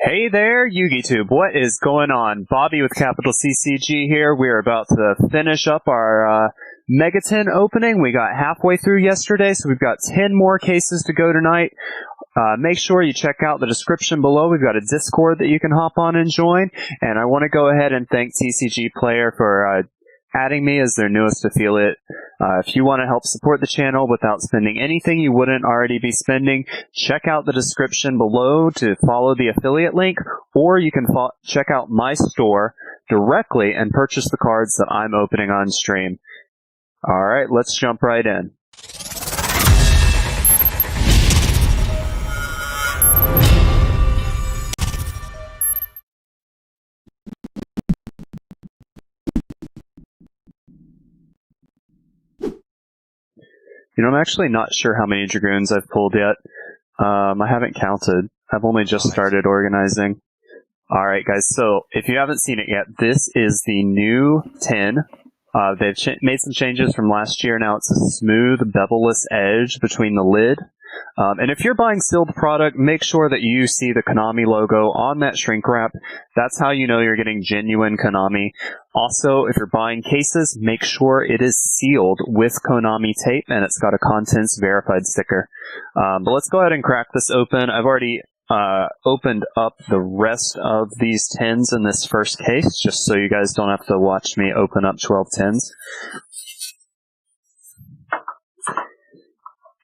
Hey there, YugiTube. What is going on? Bobby with Capital CCG here. We're about to finish up our Megaton opening. We got halfway through yesterday, so we've got 10 more cases to go tonight. Make sure you check out the description below. We've got a Discord that you can hop on and join. And I want to go ahead and thank TCG Player for adding me as their newest affiliate. If you want to help support the channel without spending anything you wouldn't already be spending, check out the description below to follow the affiliate link, or you can check out my store directly and purchase the cards that I'm opening on stream. Alright, let's jump right in. You know, I'm actually not sure how many Dragoons I've pulled yet. I haven't counted. I've only just started organizing. Alright guys, so if you haven't seen it yet, this is the new tin. They've made some changes from last year. Now it's a smooth, bevel-less edge between the lid. And if you're buying sealed product, make sure that you see the Konami logo on that shrink wrap. That's how you know you're getting genuine Konami. Also, if you're buying cases, make sure it is sealed with Konami tape and it's got a contents verified sticker. But let's go ahead and crack this open. I've already opened up the rest of these tins in this first case, just so you guys don't have to watch me open up 12 tins.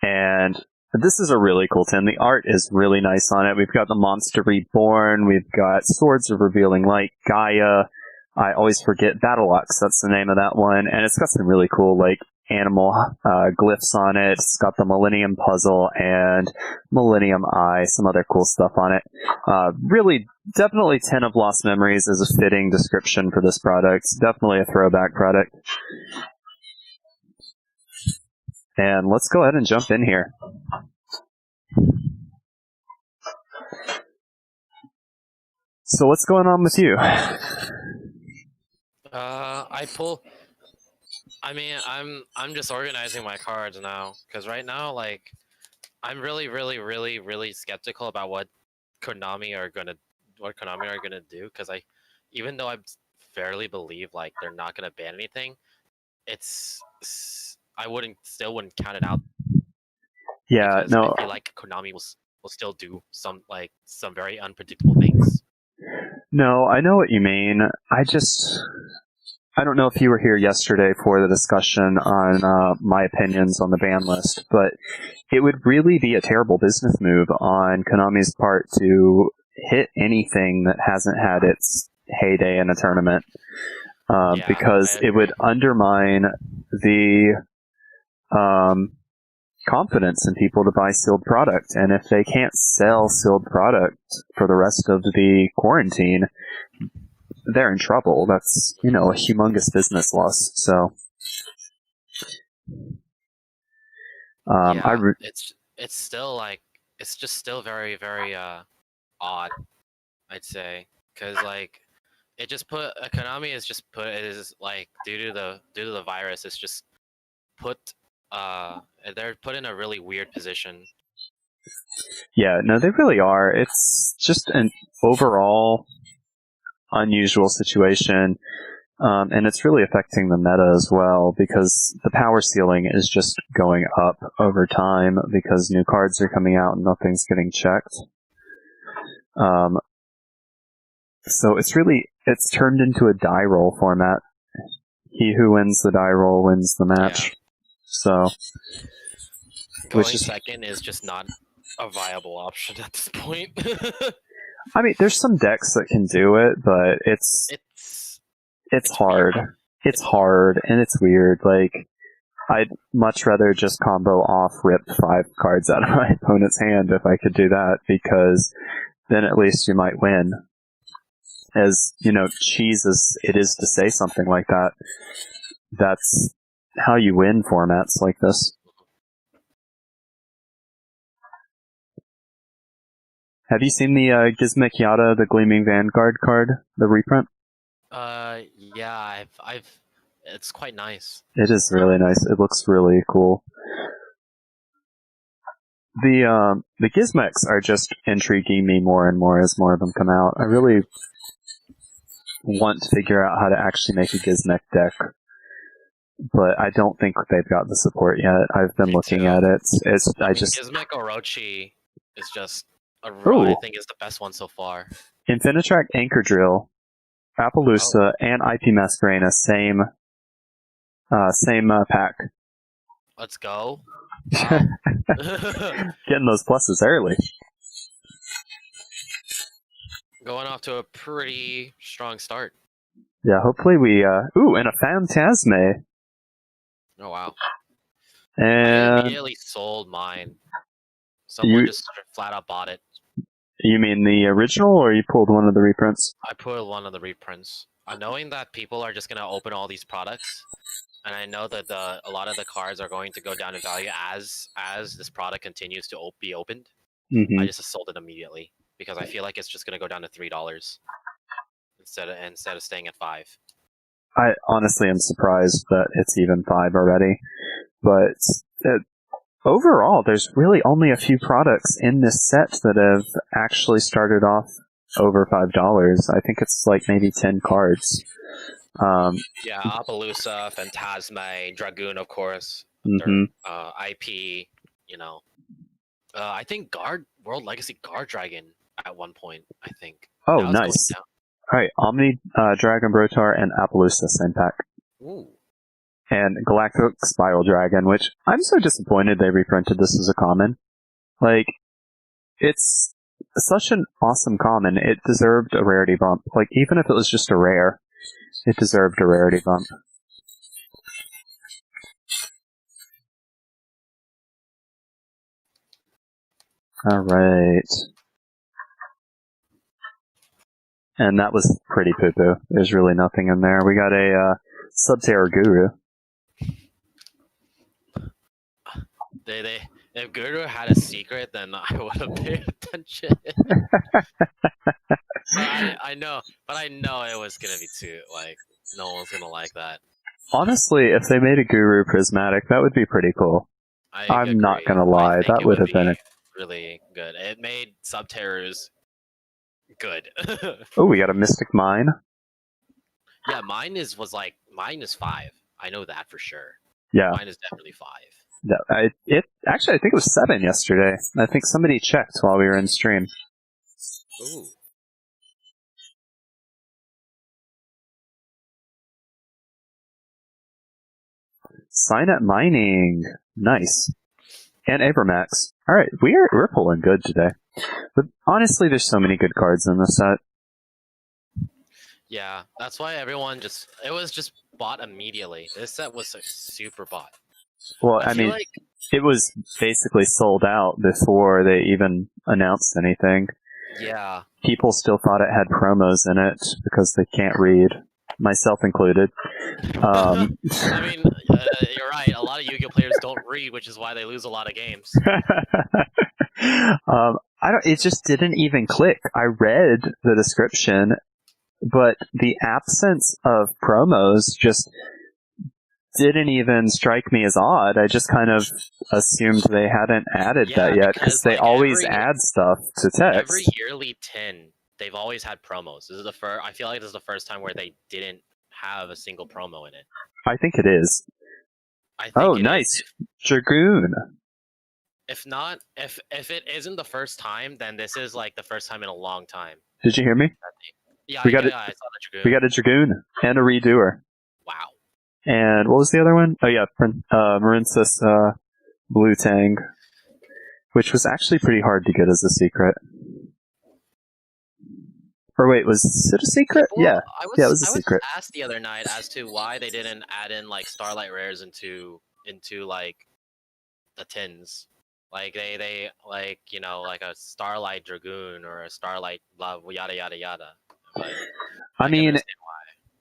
And this is a really cool tin. The art is really nice on it. We've got the Monster Reborn. We've got Swords of Revealing Light, Gaia. I always forget Battleox. That's the name of that one. And it's got some really cool, like, animal glyphs on it. It's got the Millennium Puzzle and Millennium Eye, some other cool stuff on it. Really, definitely 10 of Lost Memories is a fitting description for this product. It's definitely a throwback product. And let's go ahead and jump in here. So what's going on with you? I'm just organizing my cards now, because right now, like, I'm really skeptical about what Konami are gonna do, because even though I fairly believe like they're not gonna ban anything, I still wouldn't count it out. Yeah, no. I feel like Konami will still do some very unpredictable things. No, I know what you mean. I don't know if you were here yesterday for the discussion on my opinions on the ban list, but it would really be a terrible business move on Konami's part to hit anything that hasn't had its heyday in a tournament, because it would undermine the confidence in people to buy sealed product. And if they can't sell sealed product for the rest of the quarantine, they're in trouble. That's, a humongous business loss. So, it's just still very odd, I'd say, because like it just put Konami is just put it is like due to the virus, it's just they're put in a really weird position. Yeah, no, they really are. It's just an overall unusual situation, and it's really affecting the meta as well, because the power ceiling is just going up over time because new cards are coming out and nothing's getting checked. So it's turned into a die roll format. He who wins the die roll wins the match. Yeah. So going second is just not a viable option at this point. I mean, there's some decks that can do it, but it's hard. Weird. It's hard, and it's weird. Like, I'd much rather just combo off rip 5 cards out of my opponent's hand if I could do that, because then at least you might win. As, cheese as it is to say something like that, that's how you win formats like this. Have you seen the Gizmek Yata, the Gleaming Vanguard card, the reprint? Yeah, it's quite nice. It is really nice. It looks really cool. the Gizmecs are just intriguing me more and more as more of them come out. I really want to figure out how to actually make a Gizmec deck, but I don't think they've got the support yet. I've been looking at it. Gizmec Orochi is just I think is the best one so far. Infinitrack Anchor Drill, Appaloosa, and IP Masquerena, same pack. Let's go. Getting those pluses early. Going off to a pretty strong start. Yeah, hopefully we... and a Phantasme. Oh, wow. And I immediately sold mine. Someone just flat out bought it. You mean the original, or you pulled one of the reprints? I pulled one of the reprints. Knowing that people are just going to open all these products, and I know that a lot of the cards are going to go down in value as this product continues to be opened, I just sold it immediately, because I feel like it's just going to go down to $3 instead of staying at $5. I honestly am surprised that it's even $5 already, but overall, there's really only a few products in this set that have actually started off over $5. I think it's like maybe 10 cards. Yeah, Appaloosa, Phantasme, Dragoon, of course, IP, you know. I think World Legacy Guard Dragon at one point, I think. Oh, nice. Alright, Omni, Dragon Brotar, and Appaloosa, same pack. Ooh. And Galactic Spiral Dragon, which I'm so disappointed they reprinted this as a common. Like, it's such an awesome common, it deserved a rarity bump. Like, even if it was just a rare, it deserved a rarity bump. Alright. And that was pretty poo-poo. There's really nothing in there. We got a Subterra Guru. If Guru had a secret, then I would have paid attention. I know it was gonna be too, like, no one's gonna like that. Honestly, if they made a Guru Prismatic, that would be pretty cool. I'm not gonna lie, that would have been really good. It made Subterrors good. Oh, we got a Mystic Mine. Yeah, mine is 5. I know that for sure. Yeah, mine is definitely 5. Yeah, I think it was 7 yesterday. I think somebody checked while we were in stream. Ooh. Signet Mining, nice, and Abramax. All right, we're pulling good today. But honestly, there's so many good cards in this set. Yeah, that's why everyone it was just bought immediately. This set was super bought. Well, I mean, it was basically sold out before they even announced anything. Yeah. People still thought it had promos in it because they can't read, myself included. I mean, you're right. A lot of Yu-Gi-Oh players don't read, which is why they lose a lot of games. It just didn't even click. I read the description, but the absence of promos just didn't even strike me as odd. I just kind of assumed they hadn't added that yet, because they always add stuff to text. Every yearly 10, they've always had promos. This is I feel like this is the first time where they didn't have a single promo in it. I think it is. Nice. Dragoon. If not, if it isn't the first time, then this is like the first time in a long time. Did you hear me? Yeah, I saw the Dragoon. We got a Dragoon and a Redoer. Wow. And what was the other one? Oh yeah, Marincess Blue Tang, which was actually pretty hard to get as a secret. Or wait, was it a secret? Well, yeah, it was a secret. I was asked the other night as to why they didn't add in like Starlight Rares into like the tins. Like they like, you know, like a Starlight Dragoon or a Starlight blah yada yada yada. But I mean,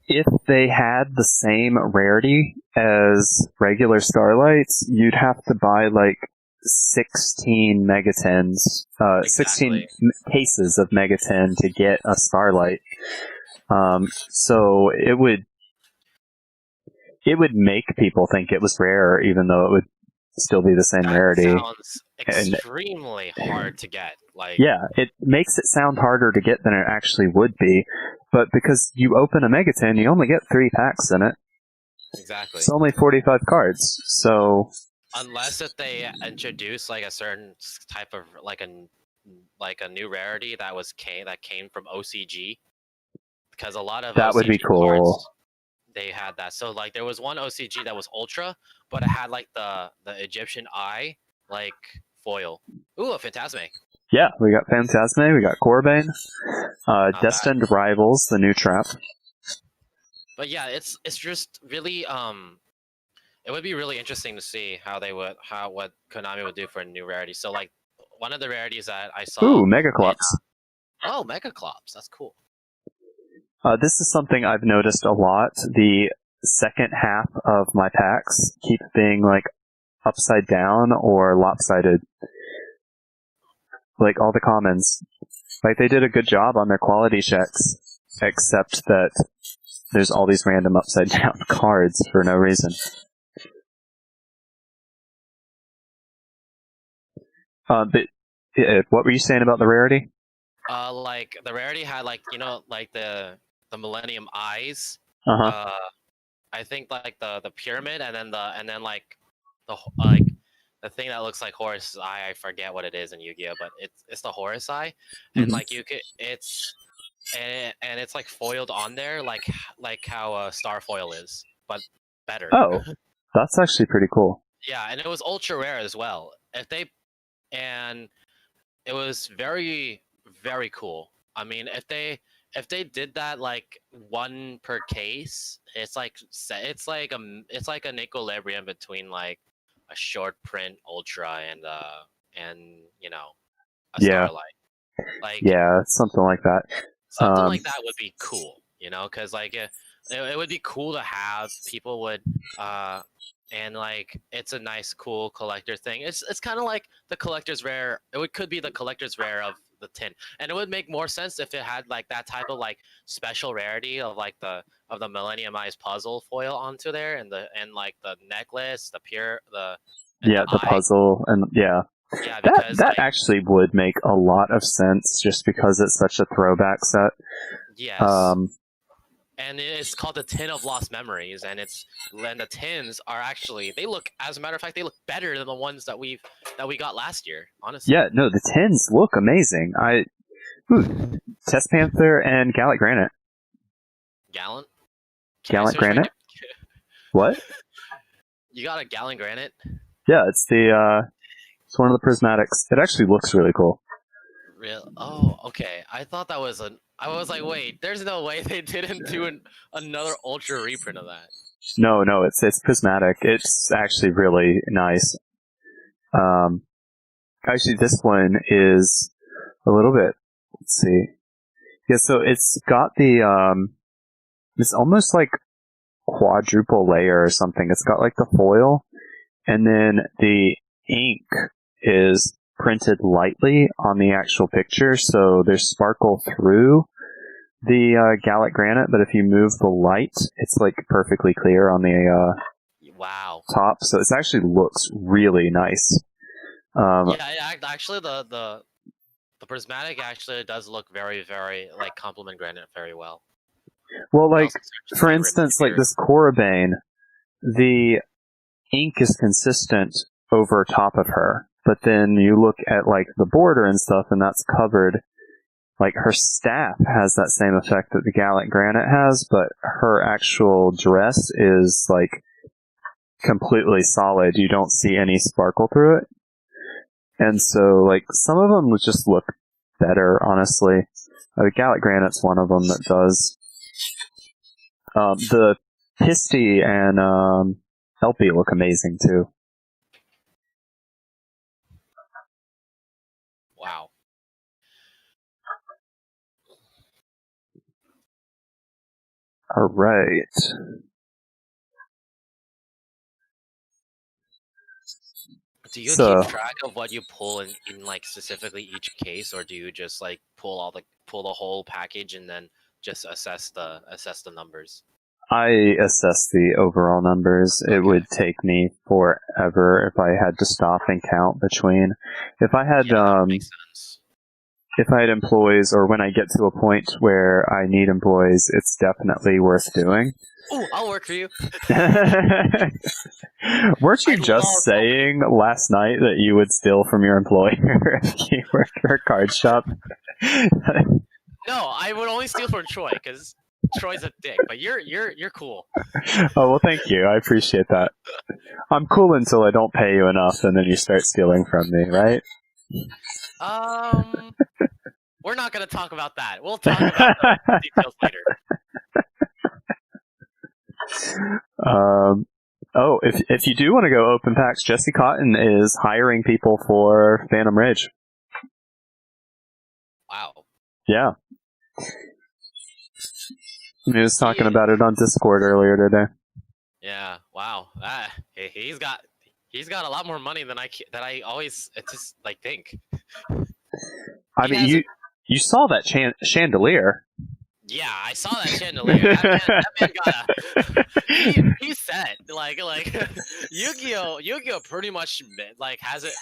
if they had the same rarity as regular Starlights, you'd have to buy like 16 Megatens, 16 cases of Megaten to get a Starlight. So it would make people think it was rare, even though it would still be the same rarity. And extremely hard to get. Like, yeah, it makes it sound harder to get than it actually would be. But because you open a Mega Tin, you only get 3 packs in it. exactly. It's only 45 cards. So Unless if they introduce like a certain type of like a new rarity that came from OCG, because a lot of that would be OCG cool. cards they had that. So like there was one OCG that was ultra, but it had like the Egyptian eye like foil. Ooh, a Phantasme. Yeah, we got Phantasme, we got Corbane, Not bad. Destined Rivals, the new trap. But yeah, it's just really it would be really interesting to see what Konami would do for a new rarity. So like one of the rarities that I saw. Ooh, Megaclops. Oh, Mega Clops. That's cool. This is something I've noticed a lot. The second half of my packs keep being like upside down or lopsided. Like all the commons. Like they did a good job on their quality checks, except that there's all these random upside down cards for no reason. But what were you saying about the rarity? Like the rarity had like like the Millennium Eyes. Uh-huh. I think like the pyramid and then like like the thing that looks like Horus Eye. I forget what it is in Yu-Gi-Oh, but it's the Horus Eye, and like you could and it's like foiled on there like how Star Foil is, but better. Oh, that's actually pretty cool. Yeah, and it was ultra rare as well. And it was very very cool. I mean, if they did that like one per case, it's like it's like an equilibrium between like a short print ultra and a Yeah. Starlight. Like Yeah, something like that. something like that would be cool, because like it would be cool to have people would and like it's a nice cool collector thing. It's kind of like the collector's rare. Could be the collector's rare of the tin, and it would make more sense if it had like that type of like special rarity of like the Millennium Eyes puzzle foil onto there, and like the necklace, the the eye. puzzle, and yeah. Yeah, That because like, actually would make a lot of sense just because it's such a throwback set. yes. And it's called the Tin of Lost Memories, and the tins are actually, they look, as a matter of fact, they look better than the ones that we got last year. Honestly. Yeah, no, the tins look amazing. Test Panther and Gallic Granite. Gallant. Gallic Granite. What? You got a Gallant Granite? Yeah, it's it's one of the prismatics. It actually looks really cool. Real? Oh, okay. I thought that was I was like, wait, there's no way they didn't do another ultra reprint of that. No, it's prismatic. It's actually really nice. Actually, this one is a little bit. Let's see. Yeah, so it's got the it's almost like quadruple layer or something. It's got like the foil, and then the ink is printed lightly on the actual picture, so there's sparkle through the Gallic Granite, but if you move the light, it's like perfectly clear on the wow top, so it actually looks really nice. Actually the prismatic actually does look very very like complement Granite very well. Well, like for instance, like this Corbane, the ink is consistent over top of her, but then you look at like the border and stuff, and that's covered. Like her staff has that same effect that the Gallic Granite has, but her actual dress is like completely solid. You don't see any sparkle through it. And so like some of them just look better, honestly. The Gallic Granite's one of them that does. The Pisty and Helpy look amazing too. Wow. All right. Do you keep track of what you pull in like specifically each case, or do you just like pull the whole package and then just assess the numbers? I assess the overall numbers. It would take me forever if I had to stop and count between. If I had that makes sense. if I had employees, or when I get to a point where I need employees, it's definitely worth doing. Ooh, I'll work for you. Weren't you just saying last night that you would steal from your employer if you worked for a card shop? No, I would only steal from Troy because Troy's a dick. But you're cool. Oh, well, thank you. I appreciate that. I'm cool until I don't pay you enough, and then you start stealing from me, right? We're not gonna talk about that. We'll talk about the details later. If you do want to go open packs, Jesse Cotton is hiring people for Phantom Rage. Wow. Yeah. He was talking about it on Discord earlier today. Yeah. Wow. He's got a lot more money than I always just like think. I mean, you saw that chandelier. Yeah, I saw that chandelier. That man got he said like Yu-Gi-Oh pretty much like has it.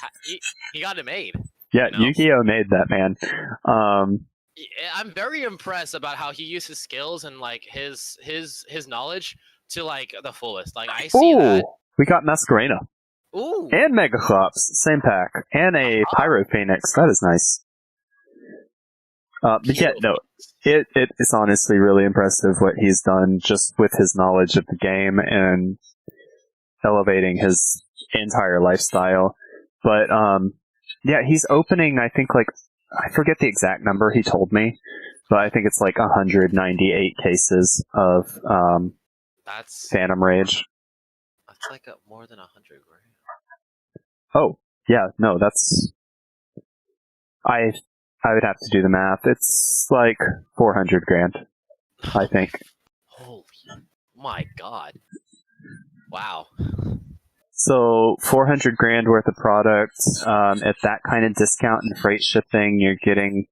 He got it made. Yeah, you know? Yu-Gi-Oh made that, man. I'm very impressed about how he used his skills and like his knowledge to like the fullest. Like I see that. We got Masquerena. Ooh. And Megaclops, same pack, and a Pyro Phoenix. That is nice. But yeah, no, it is honestly really impressive what he's done just with his knowledge of the game and elevating his entire lifestyle. But yeah, he's opening, I think, like, I forget the exact number he told me, but I think it's like 198 cases of that's Phantom Rage. That's like more than 100 grand. Oh, yeah, no, that's... I would have to do the math. It's like 400 grand, I think. Holy my god. Wow. So 400 grand worth of products at that kind of discount and freight shipping, you're getting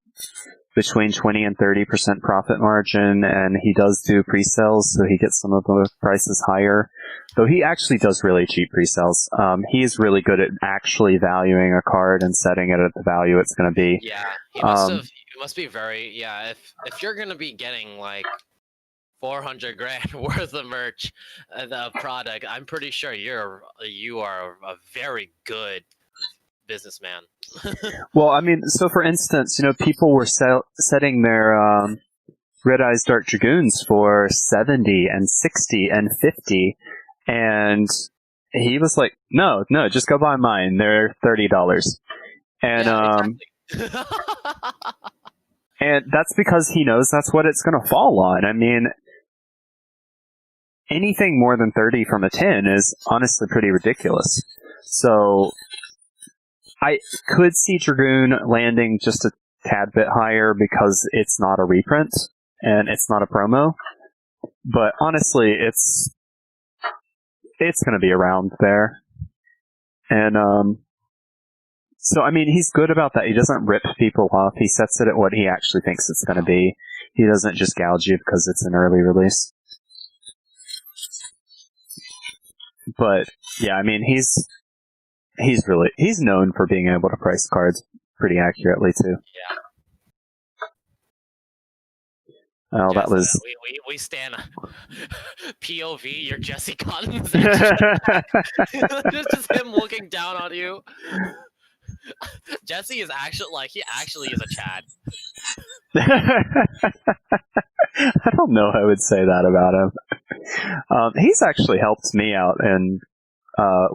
between 20 and 30% profit margin, and he does do pre-sales, so he gets some of the prices higher. Though he actually does really cheap pre-sales. He's really good at actually valuing a card and setting it at the value it's going to be. Yeah, he must be very, yeah, if you're going to be getting like 400 grand worth of merch, the product, I'm pretty sure you are a very good businessman. Well, I mean, so for instance, you know, people were setting their Red Eyes Dark Dragoons for 70 and 60 and 50, and he was like, no, just go buy mine. They're $30. And yeah, exactly. and that's because he knows that's what it's going to fall on. I mean, anything more than 30 from a 10 is honestly pretty ridiculous. So I could see Dragoon landing just a tad bit higher because it's not a reprint and it's not a promo. But honestly, it's going to be around there. And so, I mean, he's good about that. He doesn't rip people off. He sets it at what he actually thinks it's going to be. He doesn't just gouge you because it's an early release. But yeah, I mean, he's known for being able to price cards pretty accurately too. Yeah. Oh, that was we stand POV. You're Jesse Cotton. Just him looking down on you. Jesse is actually is a Chad. I don't know if I would say that about him. He's actually helped me out and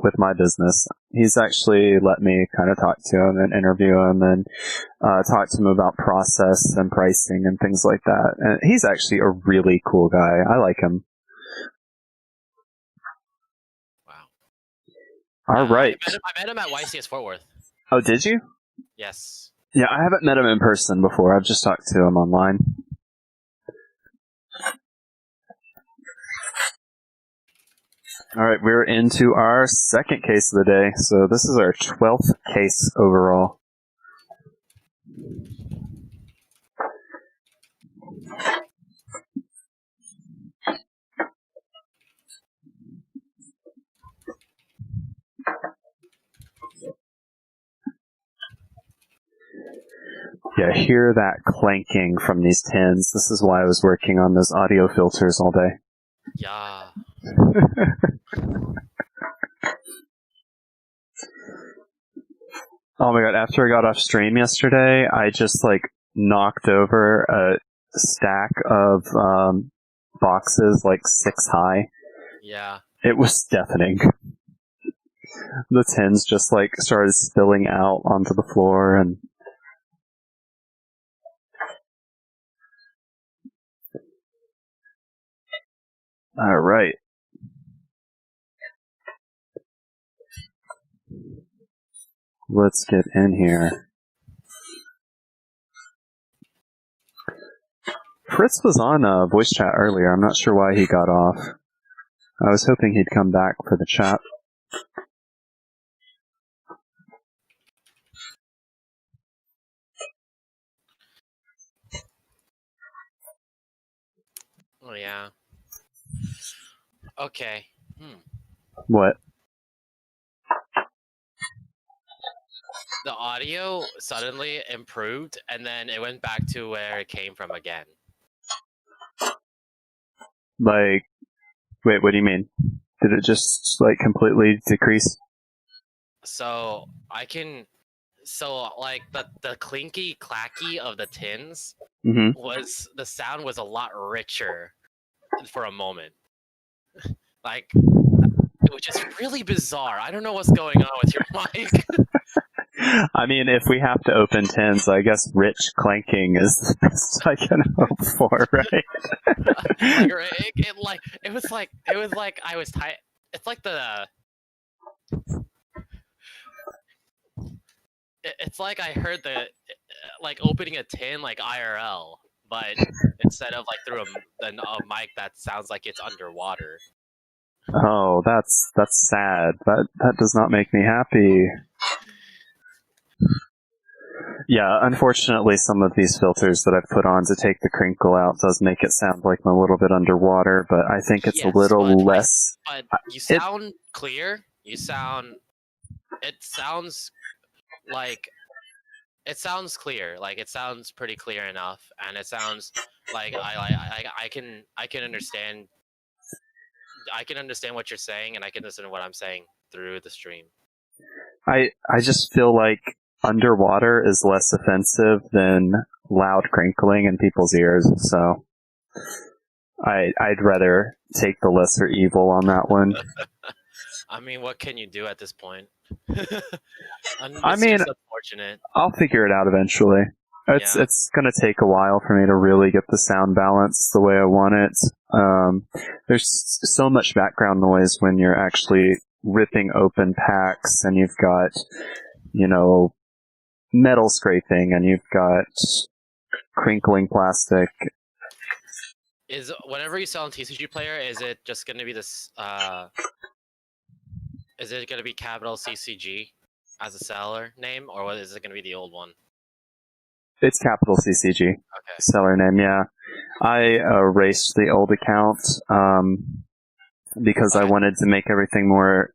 with my business. He's actually let me kind of talk to him and interview him and talk to him about process and pricing and things like that. And he's actually a really cool guy. I like him. Wow. All right. I met him at YCS Fort Worth. Oh, did you? Yes. Yeah, I haven't met him in person before. I've just talked to him online. All right, we're into our second case of the day. So this is our 12th case overall. Yeah, hear that clanking from these tins. This is why I was working on those audio filters all day. Yeah. Oh my god, after I got off stream yesterday, I just knocked over a stack of boxes 6 high. Yeah. It was deafening. The tins just started spilling out onto the floor and alright. Let's get in here. Fritz was on voice chat earlier. I'm not sure why he got off. I was hoping he'd come back for the chat. Oh yeah. Okay. What? The audio suddenly improved, and then it went back to where it came from again. Wait, what do you mean? Did it just completely decrease? So I can, the clinky clacky of the tins Mm-hmm. the sound was a lot richer for a moment. It was just really bizarre. I don't know what's going on with your mic. I mean, if we have to open tins, I guess rich clanking is the best I can hope for, right? It was like I was tight. It's like it's like I heard the opening a tin IRL, but instead of through a mic that sounds like it's underwater. Oh, that's sad. That does not make me happy. Yeah, unfortunately, some of these filters that I've put on to take the crinkle out does make it sound like I'm a little bit underwater, but I think it's a little less... But you sound clear. It sounds like... It sounds clear. It sounds pretty clear enough, and it sounds like I can understand... I can understand what you're saying, and I can understand what I'm saying through the stream. I just feel like underwater is less offensive than loud crinkling in people's ears, so I'd rather take the lesser evil on that one. I mean, what can you do at this point? I mean, just unfortunate. I'll figure it out eventually. It's gonna take a while for me to really get the sound balance the way I want it. There's so much background noise when you're actually ripping open packs, and you've got, metal scraping, and you've got crinkling plastic. Whenever you sell on TCG Player, is it just going to be this? Is it going to be capital CCG as a seller name, or is it going to be the old one? It's capital CCG. Okay. Seller name, yeah. I erased the old account because I wanted to make everything more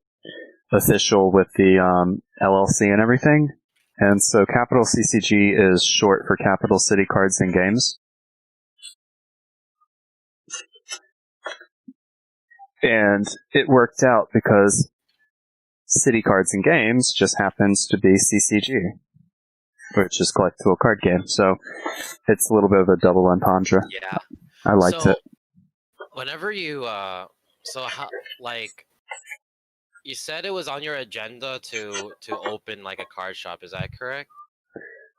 official with the LLC and everything. And so capital CCG is short for Capital City Cards and Games. And it worked out because City Cards and Games just happens to be CCG, which is collectible card game. So it's a little bit of a double entendre. Yeah. I liked it. Whenever you, you said it was on your agenda to open a card shop, is that correct?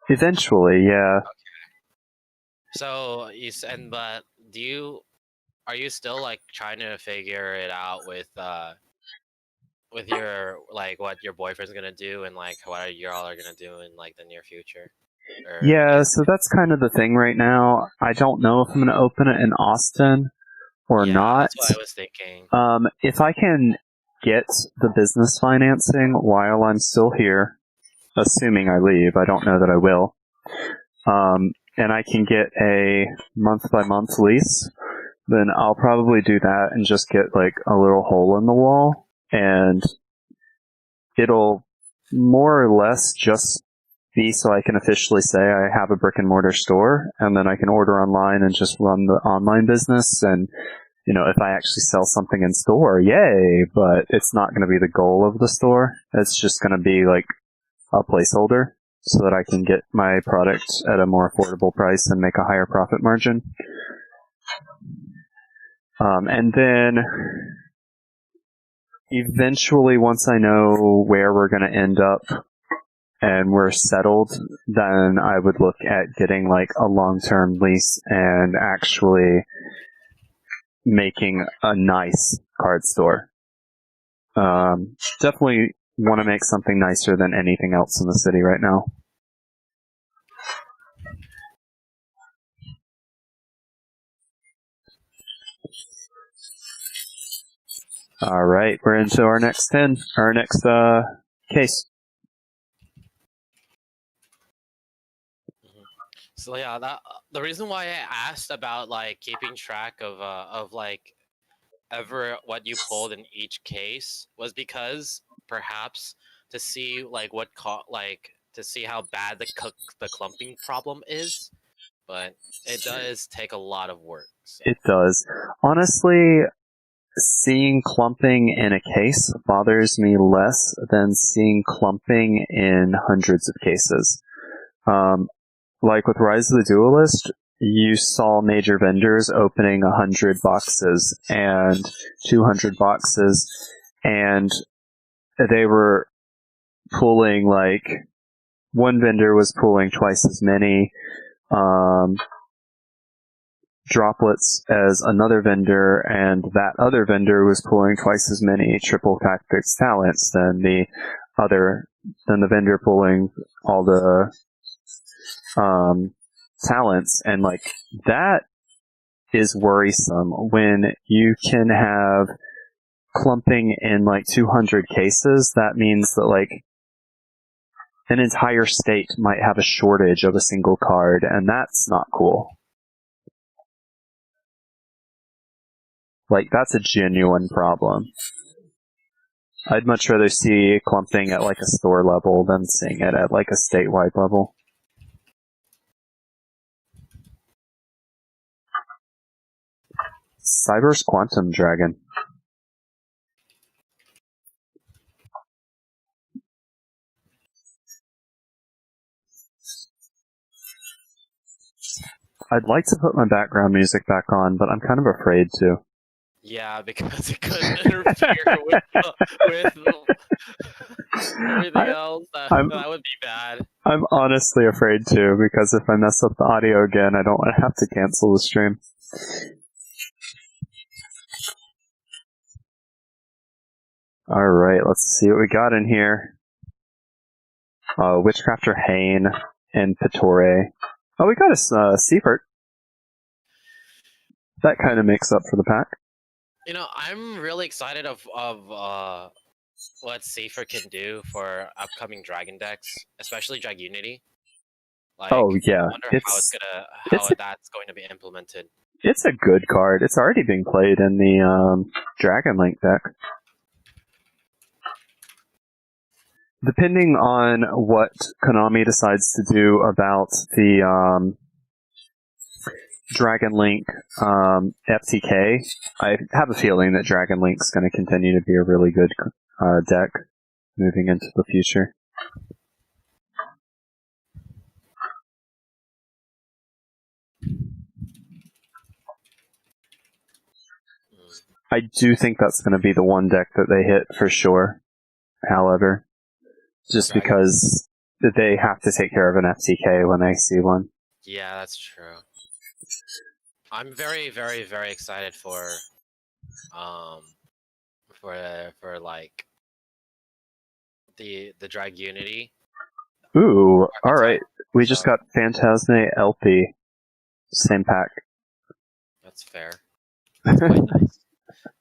Eventually, yeah. Okay. So you said, but are you still trying to figure it out with your what your boyfriend's gonna do and what you all are gonna do in the near future? Yeah, so that's kind of the thing right now. I don't know if I'm gonna open it in Austin or not. That's what I was thinking. If I can get the business financing while I'm still here, assuming I leave, I don't know that I will. And I can get a month-by-month lease, then I'll probably do that and just get a little hole in the wall, and it'll more or less just be so I can officially say I have a brick and mortar store, and then I can order online and just run the online business. And, if I actually sell something in store, yay, but it's not going to be the goal of the store. It's just going to be like a placeholder so that I can get my product at a more affordable price and make a higher profit margin. And then eventually, once I know where we're going to end up and we're settled, then I would look at getting like a long-term lease and actually making a nice card store. Definitely want to make something nicer than anything else in the city right now. All right, we're into our next case. So yeah, the reason why I asked about like keeping track of like ever what you pulled in each case was because perhaps to see like to see how bad the clumping problem is, but it does take a lot of work. So. It does. Honestly, seeing clumping in a case bothers me less than seeing clumping in hundreds of cases. Like with Rise of the Duelist, you saw major vendors opening 100 boxes and 200 boxes, and they were pulling like one vendor was pulling twice as many droplets as another vendor, and that other vendor was pulling twice as many triple tactics talents than the vendor pulling all the talents. And like that is worrisome when you can have clumping in like 200 cases. That means that like an entire state might have a shortage of a single card, and that's not cool. Like, that's a genuine problem. I'd much rather see clumping at like a store level than seeing it at like a statewide level. Cyber's Quantum Dragon. I'd like to put my background music back on, but I'm kind of afraid to. Yeah, because it could interfere with everything else. That would be bad. I'm honestly afraid to, because if I mess up the audio again, I don't want to have to cancel the stream. Alright, let's see what we got in here. Witchcrafter Hane and Pittore. Oh, we got a Seifert. That kind of makes up for the pack. I'm really excited of what Seifert can do for upcoming Dragon decks, especially Dragunity. Like, oh yeah, I wonder how that's going to be implemented. It's a good card. It's already being played in the Dragon Link deck. Depending on what Konami decides to do about the Dragon Link FTK, I have a feeling that Dragon Link's going to continue to be a really good deck moving into the future. I do think that's going to be the one deck that they hit for sure, however. Just because they have to take care of an FTK when they see one. Yeah, that's true. I'm very, very, very excited for like the Dragunity. Ooh, alright. We just got Phantasme LP. Same pack. That's fair. That's quite nice.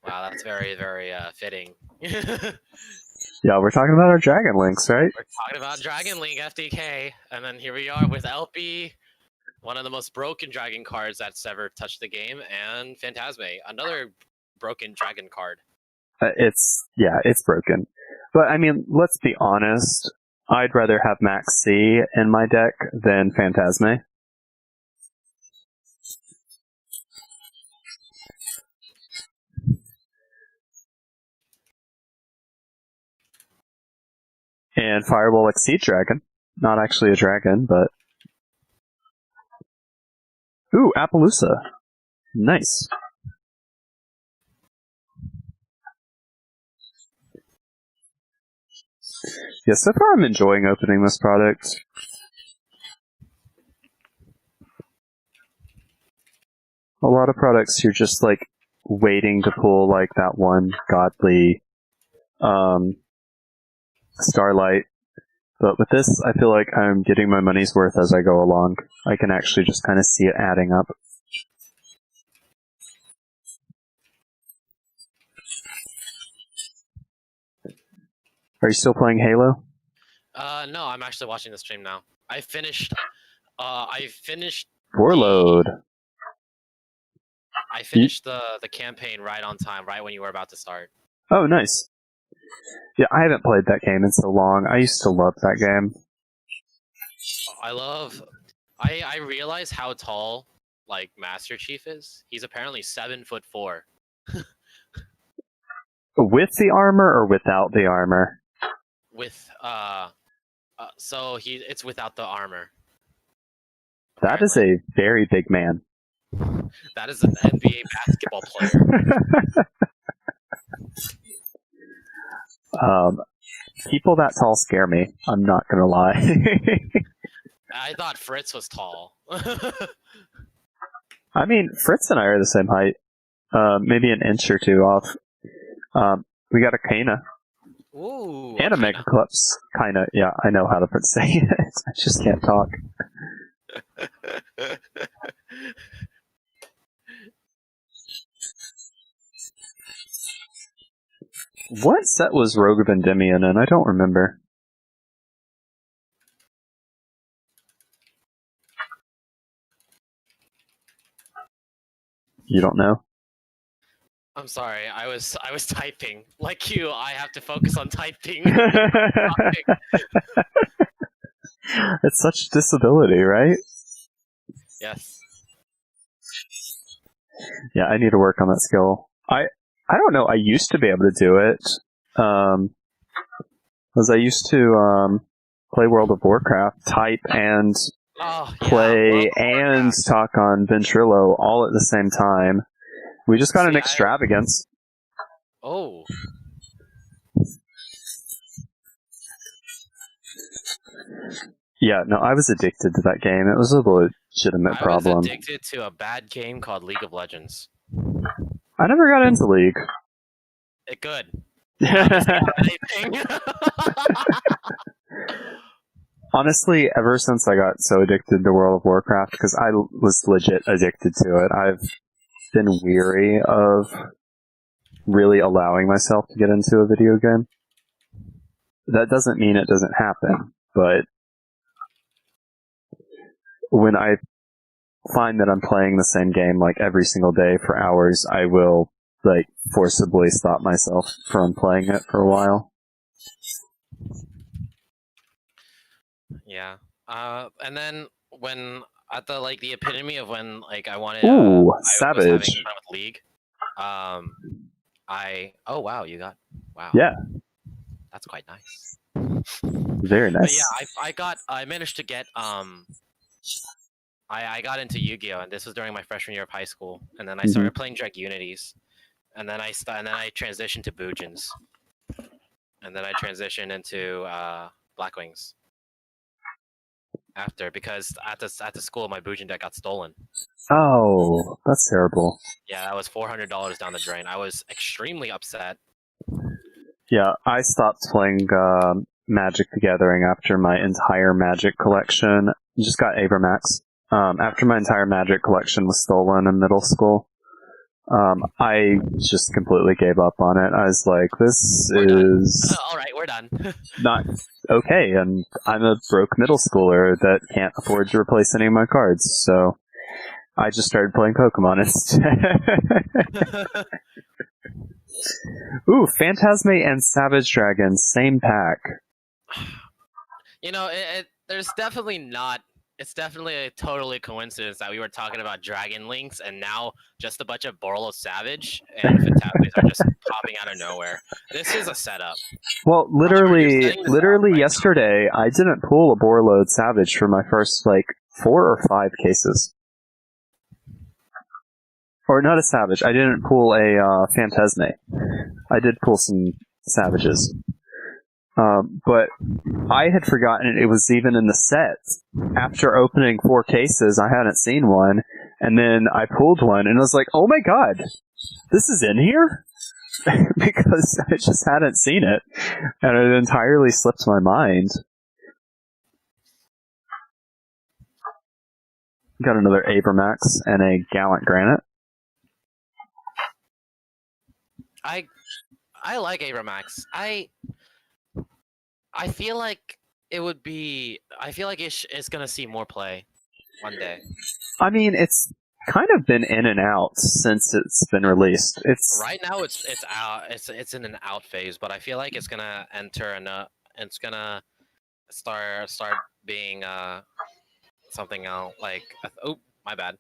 Wow, that's very, very fitting. Yeah, we're talking about our Dragon Links, right? We're talking about Dragon Link FTK, and then here we are with LP, one of the most broken dragon cards that's ever touched the game, and Phantasme, another broken dragon card. It's broken. But, I mean, let's be honest. I'd rather have Max C in my deck than Phantasme. And Firewall Exceed Dragon. Not actually a dragon, but... Ooh, Appaloosa. Nice. Yeah, so far I'm enjoying opening this product. A lot of products you're just, like, waiting to pull, like, that one godly Starlight. But with this, I feel like I'm getting my money's worth as I go along. I can actually just kind of see it adding up. Are you still playing Halo? No, I'm actually watching the stream now. I finished Warlord. I finished the campaign right on time, right when you were about to start. Oh, nice. Yeah, I haven't played that game in so long. I used to love that game. I realize how tall, like, Master Chief is. He's apparently 7'4". With the armor or without the armor? With so it's without the armor. That is a very big man. That is an NBA basketball player. People that tall scare me. I'm not gonna lie. I thought Fritz was tall. I mean, Fritz and I are the same height. Maybe an inch or two off. We got a Kana. Ooh. And a Megaclips. Kinda, yeah, I know how to say it. I just can't talk. What set was Rogue of Endymion in? I don't remember. You don't know? I'm sorry, I was typing. Like you, I have to focus on typing. It's such disability, right? Yes. Yeah, I need to work on that skill. I don't know, I used to be able to do it. Because I used to play World of Warcraft, type and play and talk on Ventrilo all at the same time. We just got an extravagance. Oh. Yeah, no, I was addicted to that game. It was a legitimate problem. I was addicted to a bad game called League of Legends. I never got into League. Good. Honestly, ever since I got so addicted to World of Warcraft, because I was legit addicted to it, I've been weary of really allowing myself to get into a video game. That doesn't mean it doesn't happen, but when I find that I'm playing the same game like every single day for hours, I will like forcibly stop myself from playing it for a while. Yeah. And then when at the epitome of when like I wanted Savage. I was having fun with League. Oh wow, you got Yeah. That's quite nice. Very nice. But yeah, I managed to get I got into Yu-Gi-Oh, and this was during my freshman year of high school, and then I started playing Dragunities, and then I transitioned to Boojins, and then I transitioned into Blackwings. After, because at the school my Boojin deck got stolen. Oh, that's terrible. Yeah, that was $400 down the drain. I was extremely upset. Yeah, I stopped playing Magic the Gathering after my entire Magic collection. Just got Abramax. After my entire Magic collection was stolen in middle school, I just completely gave up on it. I was like, this is... Alright, we're done. not okay, and I'm a broke middle schooler that can't afford to replace any of my cards, so I just started playing Pokemon instead. Ooh, Phantasme and Savage Dragon, same pack. There's definitely not. It's definitely a totally coincidence that we were talking about Dragon Links, and now just a bunch of Borlo Savage and Fantabulous are just popping out of nowhere. This is a setup. Well, Roger, you're setting this up right now. yesterday, I didn't pull a Borload Savage for my first, 4 or 5 cases. Or not a Savage, I didn't pull a Phantasme. I did pull some Savages. But I had forgotten it was even in the set. After opening 4 cases, I hadn't seen one, and then I pulled one, and I was like, oh my god, this is in here? Because I just hadn't seen it, and it entirely slipped my mind. Got another Abramax and a Gallant Granite. I like Abramax. I feel like it would be. I feel like it's gonna see more play one day. I mean, it's kind of been in and out since it's been released. It's right now it's out. It's in an out phase, but I feel like it's gonna enter it's gonna start being something else. Oh, my bad.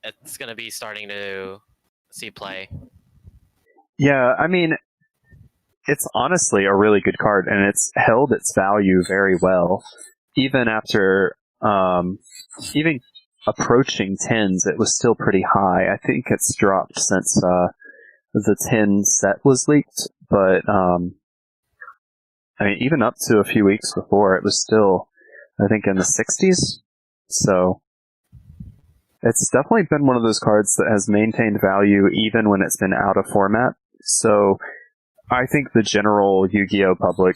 It's gonna be starting to see play. Yeah, I mean, it's honestly a really good card, and it's held its value very well. Even after, even approaching 10s, it was still pretty high. I think it's dropped since the 10 set was leaked, but I mean, even up to a few weeks before, it was still, I think, in the 60s. So it's definitely been one of those cards that has maintained value even when it's been out of format. So I think the general Yu-Gi-Oh! Public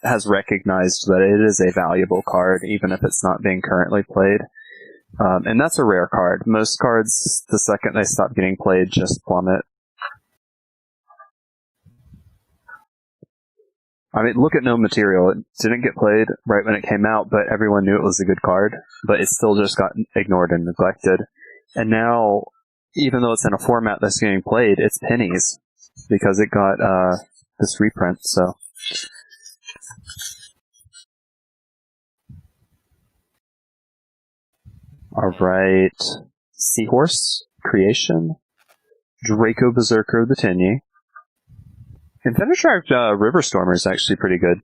has recognized that it is a valuable card, even if it's not being currently played. And that's a rare card. Most cards, the second they stop getting played, just plummet. I mean, look at No Material. It didn't get played right when it came out, but everyone knew it was a good card. But it still just got ignored and neglected. And now, even though it's in a format that's getting played, it's pennies. Because it got this reprint, so... Alright. Seahorse, Creation, Draco Berserker of the Tenyi. Infinitract Riverstormer is actually pretty good.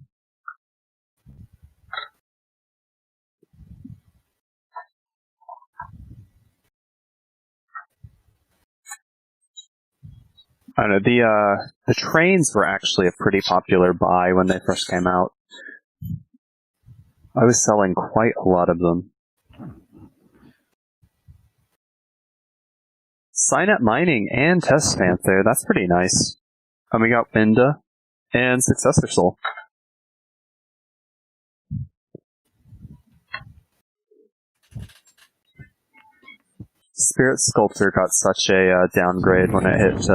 I don't know, the trains were actually a pretty popular buy when they first came out. I was selling quite a lot of them. Sign-Up Mining and Test Panther, that's pretty nice. And we got Binda and Successor Soul. Spirit Sculptor got such a downgrade when it hit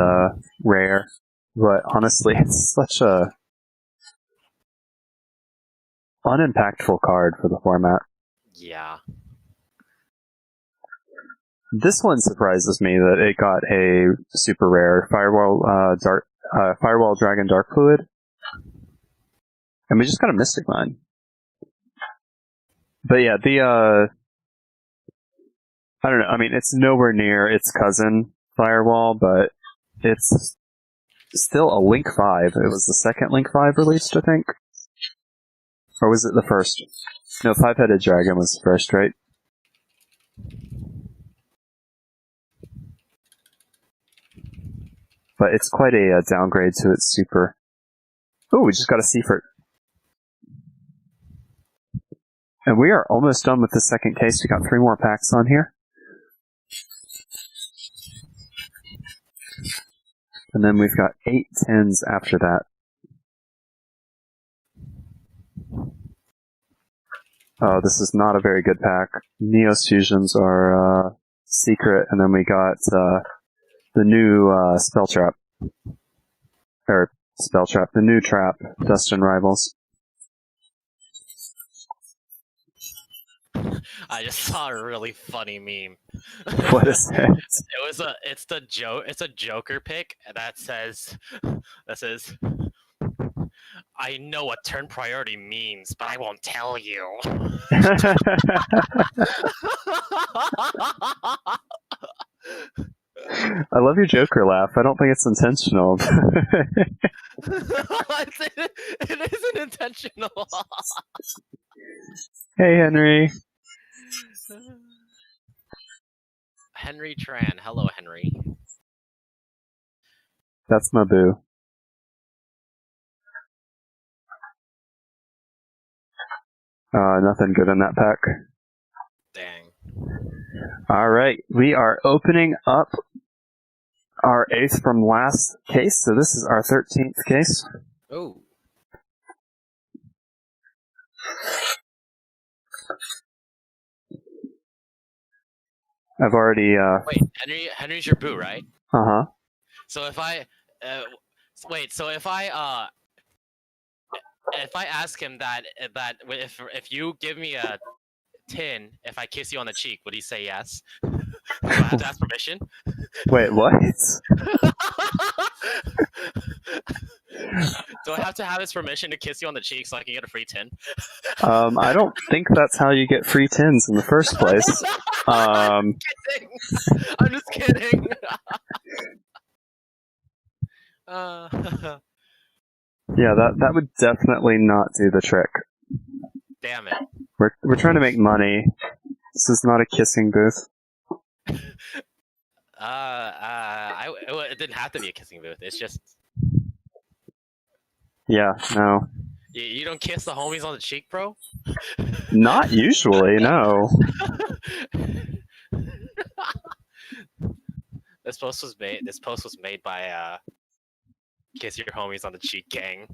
rare, but honestly, it's such a unimpactful card for the format. Yeah. This one surprises me that it got a super rare Firewall Dragon Dark Fluid, and we just got a Mystic Mine. But yeah, I don't know. I mean, it's nowhere near its cousin, Firewall, but it's still a Link 5. It was the second Link 5 released, I think. Or was it the first? No, Five-Headed Dragon was the first, right? But it's quite a downgrade to its super. Oh, we just got a Seafort. And we are almost done with the second case. We got 3 more packs on here. And then we've got 8 10s after that. Oh, this is not a very good pack. Neos Fusions are secret, and then we got the new Spell Trap. Or Spell Trap, the new trap, Dustin Rivals. I just saw a really funny meme. What is it? It's a Joker pick that says I know what turn priority means, but I won't tell you. I love your Joker laugh. I don't think it's intentional. It isn't intentional. Hey, Henry. Henry Tran. Hello, Henry. That's my boo. Nothing good in that pack. Dang. Alright, we are opening up our 8th from last case, so this is our 13th case. Oh. I've already, Wait, Henry's your boo, right? Uh-huh. So if I, if I ask him that if you give me a tin, if I kiss you on the cheek, would he say yes? Do I have to ask permission? Wait, what? Do I have to have his permission to kiss you on the cheek so I can get a free tin? I don't think that's how you get free tins in the first place. I'm just kidding. Yeah, that would definitely not do the trick. Damn it. We're trying to make money. This is not a kissing booth. It didn't have to be a kissing booth. It's just Yeah, no. you don't kiss the homies on the cheek, bro. Not usually, no. This post was made by Kiss Your Homies on the Cheek gang.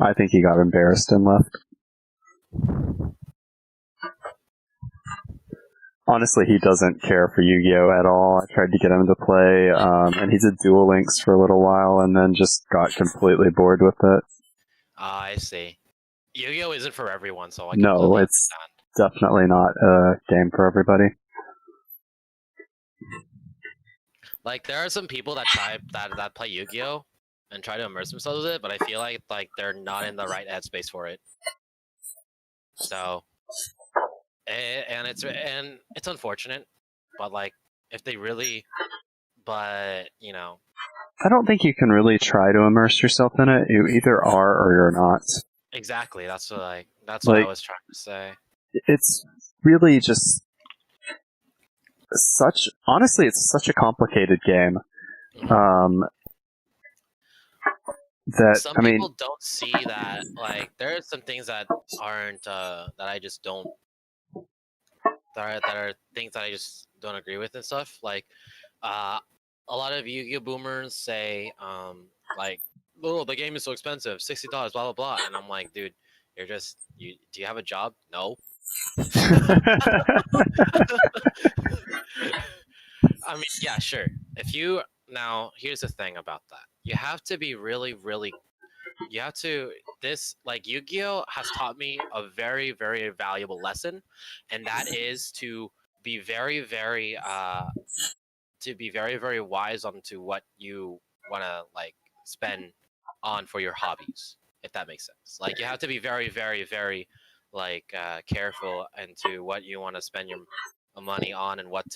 I think he got embarrassed and left. Honestly, he doesn't care for Yu-Gi-Oh! At all. I tried to get him to play, and he did Duel Links for a little while and then just got completely bored with it. I see. Yu-Gi-Oh! Isn't for everyone, so I No, it's definitely not a game for everybody. Like, there are some people that play Yu-Gi-Oh! And try to immerse themselves in it, but I feel like they're not in the right headspace for it. So, and it's unfortunate, but like if they really, but you know, I don't think you can really try to immerse yourself in it. You either are or you're not. Exactly. That's what I was trying to say. It's really just honestly, it's such a complicated game. Mm-hmm. Some I mean, people don't see that. Like, there are some things that aren't that I just don't. That are things that I just don't agree with and stuff. Like, a lot of Yu-Gi-Oh boomers say, like, oh, the game is so expensive, $60, blah blah blah, and I'm like, dude, do you have a job? No. I mean, yeah, sure. Here's the thing about that. You have to be really, really. Like, Yu-Gi-Oh has taught me a very, very valuable lesson, and that is to be very, very, very wise onto what you want to like spend on for your hobbies, if that makes sense. Like, you have to be very, very, very like careful into what you want to spend your money on and what's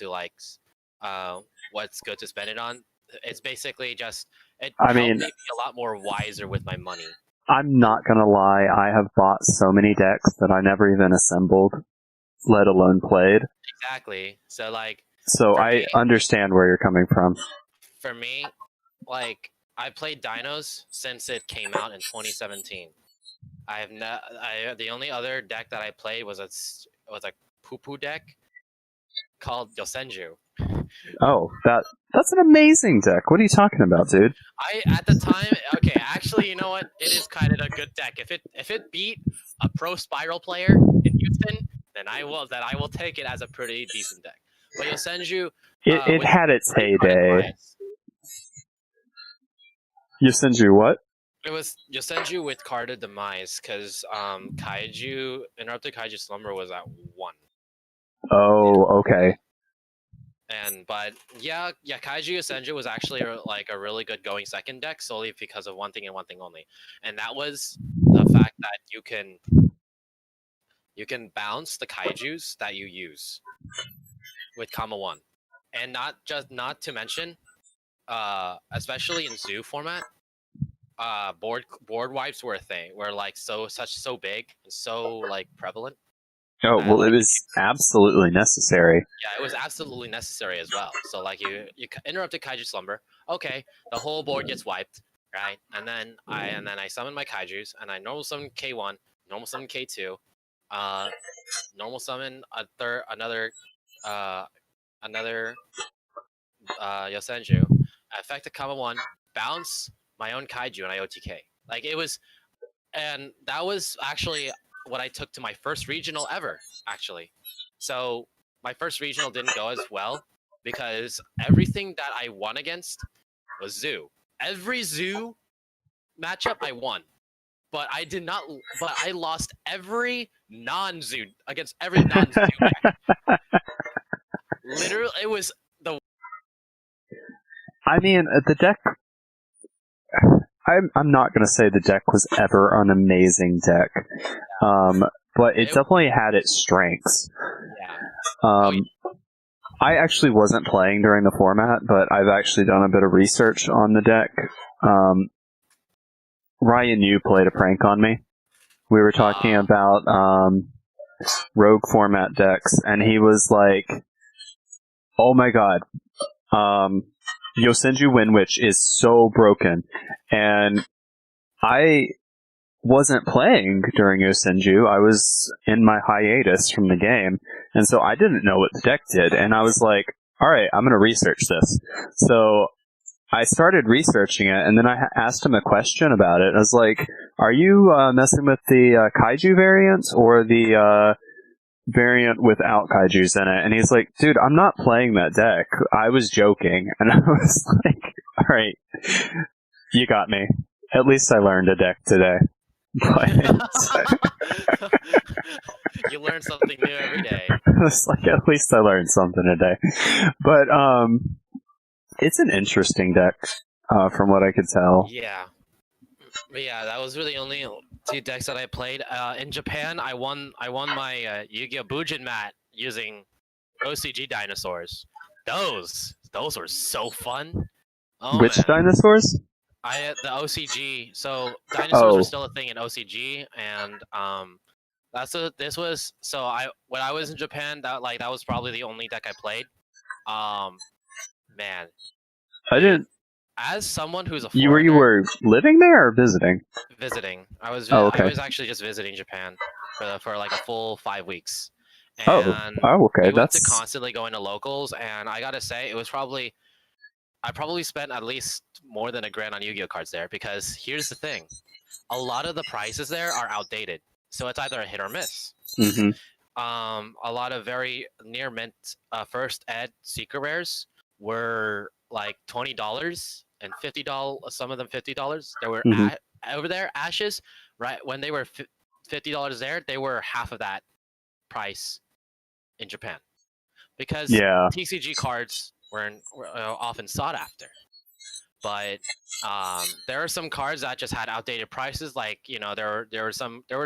good to spend it on. It's basically just helped me be a lot more wiser with my money. I'm not gonna lie, I have bought so many decks that I never even assembled, let alone played. Exactly. So I understand where you're coming from. For me, like, I played Dinos since it came out in 2017. The only other deck that I played was a poo-poo deck called Yosenju. Oh, that's an amazing deck. What are you talking about, dude? At the time, okay, actually, you know what? It is kind of a good deck. If it beat a pro Spiral player in Houston, then I will take it as a pretty decent deck. But Yosenju, it had its heyday. Yosenju what? It was Yosenju with Carded Demise, because Interrupted Kaiju Slumber was at 1. Oh, okay. But yeah, Kaiju Senju was actually like a really good going second deck solely because of one thing and one thing only, and that was the fact that you can bounce the Kaijus that you use with Kama One, and not to mention, especially in Zoo format, board wipes were a thing. Were like so big and so like prevalent. Oh, well, it Like was absolutely necessary. yeah, it was absolutely necessary as well. So like you interrupted Kaiju Slumber. Okay, the whole board gets wiped, right? And then I summon my Kaijus and I normal summon K1, normal summon K2, uh, normal summon uh another Yosenju, affect a Kama One, bounce my own Kaiju and I OTK. Like it was, and that was actually what I took to my first regional ever, actually. So my first regional didn't go as well because everything that I won against was Zoo. Every Zoo matchup I won, but I did not. But I lost every non-Zoo against every non-Zoo deck. Literally, it was the. I mean, the deck. I'm not going to say the deck was ever an amazing deck, but it definitely had its strengths. Yeah. I actually wasn't playing during the format, but I've actually done a bit of research on the deck. Ryan Yu played a prank on me. We were talking about rogue format decks, and he was like, "Oh my god, Yosenju Winwich is so broken," and I wasn't playing during Yosenju. I was in my hiatus from the game, and so I didn't know what the deck did, and I was like, alright, I'm going to research this. So I started researching it, and then I asked him a question about it. I was like, are you messing with the Kaiju variant, or the variant without Kaijus in it? And he's like, dude, I'm not playing that deck. I was joking. And I was like, alright, you got me. At least I learned a deck today. But you learn something new every day. It's like, at least I learned something today. But it's an interesting deck, from what I could tell. Yeah. But yeah, that was really the only two decks that I played. In Japan, I won my Yu-Gi-Oh! Bujin mat using OCG dinosaurs. Those were so fun. Oh, Which man. dinosaurs? The OCG. So dinosaurs were still a thing in OCG, and when I was in Japan, that was probably the only deck I played. Man, I didn't. As someone who's a foreigner, you were living there or visiting? Visiting. I was. Okay. I was actually just visiting Japan for like a full 5 weeks. And okay. We went to constantly going to locals, and I gotta say, I probably spent at least more than $1,000 on Yu-Gi-Oh cards there, because here's the thing: a lot of the prices there are outdated, so it's either a hit or miss. Mm-hmm. A lot of very near mint first ed secret rares were like $20 and $50. Some of them $50. They were over there. Ashes, right when they were $50 there, they were half of that price in Japan, because TCG cards were often sought after. But there are some cards that just had outdated prices. Like, there were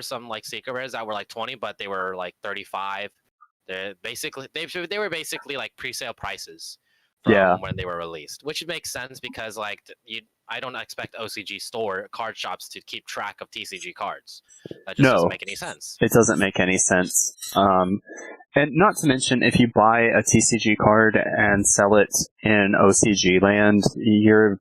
some like secret rares that were like 20, but they were like 35. They were basically like pre-sale prices from when they were released, which makes sense because like I don't expect OCG store card shops to keep track of TCG cards. That just doesn't make any sense. It doesn't make any sense. And not to mention, if you buy a TCG card and sell it in OCG land, you're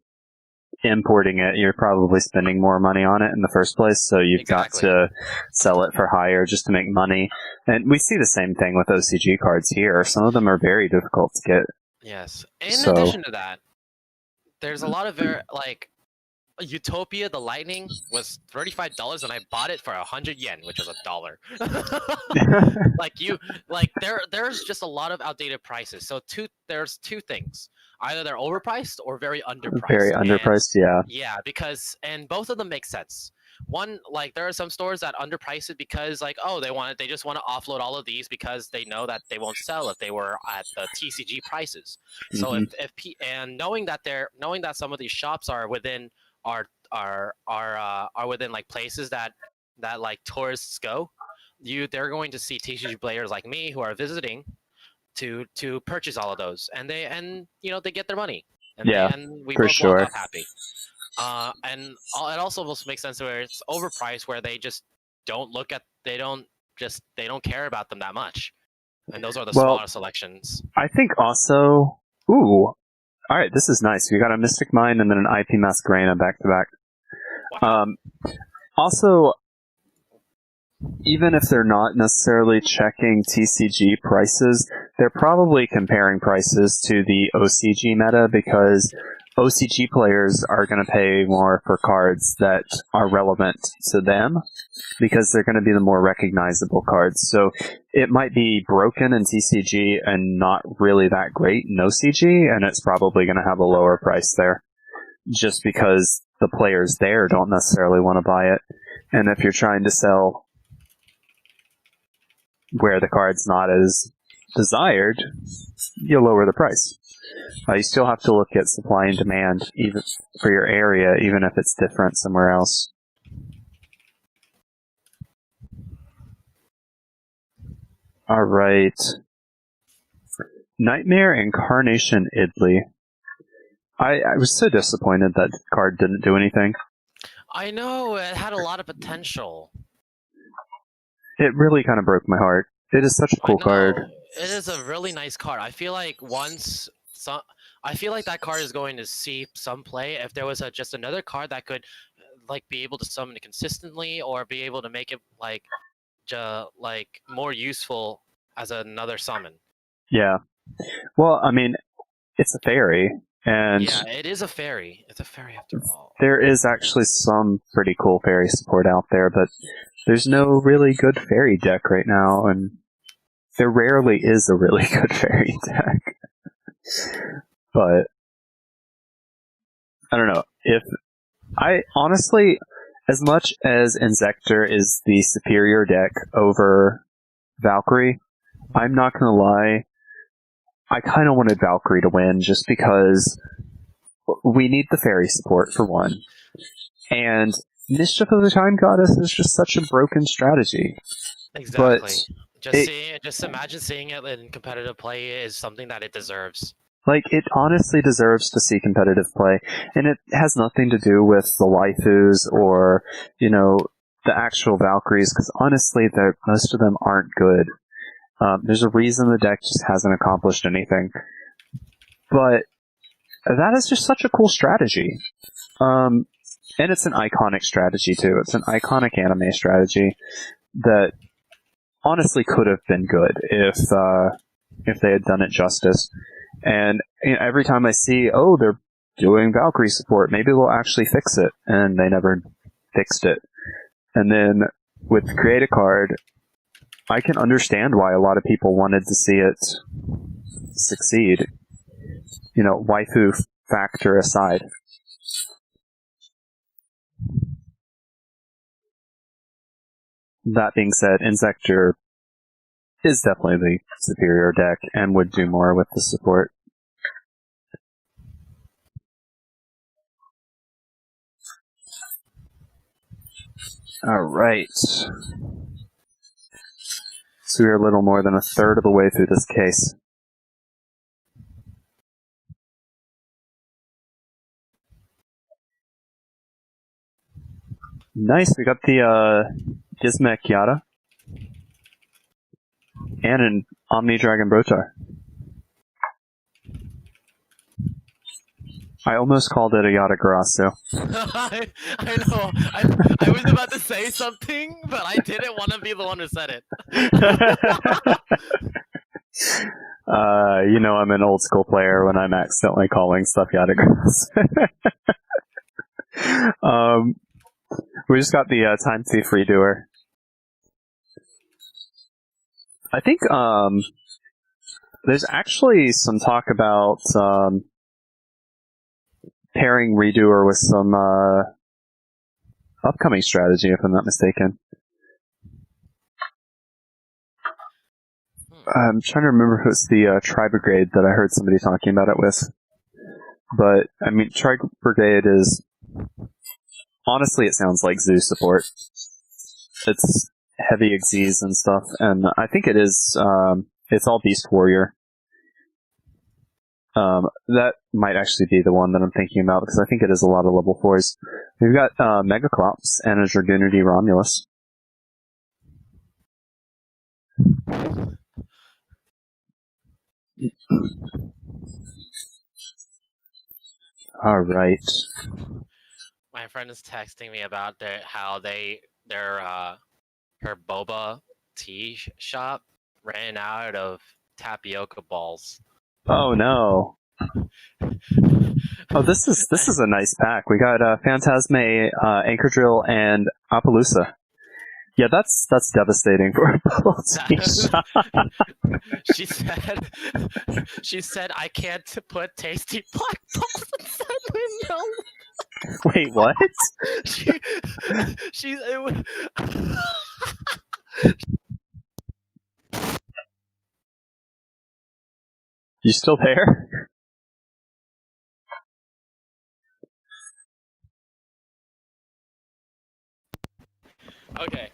importing it. You're probably spending more money on it in the first place, so you've got to sell it for higher just to make money. And we see the same thing with OCG cards here. Some of them are very difficult to get. Yes. In addition to that, there's a lot of like Utopia the Lightning was $35 and I bought it for 100 yen, which is $1. There's just a lot of outdated prices. So there's two things. Either they're overpriced or very underpriced. Very underpriced, Yeah, because both of them make sense. like there are some stores that underprice it because like they just want to offload all of these because they know that they won't sell if they were at the TCG prices. So Mhm. and knowing that some of these shops are within are within like places that like tourists go, they're going to see TCG players like me who are visiting to purchase all of those, and they get their money, Yeah, and we for both walk sure. out happy. It also makes sense where it's overpriced, where they just don't look at they don't care about them that much, and those are the Well, smaller selections. I think also. Ooh, all right, this is nice. We got a Mystic Mine and then an IP Masquerena back to back. Wow. Also, even if they're not necessarily checking TCG prices, they're probably comparing prices to the OCG meta because OCG players are going to pay more for cards that are relevant to them because they're going to be the more recognizable cards. So it might be broken in TCG and not really that great in OCG, and it's probably going to have a lower price there just because the players there don't necessarily want to buy it. And if you're trying to sell where the card's not as desired, you'll lower the price. You still have to look at supply and demand even for your area, even if it's different somewhere else. All right. Nightmare Incarnation Idley. I was so disappointed that card didn't do anything. I know it had a lot of potential. It really kind of broke my heart. It is such a cool card. It is a really nice card. I feel like that card is going to see some play if there was just another card that could like be able to summon it consistently or be able to make it like more useful as another summon. Yeah. Well, I mean, it's a fairy, and yeah, it is a fairy. It's a fairy after all. There is actually some pretty cool fairy support out there, but there's no really good fairy deck right now, and there rarely is a really good fairy deck. But I don't know. Honestly, as much as Inzektor is the superior deck over Valkyrie, I'm not gonna lie, I kind of wanted Valkyrie to win just because we need the fairy support for one. And Mischief of the Time Goddess is just such a broken strategy. Exactly. Just imagine seeing it in competitive play is something that it deserves. Like, it honestly deserves to see competitive play, and it has nothing to do with the waifus or, the actual Valkyries, because honestly, most of them aren't good. There's a reason the deck just hasn't accomplished anything. But that is just such a cool strategy. And it's an iconic strategy, too. It's an iconic anime strategy that honestly could have been good if they had done it justice. And every time I see, they're doing Valkyrie support, maybe they'll actually fix it, and they never fixed it. And then with Create a Card, I can understand why a lot of people wanted to see it succeed. Waifu factor aside. That being said, Inzektor is definitely the superior deck and would do more with the support. Alright. So we're a little more than a third of the way through this case. Nice, we got the Gizmek Yata. And an Omni Dragon Brotar. I almost called it a Yata Garasu. I know. I was about to say something, but I didn't want to be the one who said it. I'm an old school player when I'm accidentally calling stuff Yata Garasu. We just got the Time Thief Redoer. I think there's actually some talk about pairing Redoer with some upcoming strategy, if I'm not mistaken. I'm trying to remember who it's the Tri-Brigade that I heard somebody talking about it with. But, I mean, Tri-Brigade is... Honestly, it sounds like Zoo support. It's heavy Xyz and stuff, and I think it is, it's all Beast Warrior. That might actually be the one that I'm thinking about, because I think it is a lot of level 4s. We've got Megaclops and a Dragoonity Romulus. Alright. My friend is texting me about how her boba tea shop ran out of tapioca balls. Oh no. Oh, this is a nice pack. We got Phantasme, Anchor Drill, and Appaloosa. Yeah, that's devastating for a bubble tea shop. She said I can't put tasty black balls inside my milk. Wait, what? You still there? Okay.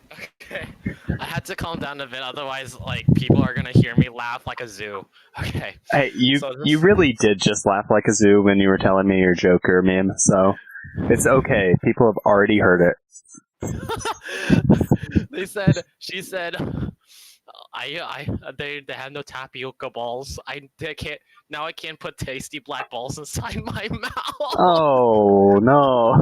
I had to calm down a bit, otherwise, like, people are gonna hear me laugh like a zoo. Okay. Hey, you really did just laugh like a zoo when you were telling me your Joker meme, so it's okay. People have already heard it. She said, they have no tapioca balls. I can't put tasty black balls inside my mouth. Oh no.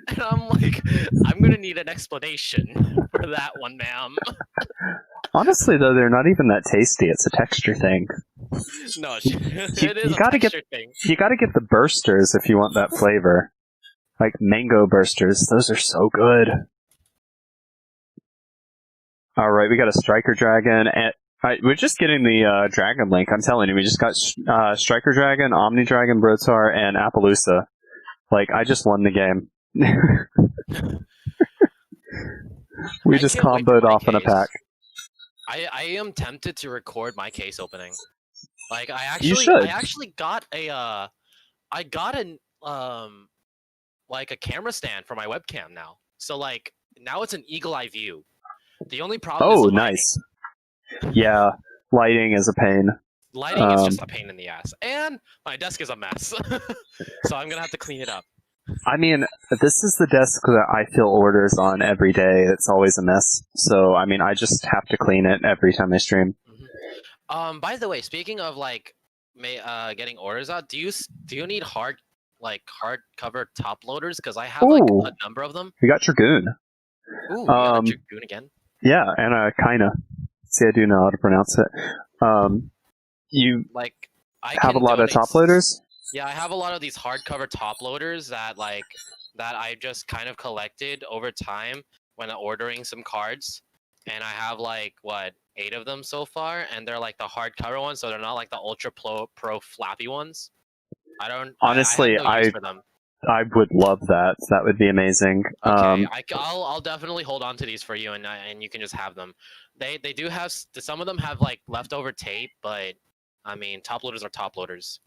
And I'm like, I'm gonna need an explanation for that one, ma'am. Honestly, though, they're not even that tasty. It's a texture thing. No, it is a texture thing. You gotta get the bursters if you want that flavor. Like mango bursters. Those are so good. Alright, we got a Striker Dragon, and we're just getting the Dragon Link. I'm telling you, we just got Striker Dragon, Omni Dragon, Brotar, and Appaloosa. Like, I just won the game. We just comboed off in a pack. I am tempted to record my case opening. Like, I actually got a like a camera stand for my webcam now. So like now it's an eagle eye view. The only problem is lighting. Nice. Yeah, lighting is a pain. Lighting is just a pain in the ass. And my desk is a mess. So I'm gonna have to clean it up. I mean, this is the desk that I fill orders on every day. It's always a mess. So, I mean, I just have to clean it every time I stream. Mm-hmm. By the way, speaking of like getting orders out, do you need hardcover top loaders? Because I have like a number of them. We got Dragoon. Ooh, we got a Dragoon again. Yeah, and Kaina. See, I do know how to pronounce it. You like have a lot of top loaders? Yeah, I have a lot of these hardcover top loaders that I just kind of collected over time when ordering some cards, and I have like 8 of them so far, and they're like the hardcover ones, so they're not like the ultra pro flappy ones. Honestly, I have no use for them. I would love that. That would be amazing. Okay, I'll definitely hold on to these for you, and you can just have them. They do have some of them have like leftover tape, but I mean, top loaders are top loaders.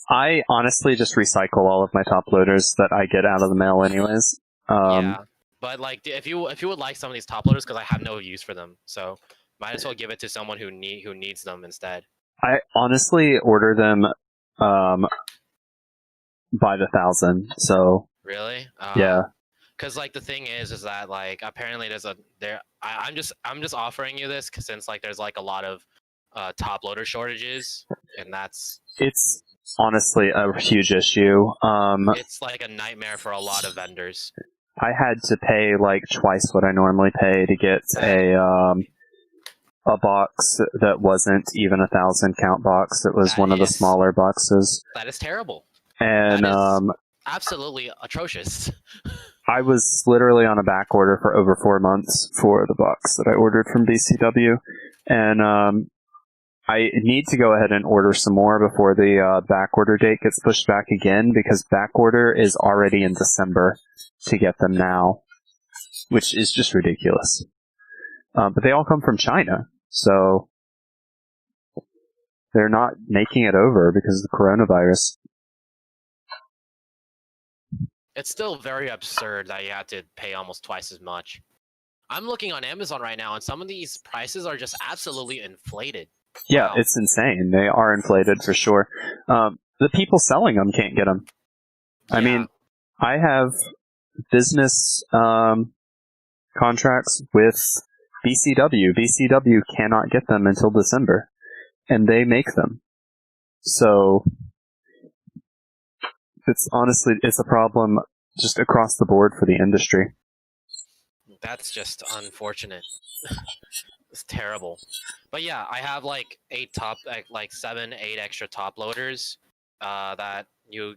I honestly just recycle all of my top loaders that I get out of the mail, anyways. Yeah, but like if you would like some of these top loaders, because I have no use for them, so might as well give it to someone who needs them instead. I honestly order them by the 1,000. So really, yeah. Because like the thing is that like apparently I'm just offering you this since like there's like a lot of top loader shortages, and it's honestly a huge issue. It's like a nightmare for a lot of vendors. I had to pay like twice what I normally pay to get a box that wasn't even 1,000 count box. It was one of the smaller boxes. That is terrible. And absolutely atrocious. I was literally on a back order for over 4 months for the box that I ordered from BCW, and I need to go ahead and order some more before the back order date gets pushed back again, because back order is already in December to get them now, which is just ridiculous. But they all come from China, so they're not making it over because of the coronavirus. It's still very absurd that you have to pay almost twice as much. I'm looking on Amazon right now, and some of these prices are just absolutely inflated. Yeah, Wow. it's insane. They are inflated for sure. The people selling them can't get them. I Yeah. mean, I have business contracts with BCW. BCW cannot get them until December, and they make them. So it's a problem just across the board for the industry. That's just unfortunate. It's terrible. But yeah, I have like 7, 8 extra top loaders that you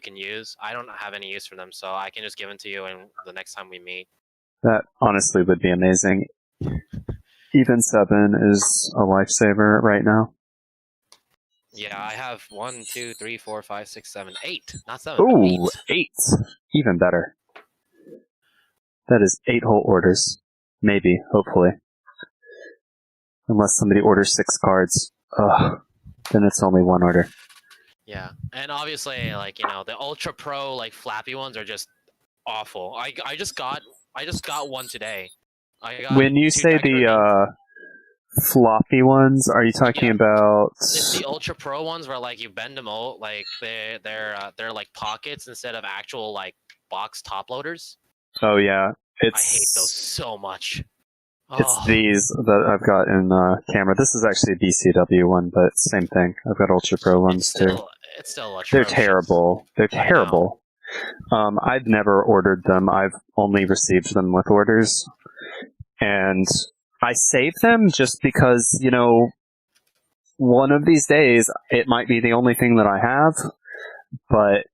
can use. I don't have any use for them, so I can just give them to you and the next time we meet. That honestly would be amazing. Even 7 is a lifesaver right now. Yeah, I have 1, 2, 3, 4, 5, 6, 7, 8. Not 7, Ooh, but 8. 8. Even better. That is 8 whole orders. Maybe, hopefully. Unless somebody orders 6 cards. Ugh. Then it's only 1 order. Yeah, and obviously, like, you know, the Ultra Pro, like, flappy ones are just awful. I just got one today. When you say the floppy ones, are you talking about? It's the Ultra Pro ones where like you bend them out, like they're like pockets instead of actual like box top loaders. Oh yeah, I hate those so much. It's these that I've got in camera. This is actually a BCW one, but same thing. I've got Ultra Pro ones too. It's still atrocious. They're terrible. They're terrible. I've never ordered them. I've only received them with orders. And I save them just because, you know, one of these days it might be the only thing that I have. But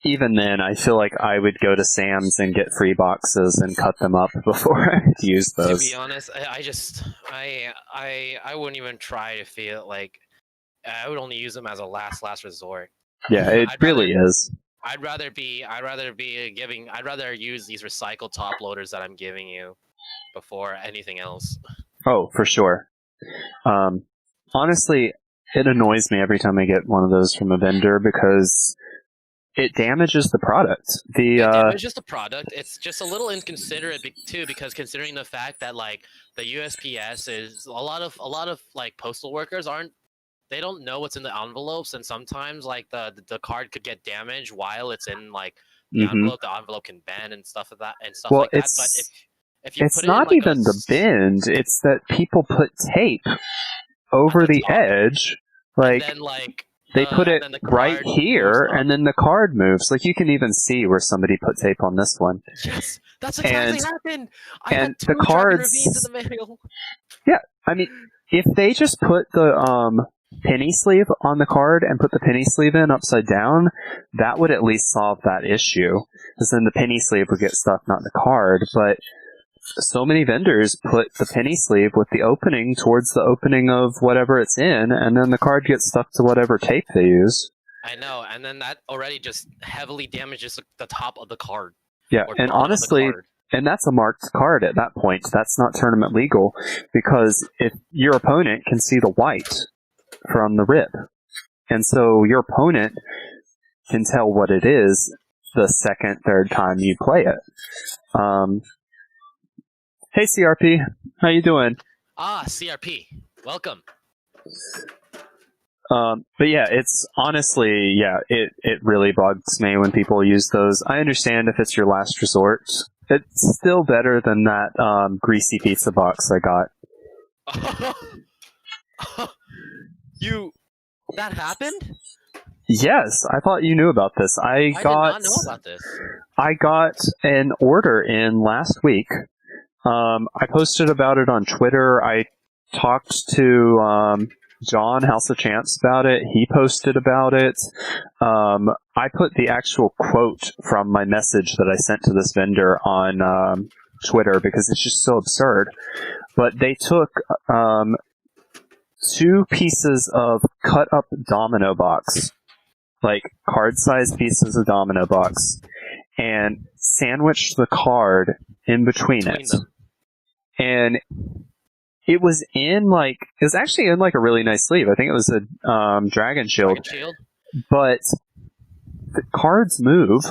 even then, I feel like I would go to Sam's and get free boxes and cut them up before I use those. To be honest, I wouldn't even try to feel like I would only use them as a last resort. Yeah, it really is. I'd rather use these recycled top loaders that I'm giving you before anything else. Oh, for sure. Honestly, it annoys me every time I get one of those from a vendor because it damages the product. It damages the product. It's just a little inconsiderate too, because considering the fact that like the USPS is a lot of like postal workers they don't know what's in the envelopes, and sometimes like the card could get damaged while it's in like the envelope. The envelope can bend and stuff like that But if you it's put not it in, like, even the bend. It's that people put tape over the edge, like, and then, like they put it right here, and then the card moves. Like you can even see where somebody put tape on this one. Yes, that's exactly happened. I and had 2 the cards. in the mail. Yeah, I mean, if they just put the penny sleeve on the card and put the penny sleeve in upside down, that would at least solve that issue. Because then the penny sleeve would get stuck, not the card. But so many vendors put the penny sleeve with the opening towards the opening of whatever it's in, and then the card gets stuck to whatever tape they use. I know, and then that already just heavily damages the top of the card. Yeah, and honestly, and that's a marked card at that point. That's not tournament legal, because if your opponent can see the white from the rip, and so your opponent can tell what it is the second, third time you play it. Hey CRP, how you doing? CRP, welcome. But yeah, it's honestly, it really bugs me when people use those. I understand if it's your last resort. It's still better than that greasy pizza box I got. That happened? Yes, I thought you knew about this. I did not know about this. I got an order in last week. I posted about it on Twitter. I talked to John, House of Champs, about it. He posted about it. I put the actual quote from my message that I sent to this vendor on Twitter because it's just so absurd. But they took 2 pieces of cut up domino box, like card-sized pieces of domino box, and sandwiched the card in between it. them. And it was actually in like a really nice sleeve. I think it was a Dragon Shield. Dragon Shield? But the cards move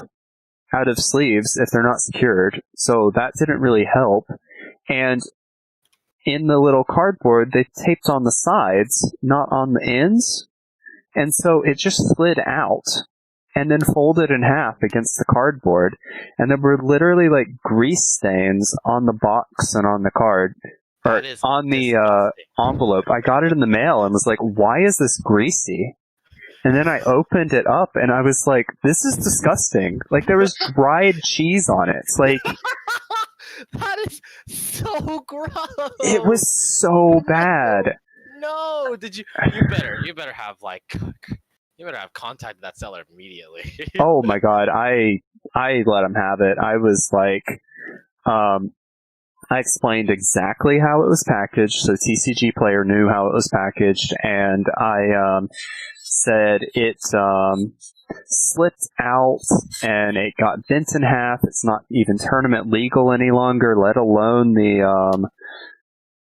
out of sleeves if they're not secured, so that didn't really help. And in the little cardboard, they taped on the sides, not on the ends, and so it just slid out and then folded in half against the cardboard, and there were literally like grease stains on the box and on the card, or on the envelope. I got it in the mail and was like, why is this greasy? And then I opened it up and I was like, this is disgusting. Like, there was dried cheese on it. It's like, that is so gross. It was so bad. No, did you better have contacted that seller immediately. Oh my god, I let him have it. I was like, I explained exactly how it was packaged, so TCG Player knew how it was packaged, and I said it slipped out and it got bent in half. It's not even tournament legal any longer, let alone the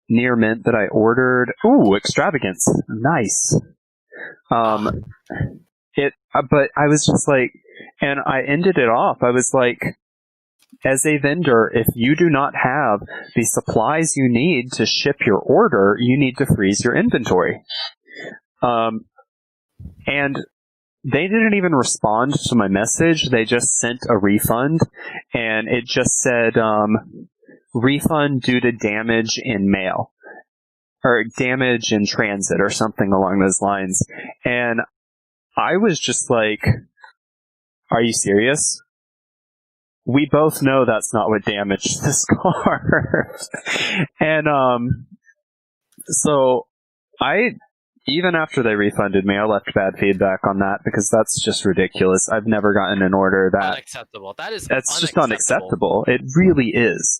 near mint that I ordered. Ooh, extravagance. Nice. But I was just like, and I ended it off. I was like, as a vendor, if you do not have the supplies you need to ship your order, you need to freeze your inventory. And they didn't even respond to my message. They just sent a refund, and it just said, refund due to damage in mail, or damage in transit, or something along those lines. And I was just like, are you serious? We both know that's not what damaged this car. And, so even after they refunded me, I left bad feedback on that because that's just ridiculous. I've never gotten an order that... Unacceptable. That's just unacceptable. It really is.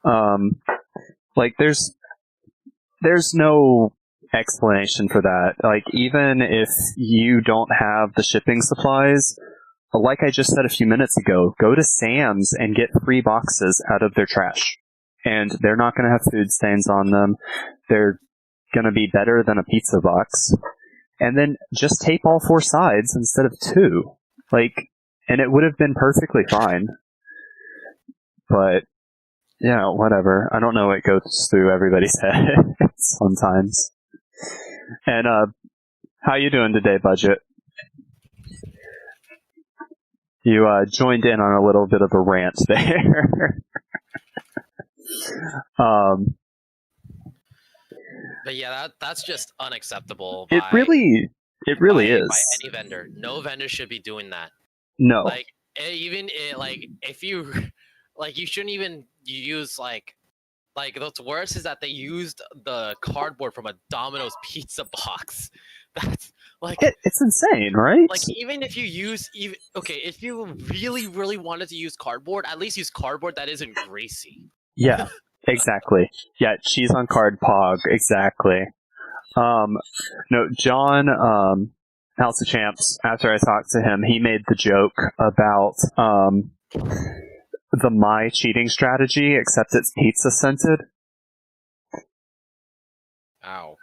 Like, there's no explanation for that. Like, even if you don't have the shipping supplies, like I just said a few minutes ago, go to Sam's and get free boxes out of their trash. And they're not going to have food stains on them. They're going to be better than a pizza box. And then just tape all 4 sides instead of 2. Like, and it would have been perfectly fine. But, yeah, whatever. I don't know what goes through everybody's head sometimes. And, how you doing today, Budget? You, joined in on a little bit of a rant there. But yeah, that's just unacceptable. It really is. By any vendor. No vendor should be doing that. No. Like, if you, like, you shouldn't even use, like, what's worse is that they used the cardboard from a Domino's pizza box. That's, like... It's insane, right? Like, even if you if you really, really wanted to use cardboard, at least use cardboard that isn't greasy. Yeah. Exactly. Yeah, cheese on card pog. Exactly. No, John, House of Champs, after I talked to him, he made the joke about, the My cheating strategy, except it's pizza scented. Ow.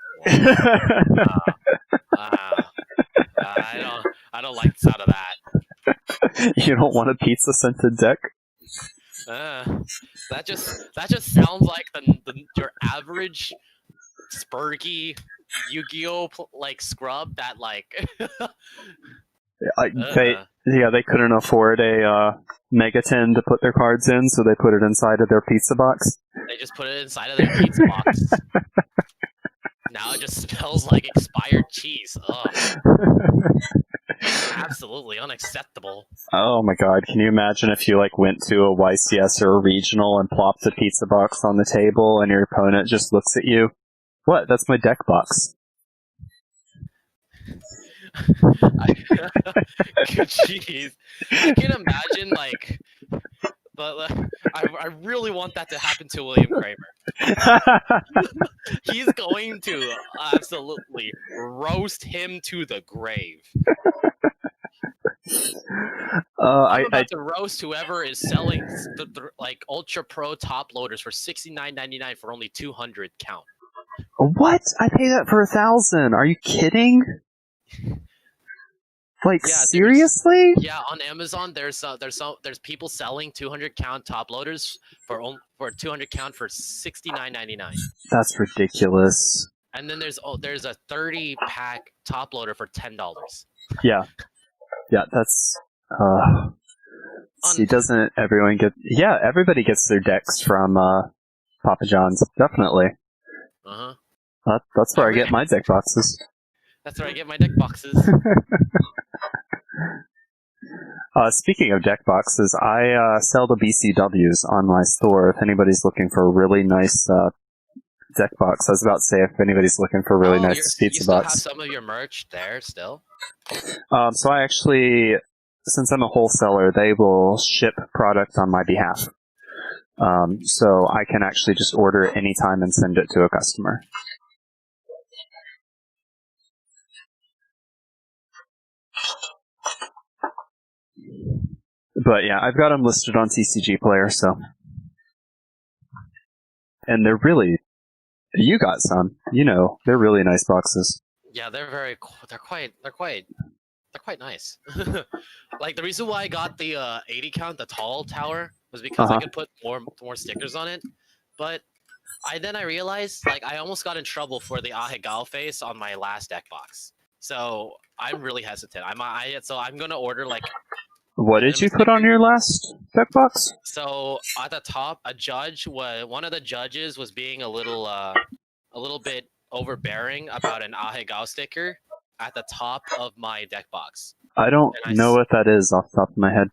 I don't like the sound of that. You don't want a pizza scented deck? That just sounds like your average Spurgy Yu-Gi-Oh like scrub that like. They couldn't afford a Megaton to put their cards in, so they put it inside of their pizza box. They just put it inside of their pizza box. Now it just smells like expired cheese. Ugh. Absolutely unacceptable. Oh my god, can you imagine if you like went to a YCS or a regional and plopped a pizza box on the table and your opponent just looks at you? What? That's my deck box. Jeez. I can imagine, like, but I really want that to happen to William Kramer. He's going to absolutely roast him to the grave. I'm about to roast whoever is selling like Ultra Pro top loaders for $69.99 for only 200 count. What? I pay that for 1,000. Are you kidding? Like, Yeah, seriously? Yeah, on Amazon there's people selling 200 count top loaders for 200 count for $69.99. That's ridiculous. And then there's a 30 pack top loader for $10. Yeah, that's. See, doesn't everyone get? Yeah, everybody gets their decks from Papa John's. Definitely. That's where I get my deck boxes. That's where I get my deck boxes. Speaking of deck boxes, I sell the BCWs on my store if anybody's looking for a really nice deck box. I was about to say if anybody's looking for a really nice pizza box. You still have some of your merch there still? So I actually, since I'm a wholesaler, they will ship product on my behalf. So I can actually just order it anytime and send it to a customer. But yeah, I've got them listed on TCG Player, so. And they're really, you got some, they're really nice boxes. Yeah, they're quite nice. Like the reason why I got the 80 count, the tall tower, was because I could put more stickers on it. But I realized like I almost got in trouble for the Ahegao face on my last deck box. So I'm really hesitant. So I'm gonna order like. What did you put on your last deck box? So at the top, one of the judges was being a little bit overbearing about an Ahegao sticker at the top of my deck box. I don't know what that is off the top of my head.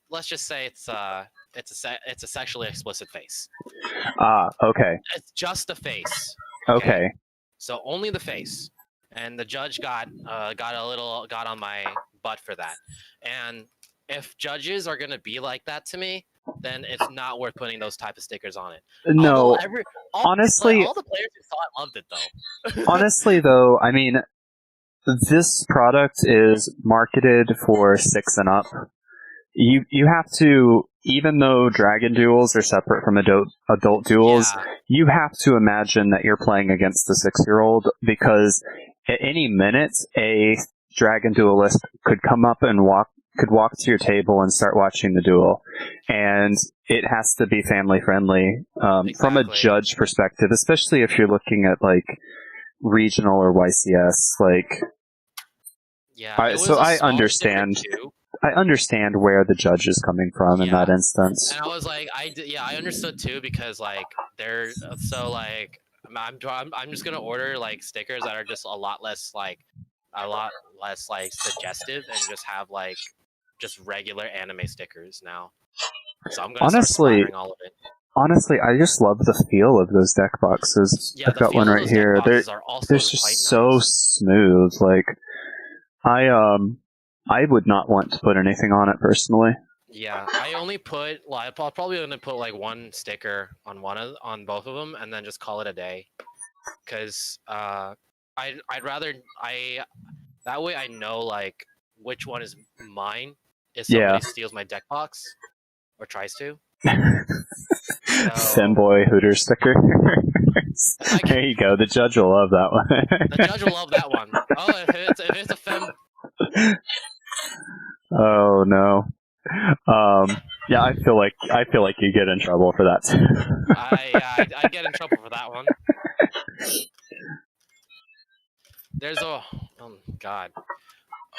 Let's just say it's a sexually explicit face. Okay. It's just the face. Okay. So only the face. And the judge got on my butt for that. And if judges are gonna be like that to me, then it's not worth putting those type of stickers on it. No, honestly, all the players who saw it loved it though. Honestly, though, I mean, this product is marketed for 6 and up. You have to, even though Dragon Duels are separate from adult duels, you have to imagine that you're playing against the 6-year-old because at any minute a Dragon Duelist could come up and walk to your table and start watching the duel, and it has to be family friendly from a judge perspective, especially if you're looking at like regional or YCS. Like, so I understand. I understand where the judge is coming from in that instance. And I was like, I understood too because like they're so like I'm just gonna order like stickers that are just a lot less like suggestive and just have like just regular anime stickers now. So I'm gonna start splattering all of it. Honestly, I just love the feel of those deck boxes. I've got one right here. They're just so smooth. Like I would not want to put anything on it personally. Yeah, I only put I'll probably only put like one sticker on on both of them and then just call it a day. Cuz I'd rather that way I know like which one is mine if somebody steals my deck box or tries to. Femboy Hooter sticker. There you go. The judge will love that one. The judge will love that one. Oh, if it's a fem. Oh no. Yeah, I feel like you get in trouble for that. I get in trouble for that one. There's oh god.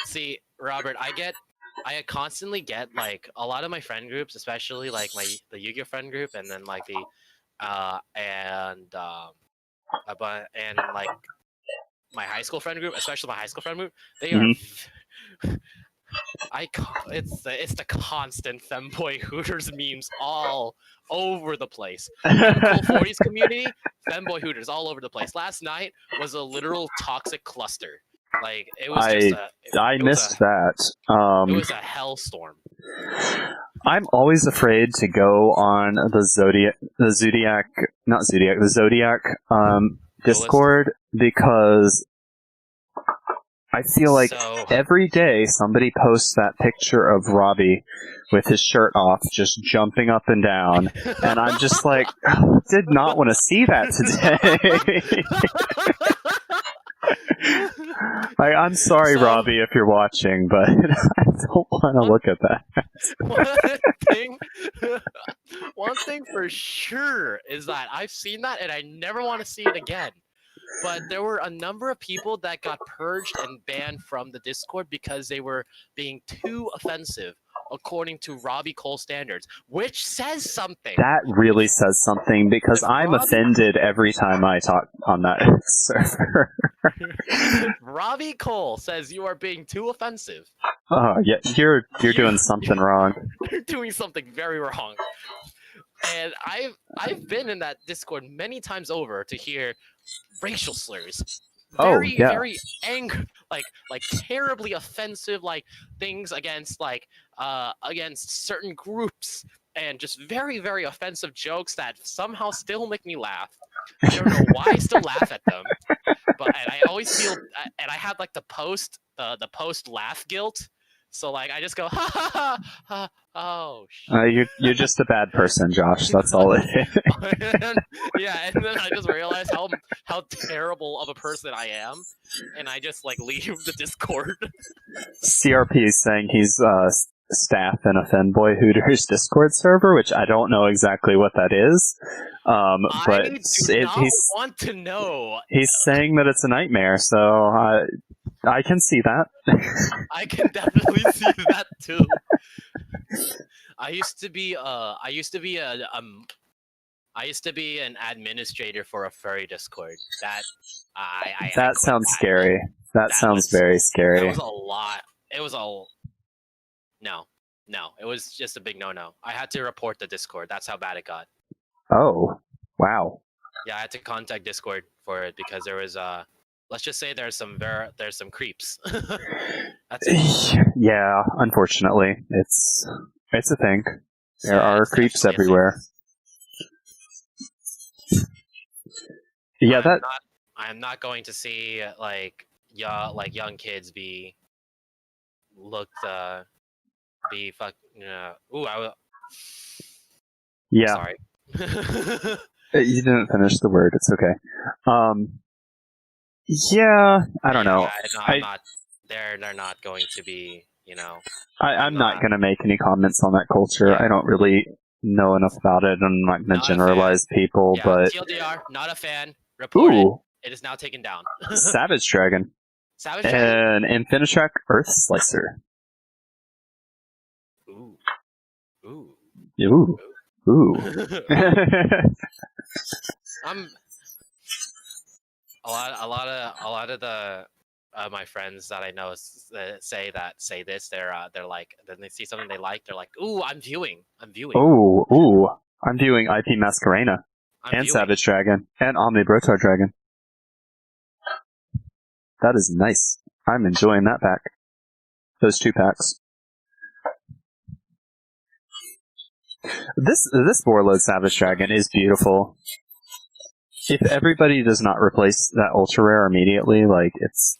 See, Robert, I constantly get like a lot of my friend groups, especially like the Yu-Gi-Oh friend group, and then like the and like my high school friend group, especially my high school friend group, they are. It's the constant femboy Hooters memes all over the place. Cool 40s community, femboy Hooters all over the place. Last night was a literal toxic cluster. Like it was I missed that. It was a hellstorm. I'm always afraid to go on the Zodiac Discord because I feel like So every day somebody posts that picture of Robbie with his shirt off, just jumping up and down, and I'm just like, did not want to see that today. I'm sorry, So- Robbie, if you're watching, but I don't want to look at that. thing, one thing for sure is that I've seen that and I never want to see it again. But there were a number of people that got purged and banned from the Discord because they were being too offensive, according to Robbie Cole standards, which says something. That really says something because If I'm Robbie- offended every time I talk on that server. Robbie Cole says you are being too offensive. Oh, yeah, you're doing something wrong. You're doing something very wrong. And I've been in that Discord many times over to hear racial slurs. Very, yeah. very angry, like terribly offensive, like things against against certain groups, and just very, very offensive jokes that somehow still make me laugh. I don't know why I still laugh at them, and I always feel, and I have like the post laugh guilt. So like I just go ha ha ha ha. Oh shit. You're just a bad person, Josh. That's all it is. Yeah, and then I just realized how terrible of a person I am, and I just like leave the Discord. CRP is saying he's staff in a Fanboy Hooters Discord server, which I don't know exactly what that is. But I do not want to know. He's saying that it's a nightmare, so I can see that. I can definitely see that too. I used to be an administrator for a furry Discord. That sounds scary. That sounds very scary. That was a lot. It was no. It was just a big no. I had to report the Discord. That's how bad it got. Oh, wow. Yeah, I had to contact Discord for it because there was let's just say there's some creeps. That's it. Yeah, unfortunately, it's a thing. There are creeps everywhere. Yeah, I'm not going to see like young kids be fuck. Ooh, yeah. Sorry. You didn't finish the word. It's okay. Yeah, I don't know. They're not going to be. I'm not going to make any comments on that culture. Yeah. I don't really know enough about it. I'm not going to generalize people, yeah, but TLDR, not a fan. Reported. Ooh. It is now taken down. Savage Dragon. Savage Dragon. And Infinitrack Earth Slicer. Ooh. Ooh. Ooh. A lot of the my friends that I know say this. They're like, then they see something they like, they're like, ooh, I'm viewing. Ooh. I'm viewing IP Masquerena and Savage Dragon and Omni Brotar Dragon. That is nice. I'm enjoying that pack. Those 2 packs. This Warlord Savage Dragon is beautiful. If everybody does not replace that ultra rare immediately, like it's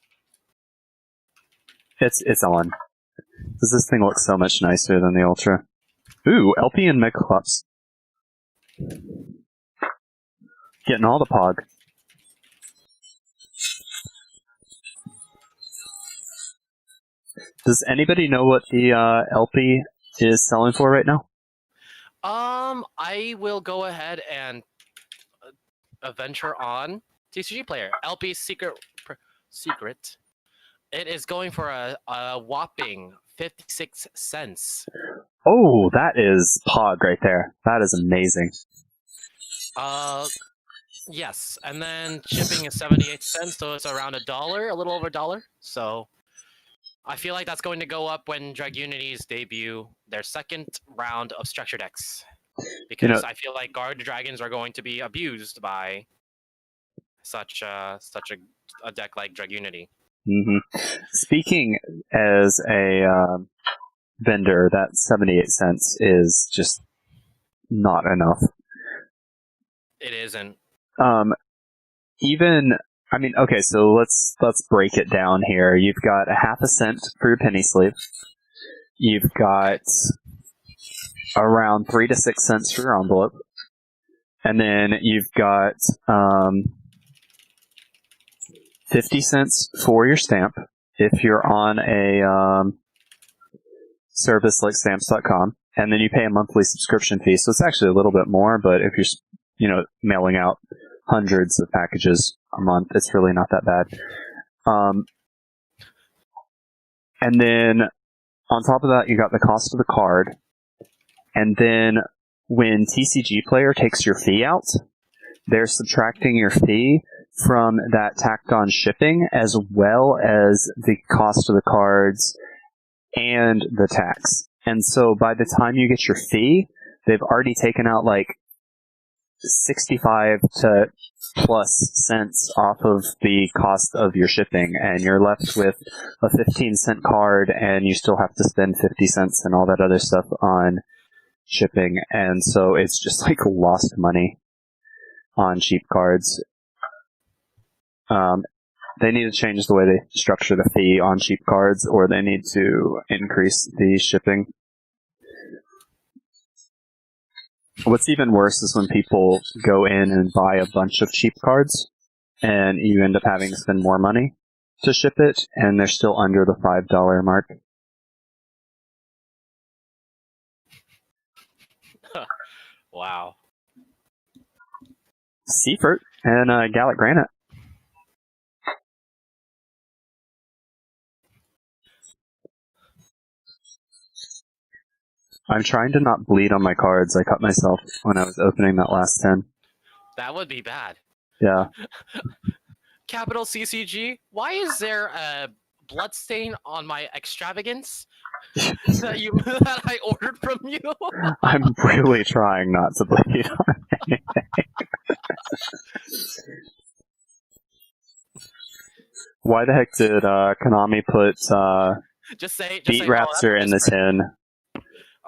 on. Because this thing looks so much nicer than the ultra. Ooh, LP and Megaclops. Getting all the pog. Does anybody know what the LP is selling for right now? I will go ahead and venture on TCG Player. LP secret. It is going for a whopping 56 cents. Oh, that is pog right there. That is amazing. Yes, and then shipping is 78 cents, so it's around $1, a little over $1. So I feel like that's going to go up when Dragunities debut their second round of structure decks. Because I feel like Guard Dragons are going to be abused by such a deck like Dragunity. Mm-hmm. Speaking as a vendor, that 78 cents is just not enough. It isn't. Okay, so let's break it down here. You've got a half a cent for your penny sleeve. You've got around 3 to 6 cents for your envelope. And then you've got 50 cents for your stamp if you're on a service like stamps.com. And then you pay a monthly subscription fee. So it's actually a little bit more, but if you're, mailing out hundreds of packages a month, it's really not that bad. And then on top of that, you got the cost of the card. And then when TCG Player takes your fee out, they're subtracting your fee from that tacked on shipping as well as the cost of the cards and the tax. And so by the time you get your fee, they've already taken out like 65 to plus cents off of the cost of your shipping, and you're left with a 15-cent card, and you still have to spend 50 cents and all that other stuff on shipping. And so it's just like lost money on cheap cards. They need to change the way they structure the fee on cheap cards, or they need to increase the shipping. What's even worse is when people go in and buy a bunch of cheap cards, and you end up having to spend more money to ship it, and they're still under the $5 mark. Wow. Seifert and Gallic Granite. I'm trying to not bleed on my cards. I cut myself when I was opening that last 10. That would be bad. Yeah. Capital CCG, why is there a blood stain on my extravagance that I ordered from you? I'm really trying not to bleed on anything. Why the heck did Konami put Beat Raptor in the tin?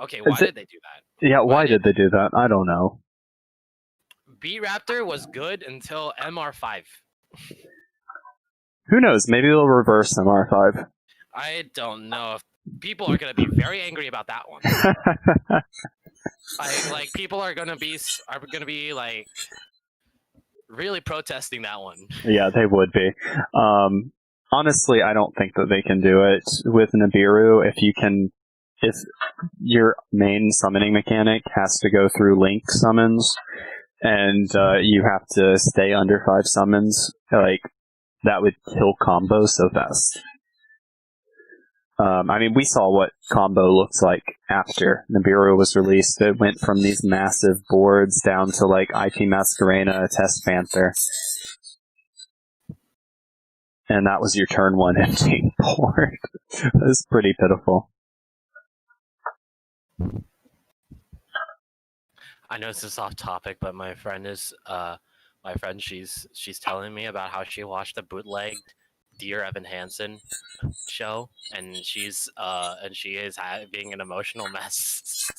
Okay, why did they do that? Yeah, why did they do that? I don't know. Beat Raptor was good until MR5. Who knows? Maybe they'll reverse MR5. I don't know. People are going to be very angry about that one. People are going to be like really protesting that one. Yeah, they would be. Honestly, I don't think that they can do it with Nibiru. If your main summoning mechanic has to go through link summons, and you have to stay under 5 summons, like, that would kill combo so fast. We saw what combo looks like after Nibiru was released. It went from these massive boards down to like IP Masquerena, Test Panther. And that was your turn 1 emptying board. It was pretty pitiful. I know this is off topic, but my friend she's telling me about how she watched the bootlegged Dear Evan Hansen show, and she is being an emotional mess.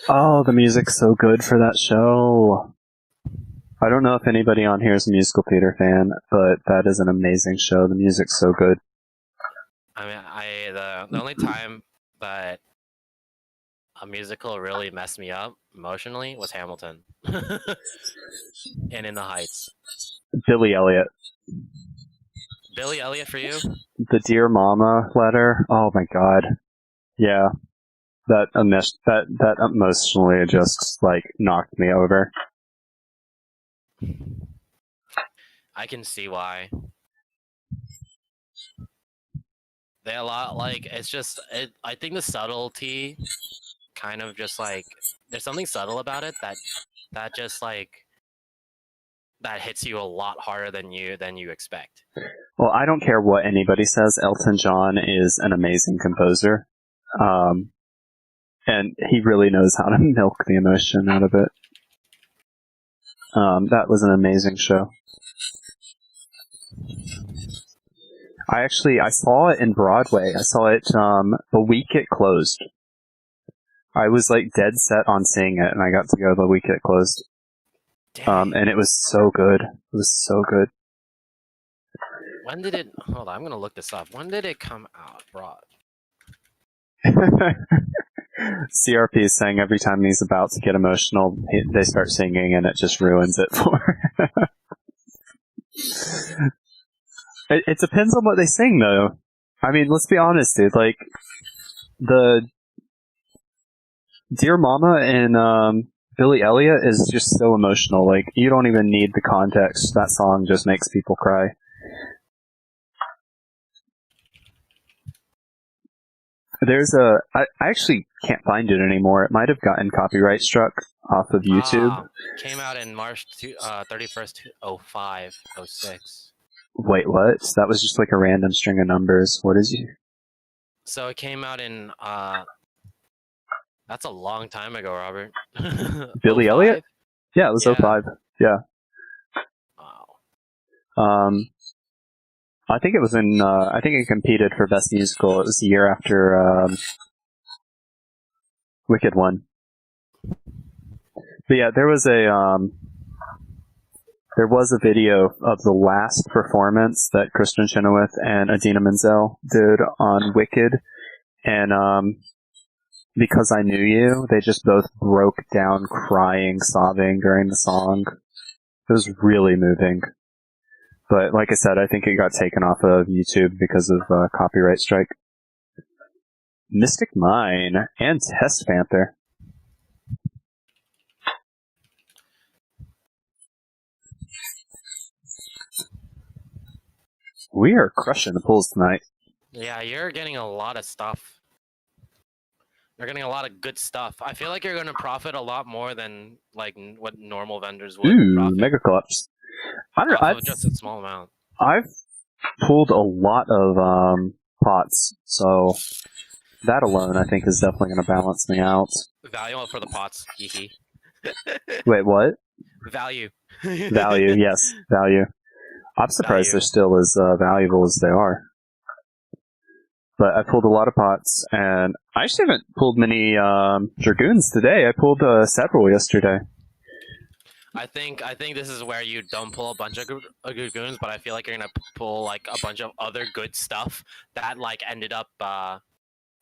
Oh, the music's so good for that show. I don't know if anybody on here is a Musical Theater fan, but that is an amazing show. The music's so good. The only time that a musical really messed me up emotionally was Hamilton. And In the Heights. Billy Elliot. Billy Elliot for you? The Dear Mama letter. Oh my god. Yeah. That emotionally just like knocked me over. I can see why. They a lot like it's just I think the subtlety kind of just like there's something subtle about it that just like that hits you a lot harder than you expect. Well, I don't care what anybody says. Elton John is an amazing composer. And he really knows how to milk the emotion out of it. That was an amazing show. I saw it in Broadway. I saw it the week it closed. I was like dead set on seeing it, and I got to go the week it closed. Dang. And it was so good. It was so good. When did it? Hold on, I'm gonna look this up. When did it come out, Broad? CRP is saying every time he's about to get emotional, they start singing, and it just ruins it for. It depends on what they sing, though. I mean, let's be honest, dude. Like the Dear Mama and Billy Elliot is just so emotional. Like, you don't even need the context. That song just makes people cry. I actually can't find it anymore. It might have gotten copyright struck off of YouTube. Came out in March 31st, 05, 06. Wait, what? That was just like a random string of numbers. What is you? So it came out in, that's a long time ago, Robert. Billy 05? Elliot? Yeah, it was Yeah. 05. Yeah. Wow. I think it was I think it competed for Best Musical. It was the year after, Wicked won. But yeah, there was a video of the last performance that Kristen Chenoweth and Idina Menzel did on Wicked, and Because I Knew You, they just both broke down crying, sobbing during the song. It was really moving. But like I said, I think it got taken off of YouTube because of copyright strike. Mystic Mine and Test Panther. We are crushing the pools tonight. Yeah, you're getting a lot of stuff. You're getting a lot of good stuff. I feel like you're going to profit a lot more than like what normal vendors would. Ooh, profit Mega Collapse. I don't know. off of just a small amount. I've pulled a lot of pots, so that alone I think is definitely going to balance me out. Value for the pots. Hee. Wait, what? Value. Value, yes, value. I'm surprised Value. they're still as valuable as they are. But I pulled a lot of pots, and I actually haven't pulled many Dragoons today. I pulled several yesterday. I think this is where you don't pull a bunch of Dragoons, but I feel like you're gonna pull like a bunch of other good stuff that like ended up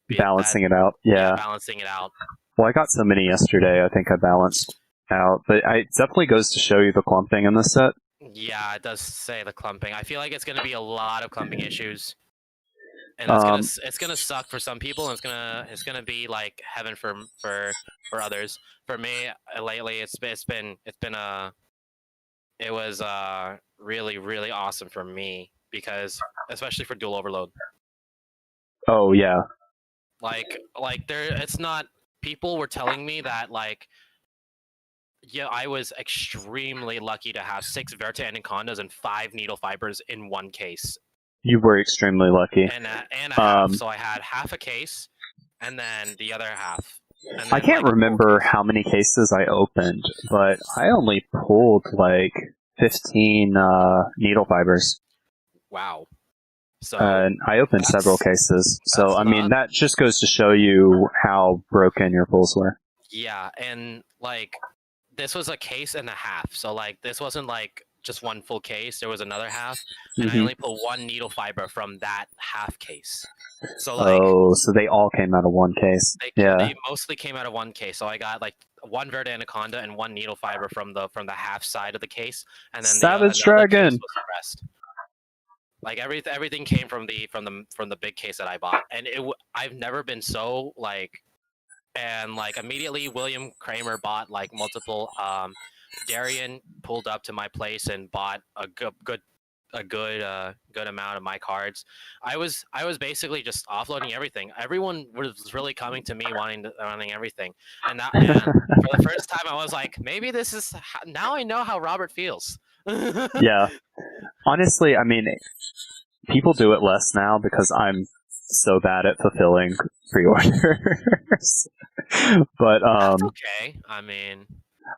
Balancing it out. Yeah. Balancing it out. Well, I got so many yesterday, I think I balanced out. But it definitely goes to show you the clumping in this set. Yeah, it does say the clumping. I feel like it's gonna be a lot of clumping issues, and it's gonna suck for some people, and it's gonna be like heaven for others. For me, lately, it was really really awesome for me because especially for dual overload. Oh yeah. Like it's not. People were telling me that like. Yeah, I was extremely lucky to have 6 Verta Anacondas and 5 needle fibers in one case. You were extremely lucky. And a half. So I had half a case, and then the other half. And then, I can't remember how many cases I opened, but I only pulled like 15 needle fibers. Wow. So and I opened several cases. So, I mean, that just goes to show you how broken your pulls were. Yeah, and like... This was a case and a half, so like this wasn't like just one full case. There was another half, and I only pulled 1 needle fiber from that half case. So like, so they all came out of one case. They mostly came out of one case. So I got like 1 Verta Anaconda and 1 needle fiber from the half side of the case, and then Savage Dragon was the rest. Like everything came from the big case that I bought, and I've never been so like. And like immediately, William Kramer bought like multiple. Darian pulled up to my place and bought a good amount of my cards. I was basically just offloading everything. Everyone was really coming to me wanting everything, and for the first time, I was like, maybe this is now I know how Robert feels. Yeah, honestly, I mean, people do it less now because I'm so bad at fulfilling pre-orders. But that's okay. I mean,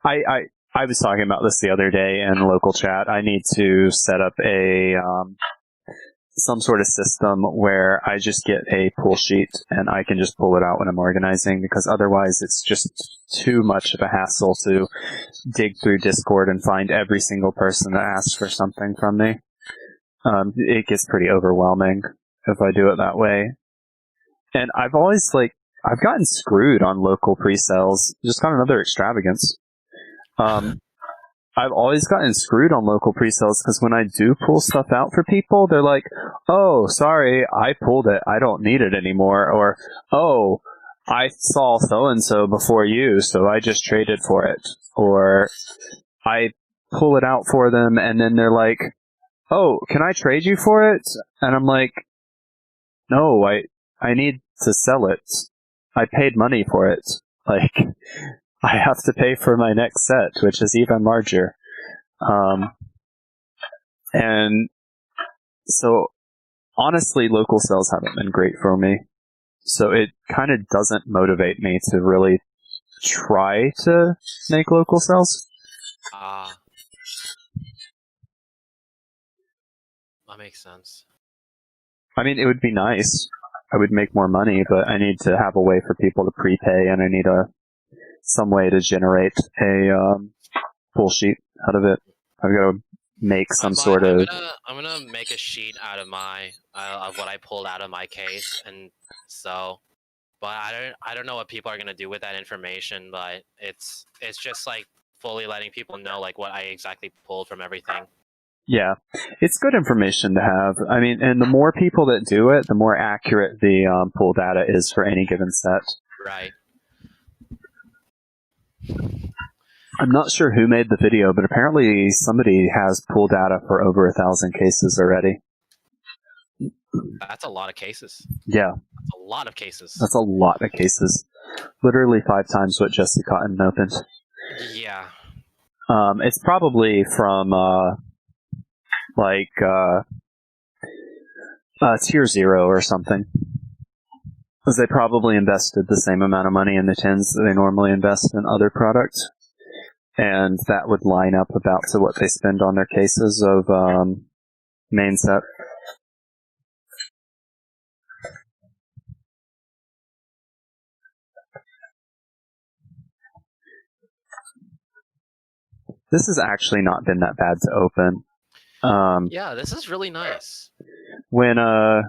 I was talking about this the other day in local chat. I need to set up a some sort of system where I just get a pull sheet and I can just pull it out when I'm organizing, because otherwise it's just too much of a hassle to dig through Discord and find every single person that asks for something from me. It gets pretty overwhelming if I do it that way. And I've always, I've gotten screwed on local pre-sales. Just got another extravagance. I've always gotten screwed on local pre-sales because when I do pull stuff out for people, they're like, oh, sorry, I pulled it. I don't need it anymore. Or, oh, I saw so-and-so before you, so I just traded for it. Or I pull it out for them and then they're like, oh, can I trade you for it? And I'm like, no, I need to sell it. I paid money for it. Like, I have to pay for my next set, which is even larger. And so, honestly, local sales haven't been great for me. So it kind of doesn't motivate me to really try to make local sales. That makes sense. I mean, it would be nice. I would make more money, but I need to have a way for people to prepay, and I need some way to generate a pull sheet out of it. I've got to make some sort of. I'm gonna make a sheet out of of what I pulled out of my case, and so, but I don't know what people are gonna do with that information. But it's just like fully letting people know like what I exactly pulled from everything. Yeah, it's good information to have. I mean, and the more people that do it, the more accurate the pull data is for any given set. Right. I'm not sure who made the video, but apparently somebody has pull data for over 1,000 cases already. That's a lot of cases. Yeah. That's a lot of cases. That's a lot of cases. Literally 5 times what Jesse Cotton opened. Yeah. It's probably from, tier 0 or something. Because they probably invested the same amount of money in the tins that they normally invest in other products. And that would line up about to what they spend on their cases of main set. This has actually not been that bad to open. Yeah, this is really nice. When I've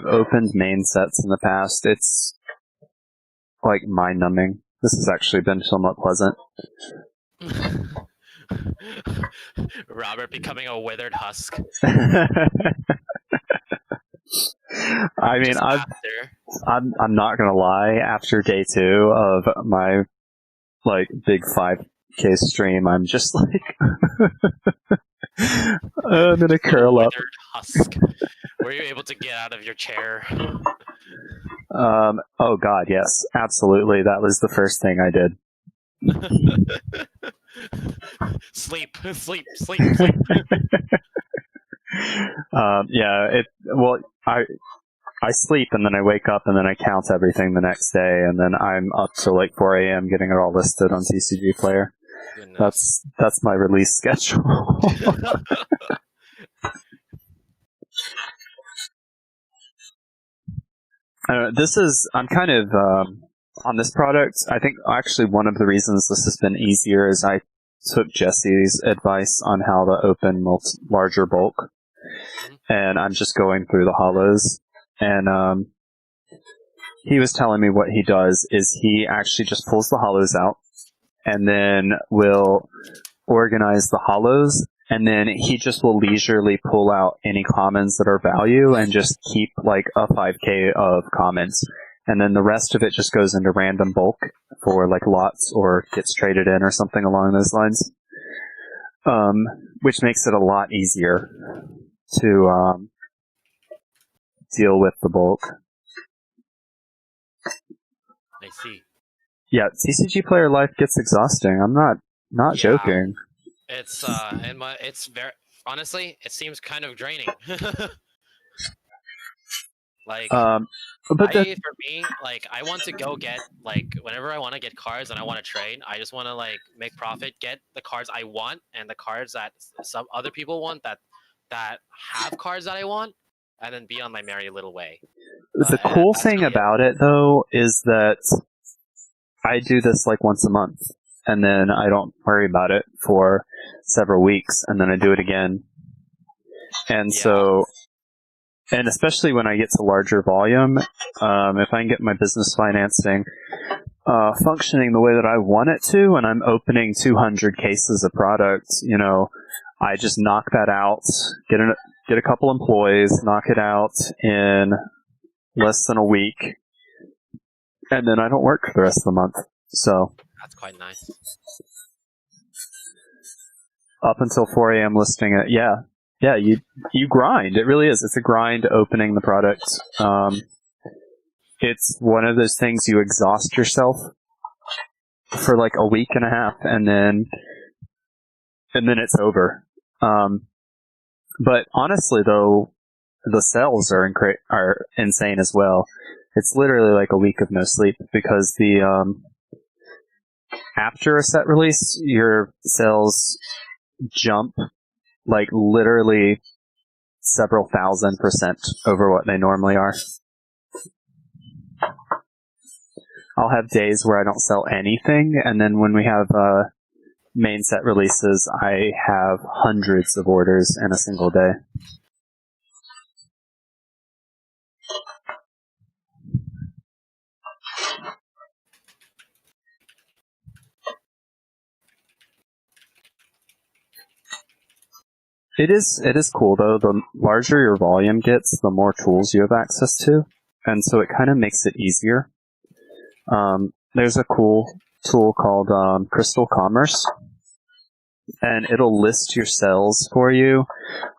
opened main sets in the past, it's like mind-numbing. This has actually been somewhat pleasant. Robert becoming a withered husk. I mean, I'm not gonna lie. After day 2 of my big 5K stream, I'm just like, I'm gonna curl up. Withered husk. Were you able to get out of your chair? Oh god, yes, absolutely. That was the first thing I did. Sleep. Yeah, I sleep and then I wake up and then I count everything the next day, and then I'm up till 4 a.m. getting it all listed on TCG Player. Goodness. That's my release schedule. I'm kind of on this product. I think actually one of the reasons this has been easier is I took Jesse's advice on how to open larger bulk, and I'm just going through the hollows. And he was telling me what he does is he actually just pulls the hollows out, and then will organize the hollows, and then he just will leisurely pull out any commons that are value and just keep a 5K of commons. And then the rest of it just goes into random bulk for lots or gets traded in or something along those lines. Which makes it a lot easier to deal with the bulk. I see. Yeah, TCG Player life gets exhausting. I'm not joking. It's it's very honestly, it seems kind of draining. For me, I want to go get whenever I want to get cards and I want to trade, I just want to make profit, get the cards I want and the cards that some other people want that that have cards that I want, and then be on my merry little way. The And cool that's thing really it. about it, though, is that I do this like once a month, and then I don't worry about it for several weeks, and then I do it again. And Yeah. so, and especially when I get to larger volume, if I can get my business financing functioning the way that I want it to, and I'm opening 200 cases of product, I just knock that out, get a couple employees, knock it out in less than a week, and then I don't work for the rest of the month. So That's quite nice. up until 4 a.m. listing it, yeah, you grind. It really is. It's a grind opening the product. It's one of those things you exhaust yourself for like a week and a half, and then it's over. But honestly, though, the sales are insane as well. It's literally like a week of no sleep because after a set release, your sales jump like literally several thousand% over what they normally are. I'll have days where I don't sell anything, and then when we have main set releases, I have hundreds of orders in a single day. It is cool though. The larger your volume gets, the more tools you have access to, and so it kind of makes it easier. There's a cool tool called Crystal Commerce, and it'll list your sales for you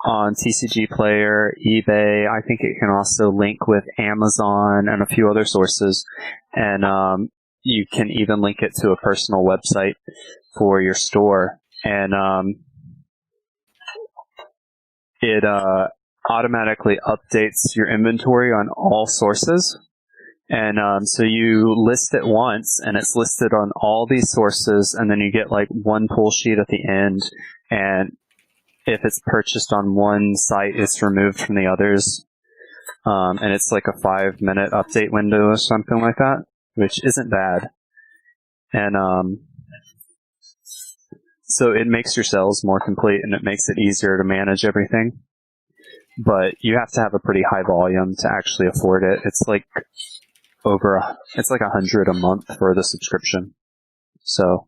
on TCG Player, eBay. I think it can also link with Amazon and a few other sources, and you can even link it to a personal website for your store, and it automatically updates your inventory on all sources. And so you list it once, and it's listed on all these sources, and then you get like one pull sheet at the end, and if it's purchased on one site, it's removed from the others. And it's like a 5-minute update window or something like that, which isn't bad. And so it makes your sales more complete, and it makes it easier to manage everything. But you have to have a pretty high volume to actually afford it. It's like it's like $100 a month for the subscription. So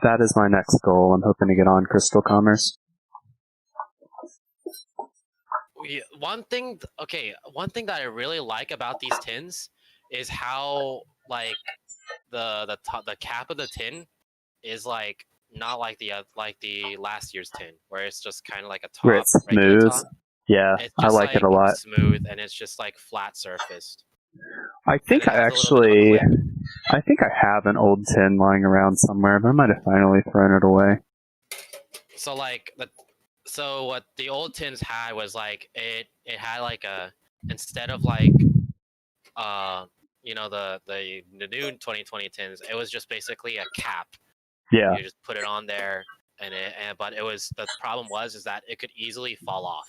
that is my next goal. I'm hoping to get on Crystal Commerce. One thing that I really like about these tins is how like the cap of the tin is like not like the last year's tin where it's just kind of like a top Where it's regular smooth. top. Yeah, It's I just like it a lot. smooth, and it's just like flat surfaced. I think I have an old tin lying around somewhere, but I might have finally thrown it away. So what the old tins had was like it had like instead of like the new 2020 tins, it was just basically a cap. Yeah. You just put it on there, but the problem was that it could easily fall off.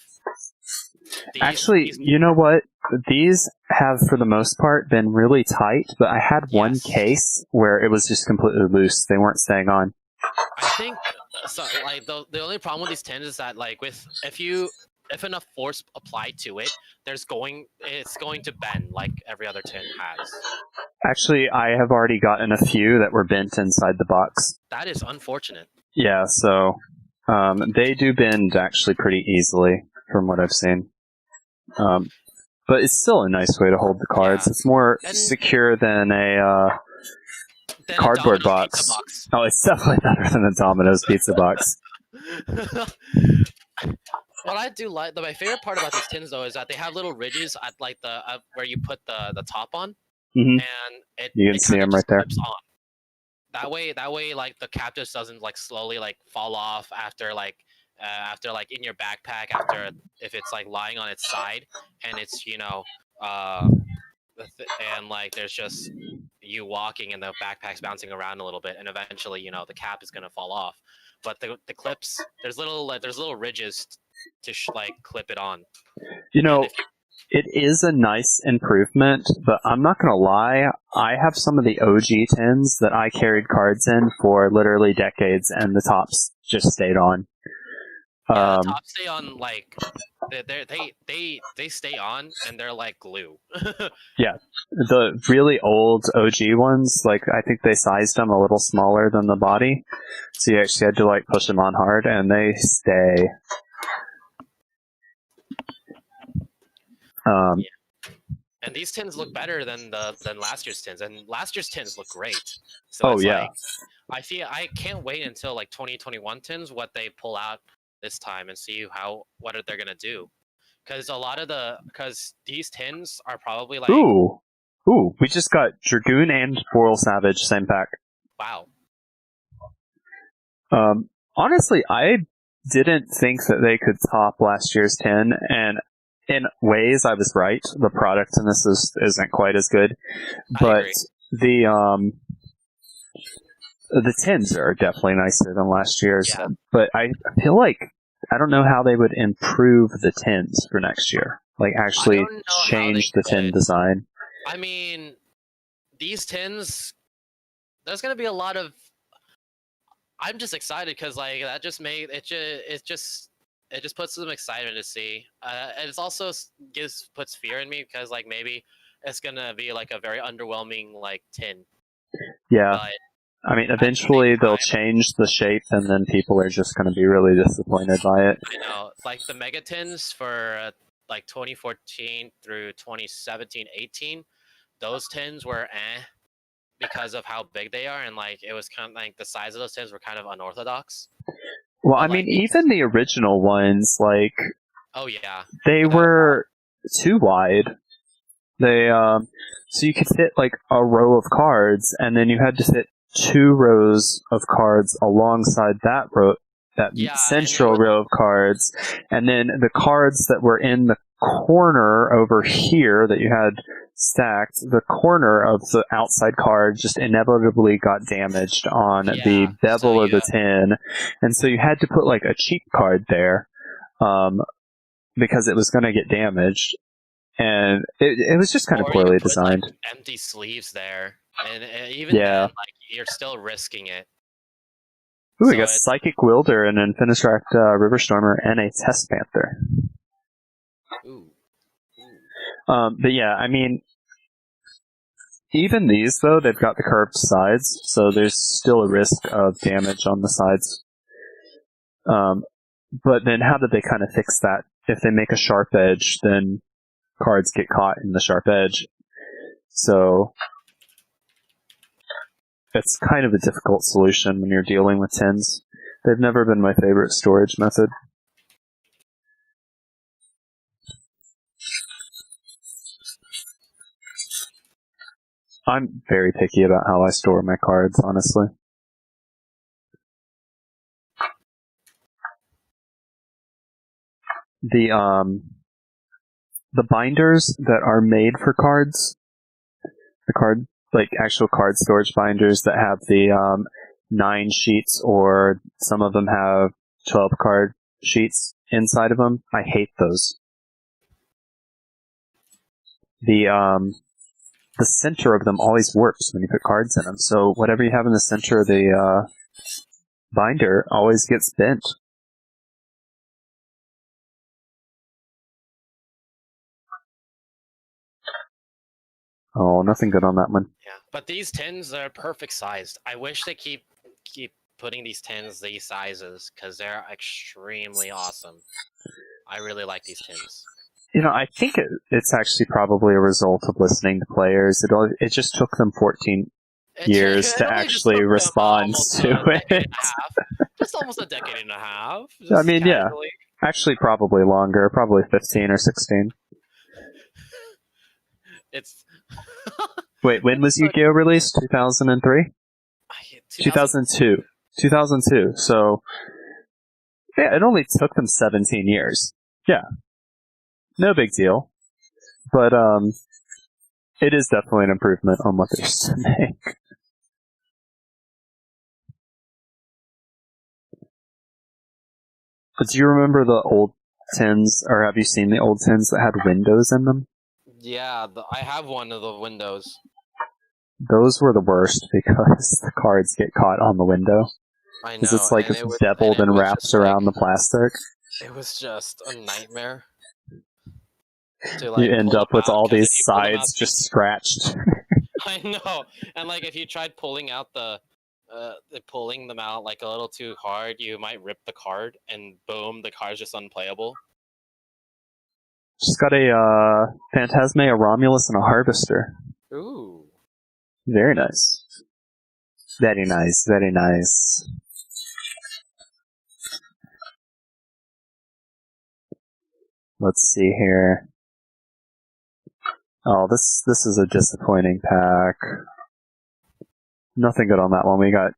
Actually, you know what? These have, for the most part, been really tight, but I had one case where it was just completely loose. They weren't staying on. I think so. Like the only problem with these tins is that like if enough force applied to it, it's going to bend like every other tin has. Actually, I have already gotten a few that were bent inside the box. That is unfortunate. Yeah, so they do bend actually pretty easily from what I've seen. But it's still a nice way to hold the cards. Yeah. It's more secure than a cardboard box. Oh, it's definitely better than a Domino's pizza box. What I do like, my favorite part about these tins though, is that they have little ridges at like where you put the top on, and you can see them right there. On. That way, like the cap just doesn't like slowly like fall off after like in your backpack if it's like lying on its side and it's and like there's just you walking and the backpack's bouncing around a little bit, and eventually, you know, the cap is gonna fall off. But the clips, there's little ridges to like clip it on. You know, And if you, it is a nice improvement, but I'm not going to lie. I have some of the OG tins that I carried cards in for literally decades, and the tops just stayed on. yeah, the tops stay on like they stay on, and they're like glue. Yeah, the really old OG ones, like I think they sized them a little smaller than the body, so you actually had to like push them on hard, and they stay. And these tins look better than last year's tins, and last year's tins look great. So Oh yeah. Like, I can't wait until like 2021 tins what they pull out this time and see what they're gonna do, because these tins are probably like Ooh, we just got Dragoon and Boral Savage same pack. wow. Honestly, I didn't think that they could top last year's tin, and in ways I was right. The product in this isn't quite as good, but the tins are definitely nicer than last year's. Yeah. But I feel like I don't know how they would improve the tins for next year. Like actually change the tin design. I mean, these tins, there's gonna be a lot of. I'm just excited because like that just made it just puts some excitement to see. And it also puts fear in me because like maybe it's gonna be like a very underwhelming like tin. Yeah. But I mean, eventually they'll change the shape, and then people are just going to be really disappointed by it. I know. Like the Mega Tins for like 2014 through 2017-18, those tins were because of how big they are, and like it was kind of like the size of those tins were kind of unorthodox. Well, I mean, even the original ones, like, oh yeah, they were too wide. They so you could fit like a row of cards, and then you had to fit 2 rows of cards alongside that row, central row of cards, and then the cards that were in the corner over here that you had stacked, the corner of the outside card just inevitably got damaged on the bevel of the tin, and so you had to put like a cheap card there, because it was going to get damaged, and it was just kind of poorly designed. Like, empty sleeves there, and even then, like you're still risking it. Ooh, we got Psychic Wielder and Infinisract Riverstormer and a Test Panther. Ooh. But yeah, I mean, even these, though, they've got the curved sides, so there's still a risk of damage on the sides. But then how did they kind of fix that? If they make a sharp edge, then cards get caught in the sharp edge. So it's kind of a difficult solution when you're dealing with tins. They've never been my favorite storage method. I'm very picky about how I store my cards, honestly. The binders that are made for cards, actual card storage binders that have the 9 sheets, or some of them have 12 card sheets inside of them, I hate those. The center of them always works when you put cards in them, so whatever you have in the center of the binder always gets bent. Oh, nothing good on that one. Yeah, but these tins are perfect sized. I wish they keep putting these tins these sizes, because they're extremely awesome. I really like these tins. You know, I think it's actually probably a result of listening to players. It just took them 14 years to actually respond to it. Just almost a decade and a half. I mean, casually. Yeah. Actually, probably longer. Probably 15 or 16. It's... Wait, when was Yu-Gi-Oh! Released? 2003? 2002. 2002. So, yeah, it only took them 17 years. Yeah. No big deal. But, It is definitely an improvement on what they used to make. But do you remember the old tins, or have you seen the old tins that had windows in them? Yeah, I have one of the windows. Those were the worst because the cards get caught on the window. I know. Because it's like and it was, beveled and was wrapped just, around the plastic. It was just a nightmare. To, You end pull up them with out, all 'cause these if you pull them out sides just scratched. I know, and like if you tried pulling out pulling them out like a little too hard, you might rip the card, and boom, the card's just unplayable. Just got a Phantasmea, Romulus, and a Harvester. Ooh. Very nice. Very nice, very nice. Let's see here. Oh, this is a disappointing pack. Nothing good on that one. We got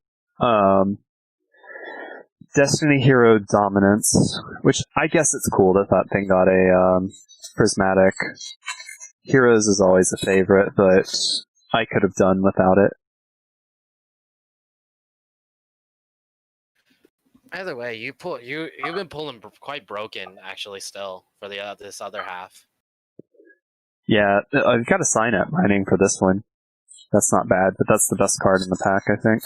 Destiny Hero Dominance, which I guess it's cool that that thing got a prismatic. Heroes is always a favorite, but I could have done without it. Either way, you've been pulling quite broken actually still for the this other half. Yeah, I've got a Signet mining for this one. That's not bad, but that's the best card in the pack, I think.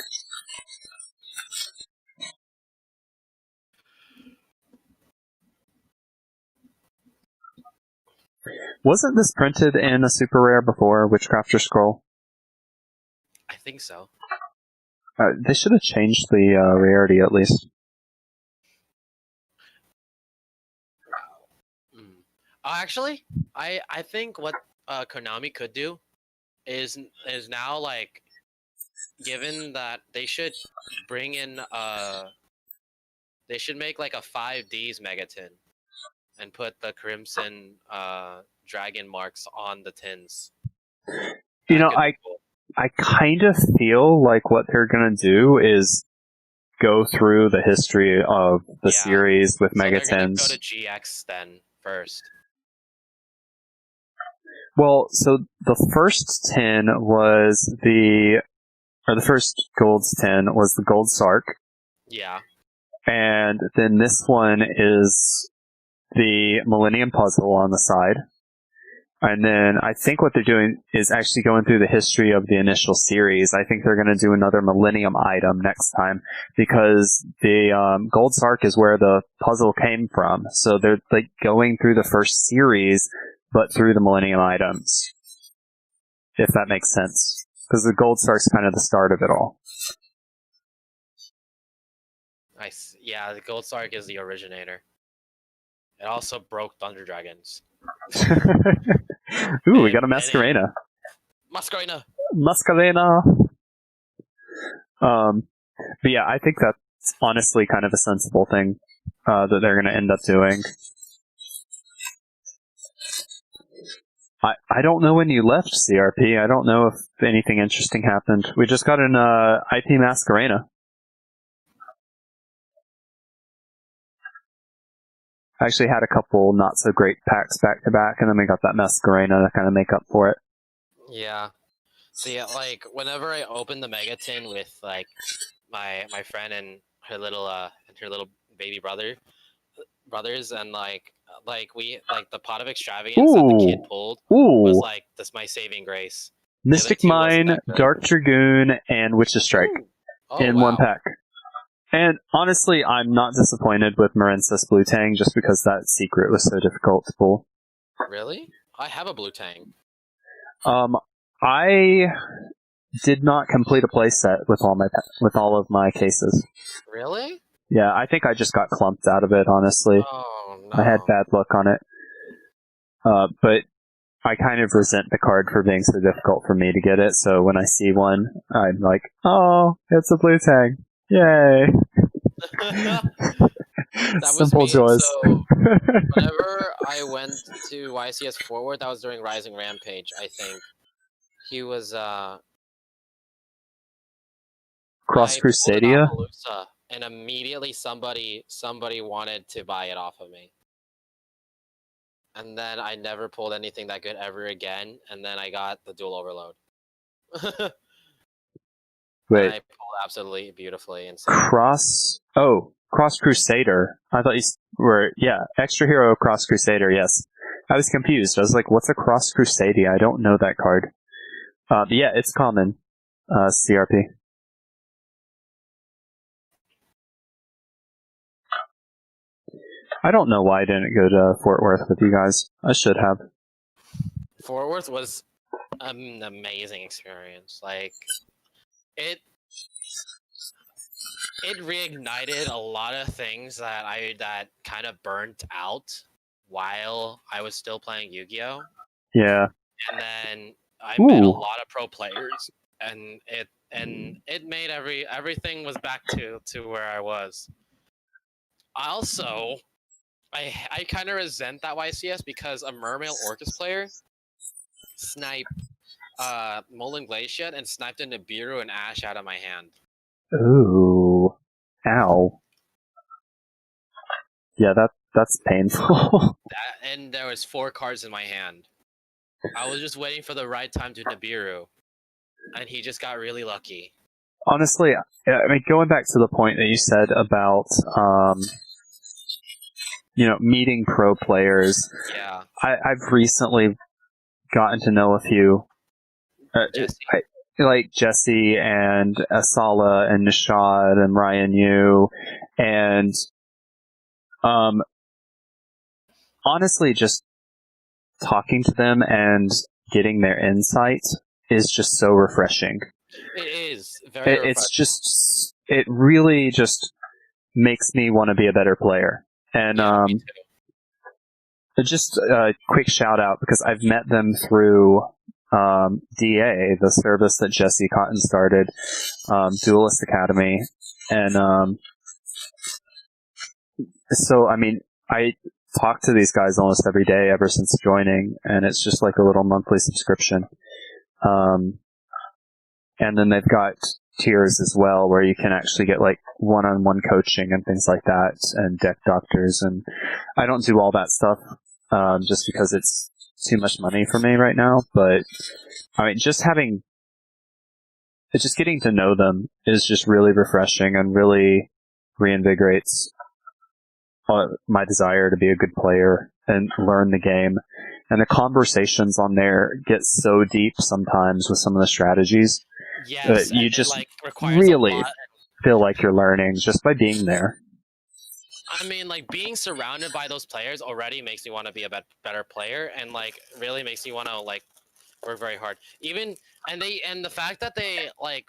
Wasn't this printed in a super rare before, Witchcrafter Scroll? I think so. They should have changed the rarity at least. Actually, I think what Konami could do is now like, given that they should bring in they should make like a 5Ds Megatin and put the Crimson dragon marks on the tins. You know, I kind of feel like what they're gonna do is go through the history of the series with Megatins. They're gonna go to GX then first. Well, so the first tin was the first Gold's tin was the Gold Sark. Yeah. And then this one is the Millennium Puzzle on the side. And then I think what they're doing is actually going through the history of the initial series. I think they're going to do another Millennium item next time because the Gold Sark is where the puzzle came from. So they're like going through the first series, but through the Millennium items. If that makes sense. Because the Gold Sark's kind of the start of it all. Nice. Yeah, the Gold Sark is the originator. It also broke Thunder Dragons. Ooh, we got a Masquerena. Masquerena! But yeah, I think that's honestly kind of a sensible thing that they're going to end up doing. I don't know when you left, CRP. I don't know if anything interesting happened. We just got an IP Masquerena. I actually had a couple not so great packs back to back, and then we got that Masquerena to kind of make up for it. Yeah. See, like whenever I open the Megatin with like my friend and her little baby brothers, and like the pot of extravagance that the kid pulled was like this my saving grace. Mystic Mine, Dark Dragoon, and Witch's Strike in one pack. And honestly, I'm not disappointed with Marincess Blue Tang just because that secret was so difficult to pull. Really? I have a Blue Tang. I did not complete a playset with all of my cases. Really? Yeah, I think I just got clumped out of it, honestly. Oh, no. I had bad luck on it. But I kind of resent the card for being so difficult for me to get it, so when I see one, I'm like, oh, it's a Blue Tang. Yay! Simple joys. So, whenever I went to YCS Forward, that was during Rising Rampage, I think. He was, Cross Crusadia? And immediately somebody wanted to buy it off of me. and then I never pulled anything that good ever again, and then I got the dual overload. And Wait, I pulled absolutely beautifully and Cross Crusader. I thought you were, Extra Hero Cross Crusader, yes. I was confused. I was like, what's a Cross Crusader? I don't know that card. But yeah, it's common. CRP. I don't know why I didn't go to Fort Worth with you guys. I should have. Fort Worth was an amazing experience. Like, it reignited a lot of things that kind of burnt out while I was still playing Yu-Gi-Oh! Yeah. And then I met a lot of pro players, and it made everything was back to where I was. Also, I kind of resent that YCS because a Mermail Orcus player sniped Molin Glacier and sniped a Nibiru and Ash out of my hand. Ooh. Ow. Yeah, that's painful. And there was 4 cards in my hand. I was just waiting for the right time to Nibiru, and he just got really lucky. Honestly, I mean, going back to the point that you said about, meeting pro players. Yeah. I've recently gotten to know a few. Like Jesse and Asala and Nishad and Ryan Yu, and honestly, just talking to them and getting their insight is just so refreshing. It is very refreshing. It's just, it really just makes me want to be a better player. And me too. Just a quick shout out, because I've met them through DA, the service that Jesse Cotton started, Duelist Academy. And so, I mean, I talk to these guys almost every day ever since joining, and it's just like a little monthly subscription. And then they've got tiers as well, where you can actually get like one-on-one coaching and things like that, and deck doctors. And I don't do all that stuff, just because it's too much money for me right now. But I mean, just getting to know them is just really refreshing and really reinvigorates my desire to be a good player and learn the game. And the conversations on there get so deep sometimes with some of the strategies. Yes, you just requires really a lot. feel like you're learning just by being there. I mean, like, being surrounded by those players already makes me want to be a better player, and like really makes me want to like work very hard. And the fact that they like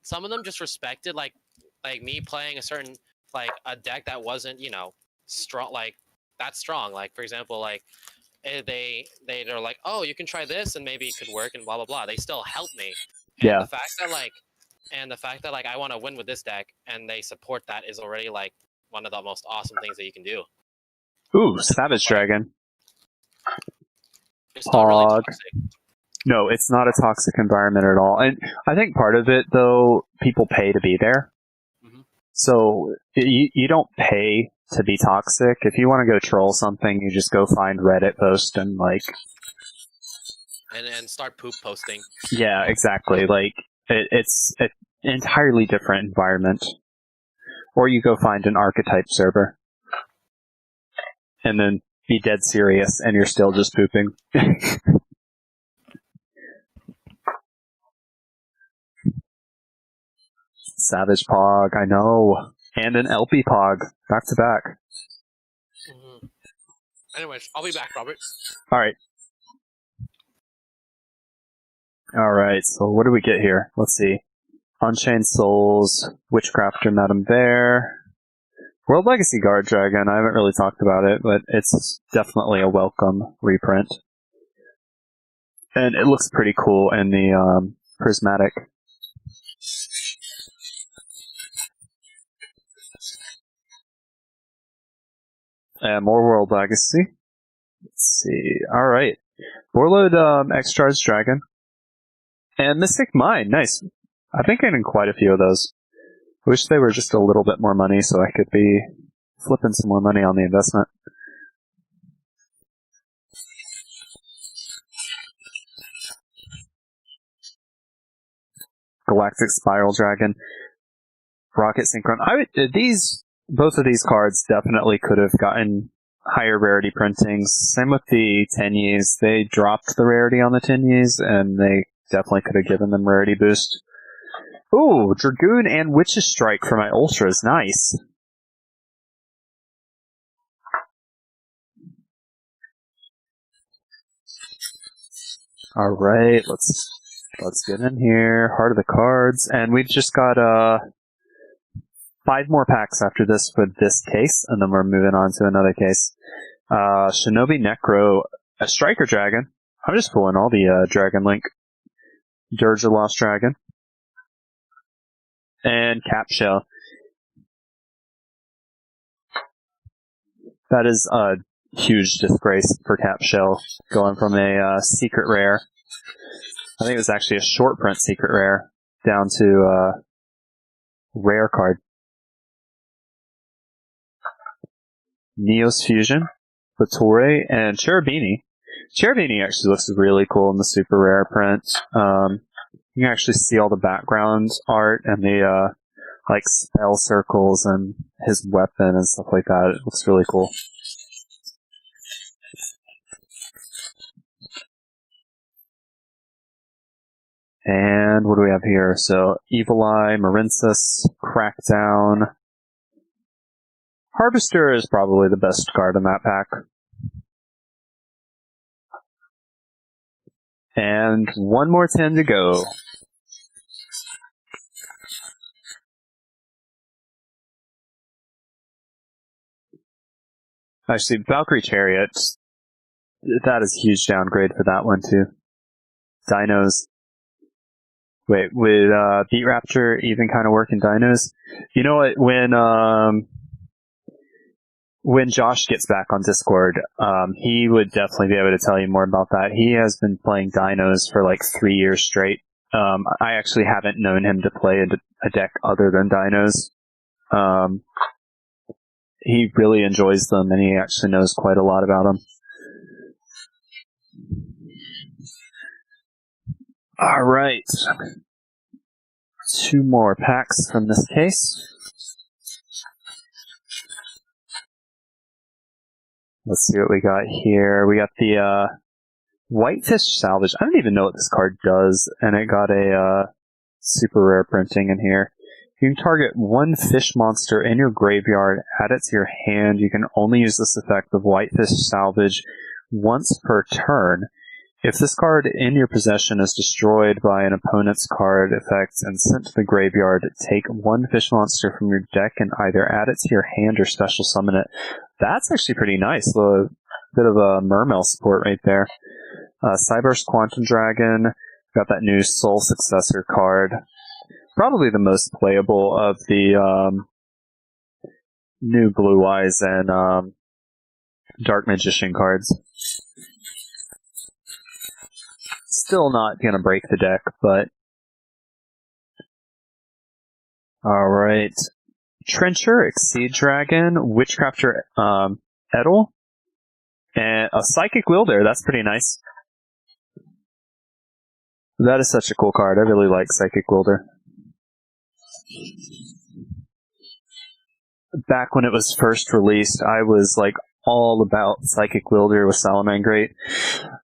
some of them just respected like me playing a certain a deck that wasn't strong, like that strong. Like, for example, like they're like, oh, you can try this and maybe it could work and blah blah blah. They still help me. And Yeah. the fact that I want to win with this deck and they support that is already like one of the most awesome things that you can do. Ooh, Savage Dragon. It's not really toxic. No, it's not a toxic environment at all. And I think part of it, though, people pay to be there. Mm-hmm. So you don't pay to be toxic. If you want to go troll something, you just go find Reddit post and like... And start poop posting. Yeah, exactly. Like, it's an entirely different environment. Or you go find an archetype server. And then be dead serious, and you're still just pooping. Savage Pog, I know. And an LP Pog, back to back. Mm-hmm. Anyways, I'll be back, Robert. Alright. Alright, so what do we get here? Let's see. Unchained Souls, Witchcrafter Madame Bear, World Legacy Guard Dragon. I haven't really talked about it, but it's definitely a welcome reprint. And it looks pretty cool in the prismatic. And more World Legacy. Let's see. Alright. Warlord X-Charge Dragon. And Mystic Mine. Nice. I've been getting quite a few of those. I wish they were just a little bit more money so I could be flipping some more money on the investment. Galactic Spiral Dragon, Rocket Synchron. Both of these cards definitely could have gotten higher rarity printings. Same with the Tenyis. They dropped the rarity on the Tenyis, and they definitely could have given them rarity boost. Ooh, Dragoon and Witch's Strike for my Ultras. Nice. Alright, let's get in here. Heart of the Cards. And we've just got 5 more packs after this for this case, and then we're moving on to another case. Shinobi Necro, a Striker Dragon. I'm just pulling all the Dragon Link. Dirge the Lost Dragon. And Cap Shell. That is a huge disgrace for Cap Shell, going from a secret rare, I think it was actually a short print secret rare, down to rare card. Neos Fusion, Bature, and Cherubini. Cherubini actually looks really cool in the super rare print. You can actually see all the background art and the like spell circles and his weapon and stuff like that. It looks really cool. And what do we have here? So, Evil Eye, Marincus, Crackdown. Harvester is probably the best card in that pack. And one more 10 to go. Actually, Valkyrie Chariot, that is a huge downgrade for that one too. Dinos. Wait, would Beat Raptor even kind of work in Dinos? You know what, when Josh gets back on Discord, he would definitely be able to tell you more about that. He has been playing Dinos for like 3 years straight. I actually haven't known him to play a deck other than Dinos. He really enjoys them, and he actually knows quite a lot about them. Alright. 2 more packs from this case. Let's see what we got here. We got the Whitefish Salvage. I don't even know what this card does, and it got a super rare printing in here. You can target one fish monster in your graveyard, add it to your hand. You can only use this effect of Whitefish Salvage once per turn. If this card in your possession is destroyed by an opponent's card effect and sent to the graveyard, take one fish monster from your deck and either add it to your hand or special summon it. That's actually pretty nice. A bit of a Mermail support right there. Cyberse Quantum Dragon. Got that new Soul Successor card. Probably the most playable of the new Blue Eyes and Dark Magician cards. Still not going to break the deck, but... Alright. Trencher, Exceed Dragon, Witchcrafter Edel, and a Psychic Wielder. That's pretty nice. That is such a cool card. I really like Psychic Wielder. Back when it was first released, I was like all about Psychic Wielder with Salamangreat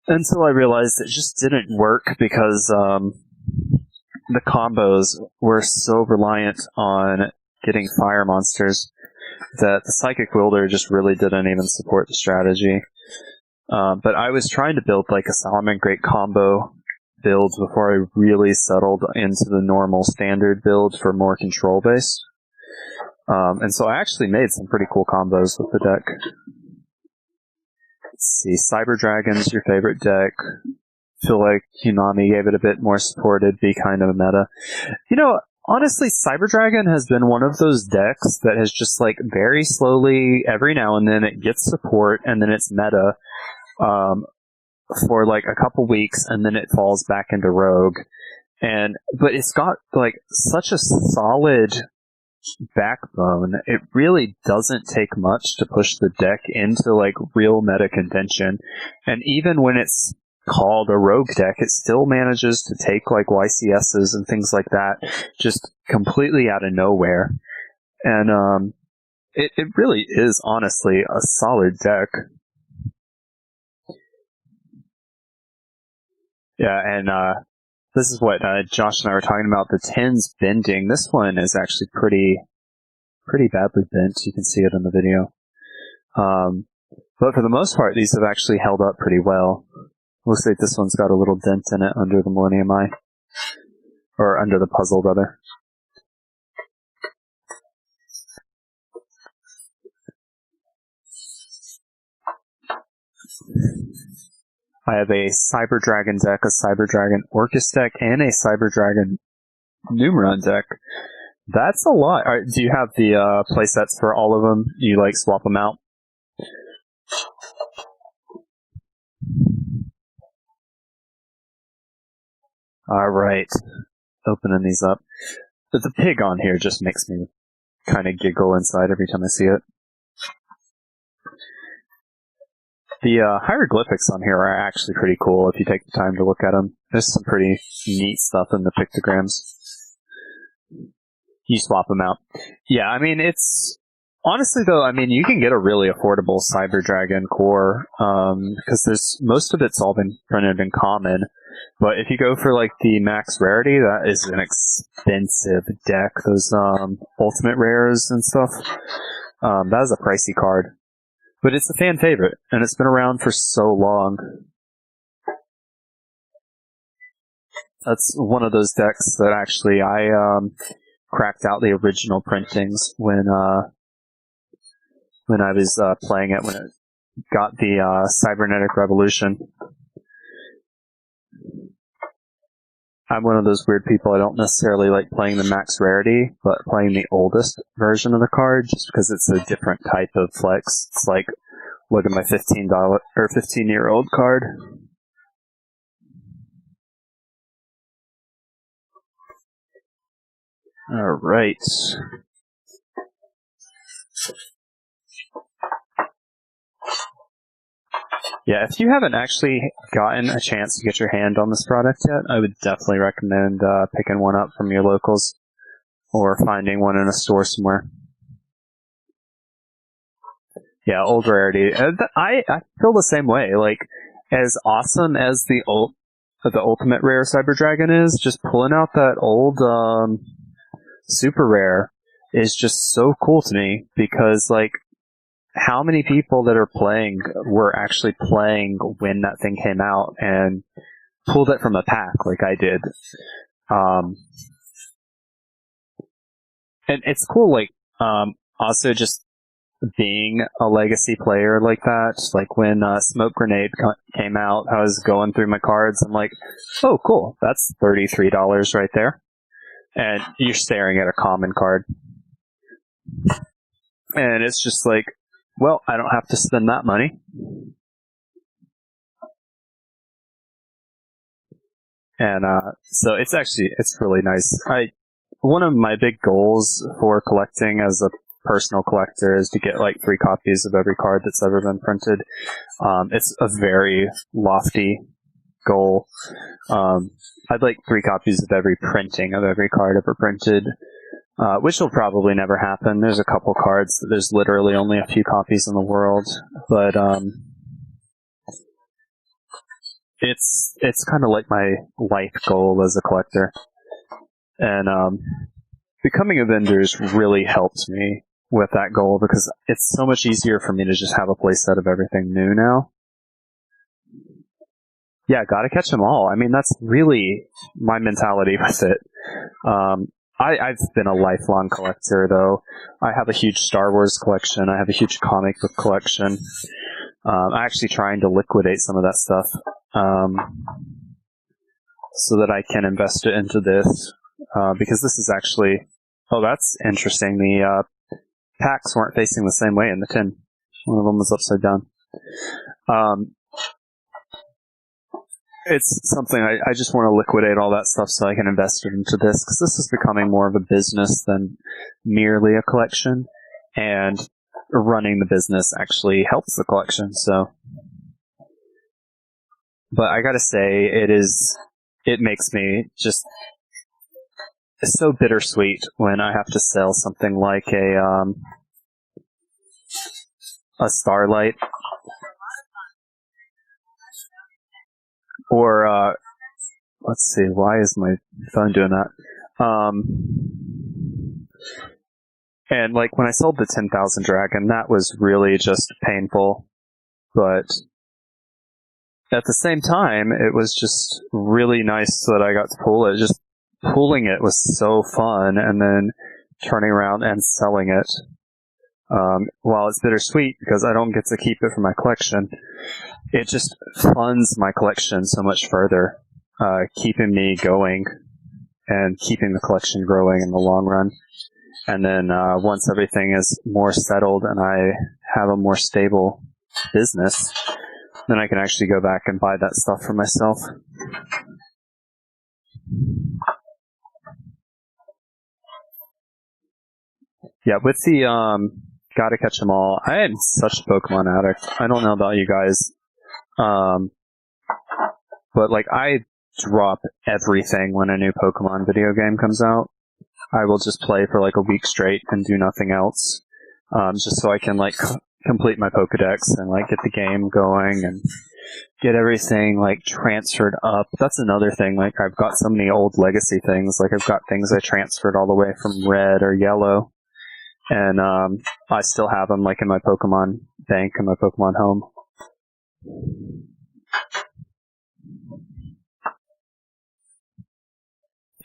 until I realized it just didn't work because the combos were so reliant on getting fire monsters that the Psychic Wielder just really didn't even support the strategy. But I was trying to build like a Salamangreat combo build before I really settled into the normal standard build for more control based. And so I actually made some pretty cool combos with the deck. Let's see, Cyber Dragon's your favorite deck. Feel like Konami gave it a bit more support, it'd be kind of a meta. You know, honestly, Cyber Dragon has been one of those decks that has just like very slowly, every now and then it gets support and then it's meta for like a couple weeks and then it falls back into Rogue. But it's got like such a solid backbone, it really doesn't take much to push the deck into like real meta contention. And even when it's called a rogue deck, it still manages to take like YCSs and things like that, just completely out of nowhere. And it really is honestly a solid deck. Yeah, and this is what Josh and I were talking about, the 10's bending. This one is actually pretty badly bent. You can see it in the video. But for the most part, these have actually held up pretty well. Looks like this one's got a little dent in it under the Millennium Eye. Or under the puzzle, rather. I have a Cyber Dragon deck, a Cyber Dragon Orcus deck, and a Cyber Dragon Numeron deck. That's a lot. All right, do you have the playsets for all of them? You like swap them out? Alright. Opening these up. But the pig on here just makes me kind of giggle inside every time I see it. The hieroglyphics on here are actually pretty cool if you take the time to look at them. There's some pretty neat stuff in the pictograms. You swap them out. Yeah, I mean, it's... Honestly, though, I mean, you can get a really affordable Cyber Dragon core, because most of it's all been printed in common. But if you go for, like, the max rarity, that is an expensive deck. Those ultimate rares and stuff. That is a pricey card. But it's a fan favorite, and it's been around for so long. That's one of those decks that actually I cracked out the original printings when I was playing it, when it got the Cybernetic Revolution. I'm one of those weird people. I don't necessarily like playing the max rarity, but playing the oldest version of the card just because it's a different type of flex. It's like, look at my $15 or 15-year-old card. All right. Yeah, if you haven't actually gotten a chance to get your hand on this product yet, I would definitely recommend picking one up from your locals or finding one in a store somewhere. Yeah, old rarity. I feel the same way. Like, as awesome as the ultimate rare Cyber Dragon is, just pulling out that old super rare is just so cool to me, because like, how many people that are playing were actually playing when that thing came out and pulled it from a pack like I did. And it's cool, like, also just being a legacy player like that. Like when Smoke Grenade came out, I was going through my cards. I'm like, oh, cool, that's $33 right there. And you're staring at a common card. And it's just like, well, I don't have to spend that money. And so it's really nice. One of my big goals for collecting as a personal collector is to get like 3 copies of every card that's ever been printed. It's a very lofty goal. I'd like 3 copies of every printing of every card ever printed. Which will probably never happen. There's a couple cards that there's literally only a few copies in the world, but it's kind of like my life goal as a collector. And becoming a vendor's really helped me with that goal, because it's so much easier for me to just have a playset of everything new now. Yeah, gotta catch them all. I mean, that's really my mentality with it. I've been a lifelong collector, though. I have a huge Star Wars collection. I have a huge comic book collection. I'm actually trying to liquidate some of that stuff so that I can invest it into this. Because this is actually... Oh, that's interesting. The packs weren't facing the same way in the tin. One of them was upside down. It's something I just want to liquidate all that stuff so I can invest it into this, because this is becoming more of a business than merely a collection, and running the business actually helps the collection. So But I gotta say, it makes me just so bittersweet when I have to sell something like a Starlight, or let's see, why is my phone doing that? And like when I sold the 10,000 Dragon, that was really just painful. But at the same time, it was just really nice that I got to pull it. Just pulling it was so fun, and then turning around and selling it. While it's bittersweet because I don't get to keep it for my collection, it just funds my collection so much further, keeping me going and keeping the collection growing in the long run. And then once everything is more settled and I have a more stable business, then I can actually go back and buy that stuff for myself. Yeah, with the Gotta Catch 'Em All, I am such a Pokemon addict. I don't know about you guys, but like I drop everything when a new Pokemon video game comes out. I will just play for like a week straight and do nothing else, just so I can like complete my Pokedex and like get the game going and get everything like transferred up. That's another thing. Like I've got so many old legacy things. Like I've got things I transferred all the way from Red or Yellow, and I still have them like in my Pokemon bank and my Pokemon home.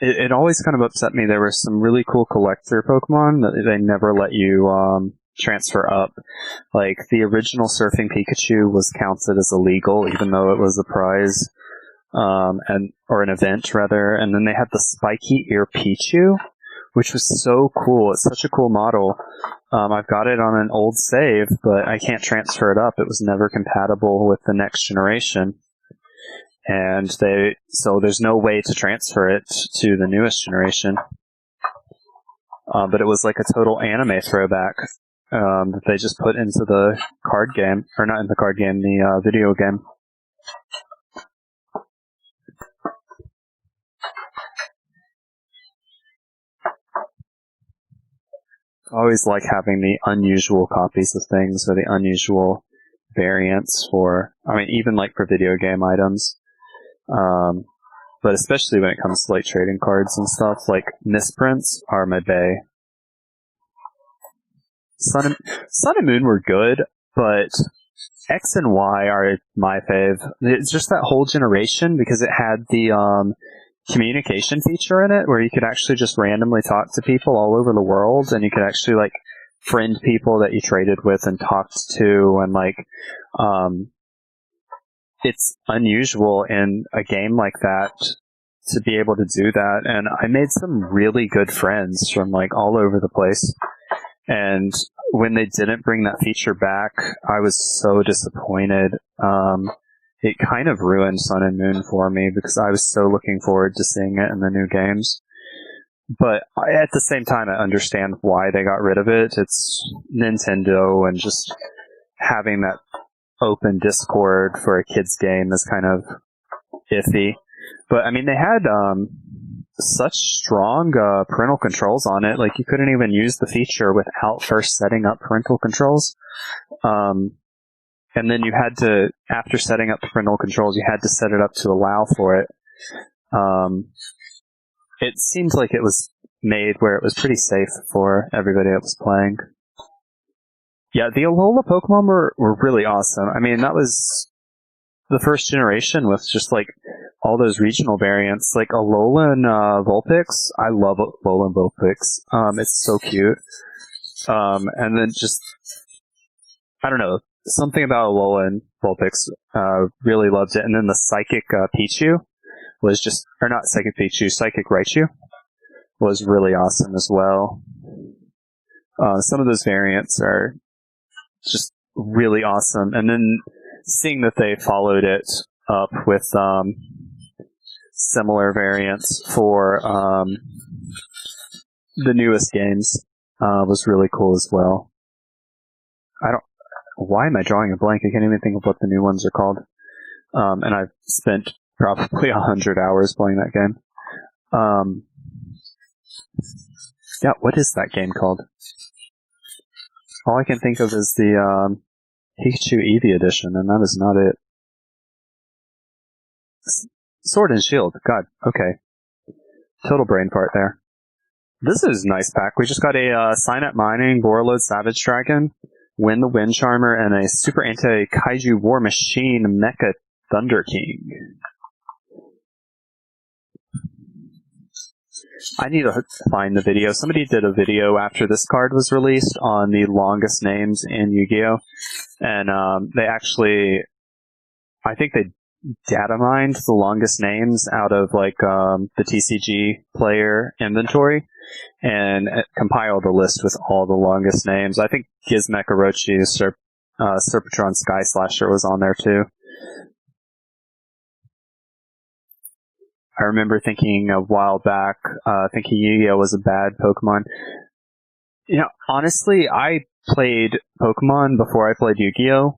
It always kind of upset me. There were some really cool collector Pokemon that they never let you transfer up. Like the original Surfing Pikachu was counted as illegal, even though it was a prize, or an event rather. And then they had the Spiky Ear Pichu, which was so cool. It's such a cool model. I've got it on an old save, but I can't transfer it up. It was never compatible with the next generation. And so there's no way to transfer it to the newest generation. But it was like a total anime throwback that they just put into the card game, or not in the card game, the video game. I always like having the unusual copies of things, or the unusual variants for, I mean, even like for video game items. But especially when it comes to like trading cards and stuff, like misprints are my bae. Sun and Moon were good, but X and Y are my fave. It's just that whole generation because it had the communication feature in it where you could actually just randomly talk to people all over the world, and you could actually like friend people that you traded with and talked to, and like it's unusual in a game like that to be able to do that. And I made some really good friends from like all over the place. And when they didn't bring that feature back, I was so disappointed. It kind of ruined Sun and Moon for me because I was so looking forward to seeing it in the new games. But at the same time, I understand why they got rid of it. It's Nintendo, and just having that open Discord for a kid's game is kind of iffy. But I mean, they had such strong parental controls on it. Like you couldn't even use the feature without first setting up parental controls. And then you had to, after setting up the parental controls, you had to set it up to allow for it. It seemed like it was made where it was pretty safe for everybody that was playing. Yeah, the Alola Pokemon were really awesome. I mean, that was the first generation with just like all those regional variants, like Alolan Vulpix. I love Alolan Vulpix. It's so cute. And then just, I don't know, something about Alolan Vulpix, really loved it. And then the Psychic Pichu was just, or not Psychic Pichu, Psychic Raichu was really awesome as well. Some of those variants are just really awesome. And then seeing that they followed it up with similar variants for the newest games was really cool as well. Why am I drawing a blank? I can't even think of what the new ones are called. and I've spent probably 100 hours playing that game. Yeah, what is that game called? All I can think of is the Pikachu Eevee edition, and that is not it. Sword and Shield. God, okay. Total brain fart there. This is a nice pack. We just got a Signet Mining, Borreload Savage Dragon, Win the Wind Charmer, and a Super Anti-Kaiju War Machine Mecha Thunder King. I need to find the video. Somebody did a video after this card was released on the longest names in Yu-Gi-Oh! And they actually, I think they data mined the longest names out of like the TCG player inventory and compiled a list with all the longest names. I think Gizmek Orochi, Serpatron Sky Slasher was on there too. I remember thinking a while back, thinking Yu-Gi-Oh! Was a bad Pokemon. You know, honestly, I played Pokemon before I played Yu-Gi-Oh!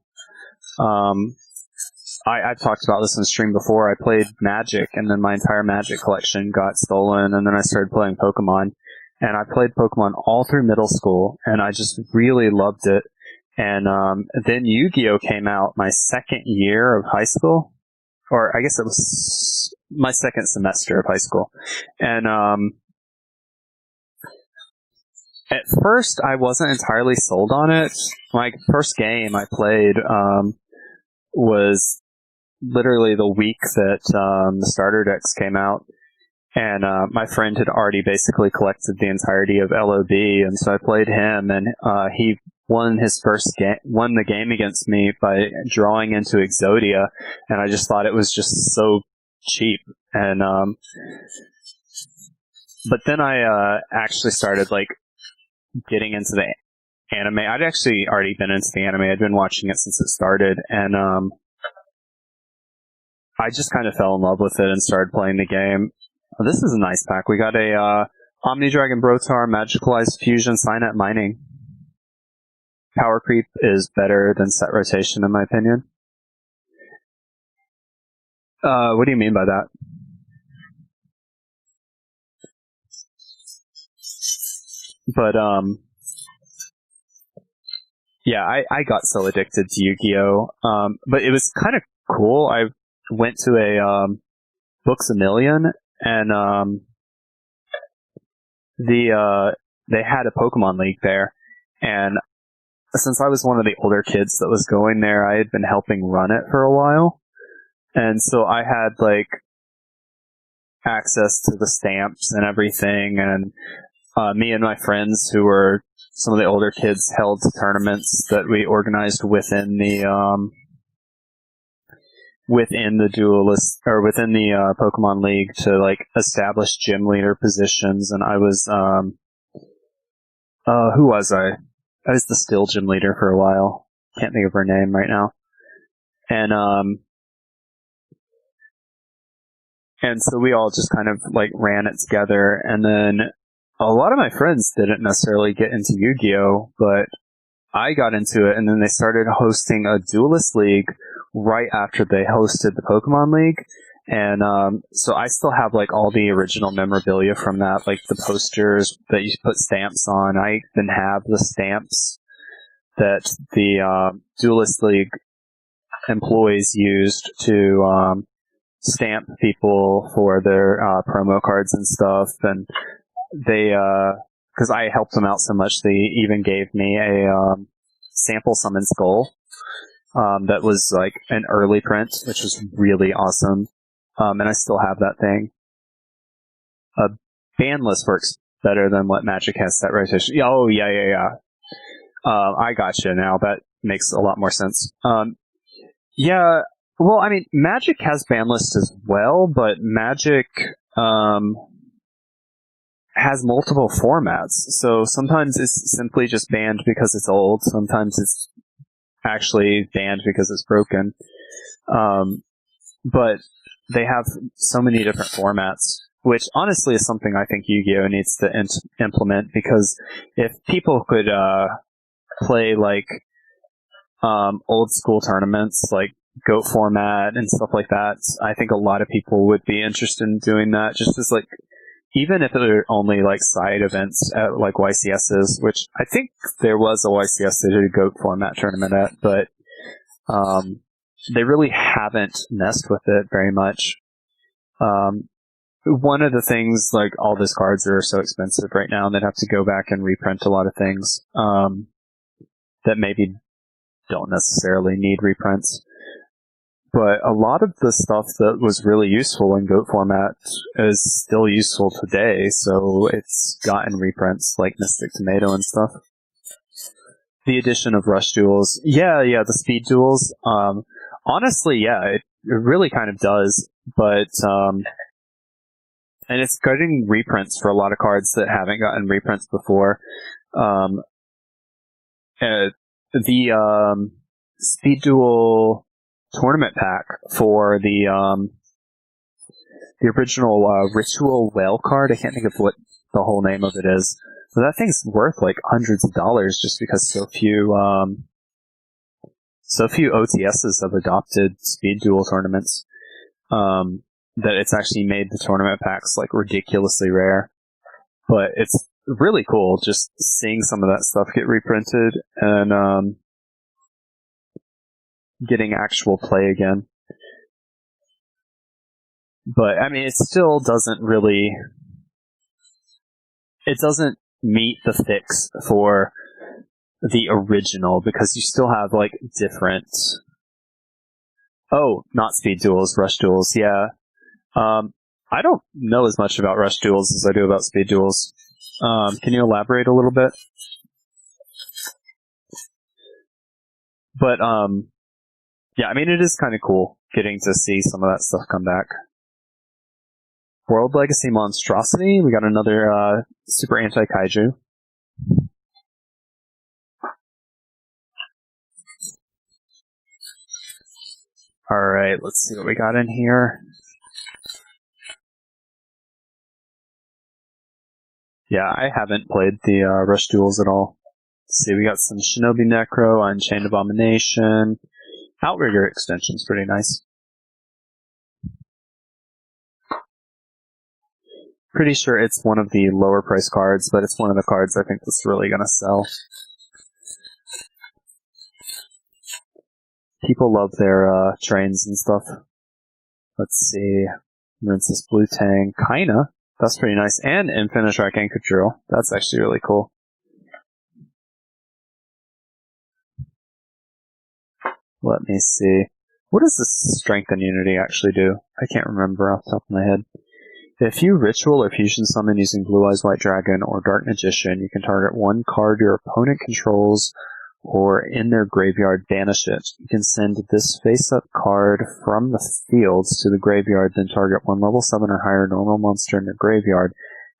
I've talked about this in the stream before. I played Magic, and then my entire Magic collection got stolen, and then I started playing Pokemon. And I played Pokemon all through middle school, and I just really loved it. And then Yu-Gi-Oh! Came out my second year of high school, or I guess it was my second semester of high school. And at first, I wasn't entirely sold on it. My first game I played was literally the week that the starter decks came out, and my friend had already basically collected the entirety of LOB, and so I played him, and he won his first game, won the game against me by drawing into Exodia, and I just thought it was just so cheap. And but then I actually started like getting into the anime. I'd actually already been into the anime. I'd been watching it since it started, and I just kind of fell in love with it and started playing the game. This is a nice pack. We got a Omni Dragon Brotar, Magicalized Fusion, Signet Mining. Power creep is better than set rotation, in my opinion. What do you mean by that? But, yeah, I got so addicted to Yu-Gi-Oh! But it was kind of cool. I went to a Books A Million, and they had a Pokemon League there, and since I was one of the older kids that was going there, I had been helping run it for a while, and so I had like access to the stamps and everything, and me and my friends, who were some of the older kids, held tournaments that we organized within the duelist, or within the Pokemon League, to like establish gym leader positions. And I was who was I? I was the still gym leader for a while. Can't think of her name right now. And so we all just kind of like ran it together, and then a lot of my friends didn't necessarily get into Yu-Gi-Oh, but I got into it, and then they started hosting a Duelist League right after they hosted the Pokemon League. And so I still have like all the original memorabilia from that, like the posters that you put stamps on. I even have the stamps that the Duelist League employees used to stamp people for their promo cards and stuff. And they, because I helped them out so much, they even gave me a sample Summon Skull that was like an early print, which was really awesome. And I still have that thing. Bandless works better than what Magic has set rotation. Oh, yeah. I gotcha now. That makes a lot more sense. Yeah, well, I mean, Magic has Bandless as well, but Magic has multiple formats. So sometimes it's simply just banned because it's old. Sometimes it's actually banned because it's broken. But they have so many different formats, which honestly is something I think Yu-Gi-Oh! Needs to implement, because if people could play like old school tournaments, like GOAT format and stuff like that. I think a lot of people would be interested in doing that, just as like, even if they're only like side events at like YCS's, which I think there was a YCS they did a GOAT format tournament at, but they really haven't messed with it very much. One of the things, like, all these cards are so expensive right now, and they'd have to go back and reprint a lot of things that maybe don't necessarily need reprints. But a lot of the stuff that was really useful in GOAT format is still useful today, so it's gotten reprints, like Mystic Tomato and stuff. The addition of Rush Duels. Yeah, the speed duels. Honestly, yeah, it really kind of does, but and it's getting reprints for a lot of cards that haven't gotten reprints before. The Speed Duel tournament pack for the original Ritual Whale card, I can't think of what the whole name of it is, but that thing's worth like hundreds of dollars just because so few OTSs have adopted Speed Duel tournaments. That it's actually made the tournament packs like ridiculously rare. But it's really cool just seeing some of that stuff get reprinted and getting actual play again. But I mean, it still doesn't meet the fix for the original, because you still have like different. Oh, not speed duels, rush duels, yeah. I don't know as much about rush duels as I do about speed duels. Can you elaborate a little bit? But, yeah, I mean, it is kind of cool getting to see some of that stuff come back. World Legacy Monstrosity, we got another, Super Anti-Kaiju. Alright, let's see what we got in here. Yeah, I haven't played the Rush Duels at all. Let's see, we got some Shinobi Necro, Unchained Abomination. Outrigger extension's pretty nice. Pretty sure it's one of the lower price cards, but it's one of the cards I think that's really gonna sell. People love their trains and stuff. Let's see. Rince's Blue Tang. Kinda. That's pretty nice. And Infinitrak Anchor Drill. That's actually really cool. Let me see. What does this Strength and Unity actually do? I can't remember off the top of my head. If you ritual or fusion summon using Blue Eyes White Dragon or Dark Magician, you can target one card your opponent controls or in their graveyard, banish it. You can send this face-up card from the fields to the graveyard, then target one level 7 or higher normal monster in your graveyard,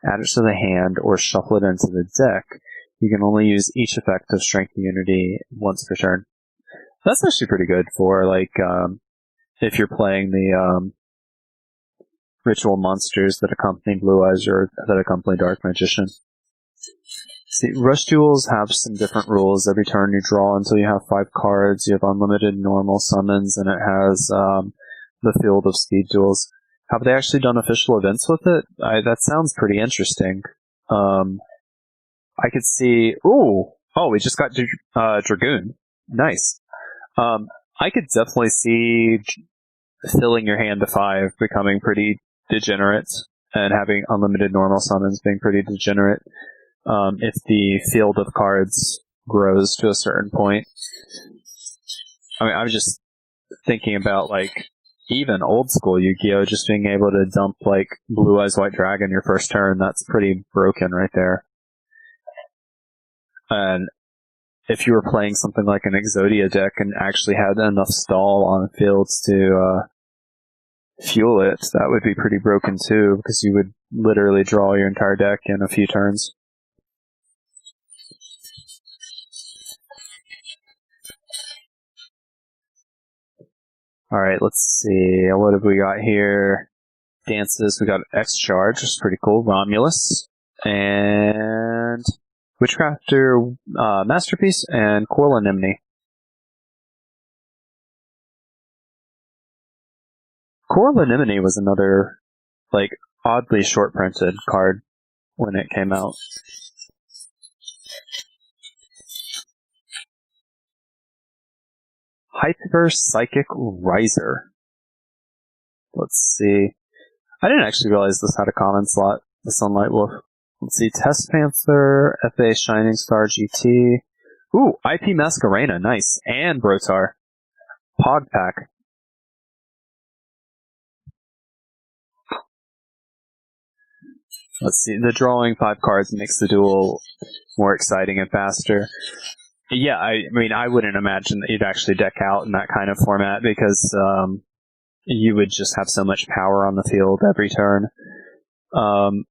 add it to the hand, or shuffle it into the deck. You can only use each effect of Strength and Unity once per turn. That's actually pretty good for, like, if you're playing the ritual monsters that accompany Blue Eyes or that accompany Dark Magician. See, Rush Duels have some different rules. Every turn you draw until you have 5 cards, you have unlimited normal summons, and it has the field of Speed Duels. Have they actually done official events with it? That sounds pretty interesting. I could see... Oh, we just got Dragoon. Nice. I could definitely see filling your hand to 5 becoming pretty degenerate, and having unlimited normal summons being pretty degenerate. If the field of cards grows to a certain point. I mean, I'm just thinking about, like, even old school Yu-Gi-Oh! Just being able to dump, like, Blue Eyes White Dragon your first turn, that's pretty broken right there. And if you were playing something like an Exodia deck and actually had enough stall on fields to fuel it, that would be pretty broken too, because you would literally draw your entire deck in a few turns. Alright, let's see. What have we got here? Dances. We got X-Charge, which is pretty cool. Romulus. And Witchcrafter Masterpiece and Coral Anemone. Coral Anemone was another, like, oddly short-printed card when it came out. Hyper Psychic Riser. Let's see. I didn't actually realize this had a common slot, the Sunlight Wolf. Let's see. Test Panther, FA Shining Star GT. Ooh, IP Masquerena, nice. And Brotar. Pog Pack. Let's see. The drawing 5 cards makes the duel more exciting and faster. Yeah, I mean, I wouldn't imagine that you'd actually deck out in that kind of format because you would just have so much power on the field every turn. I'm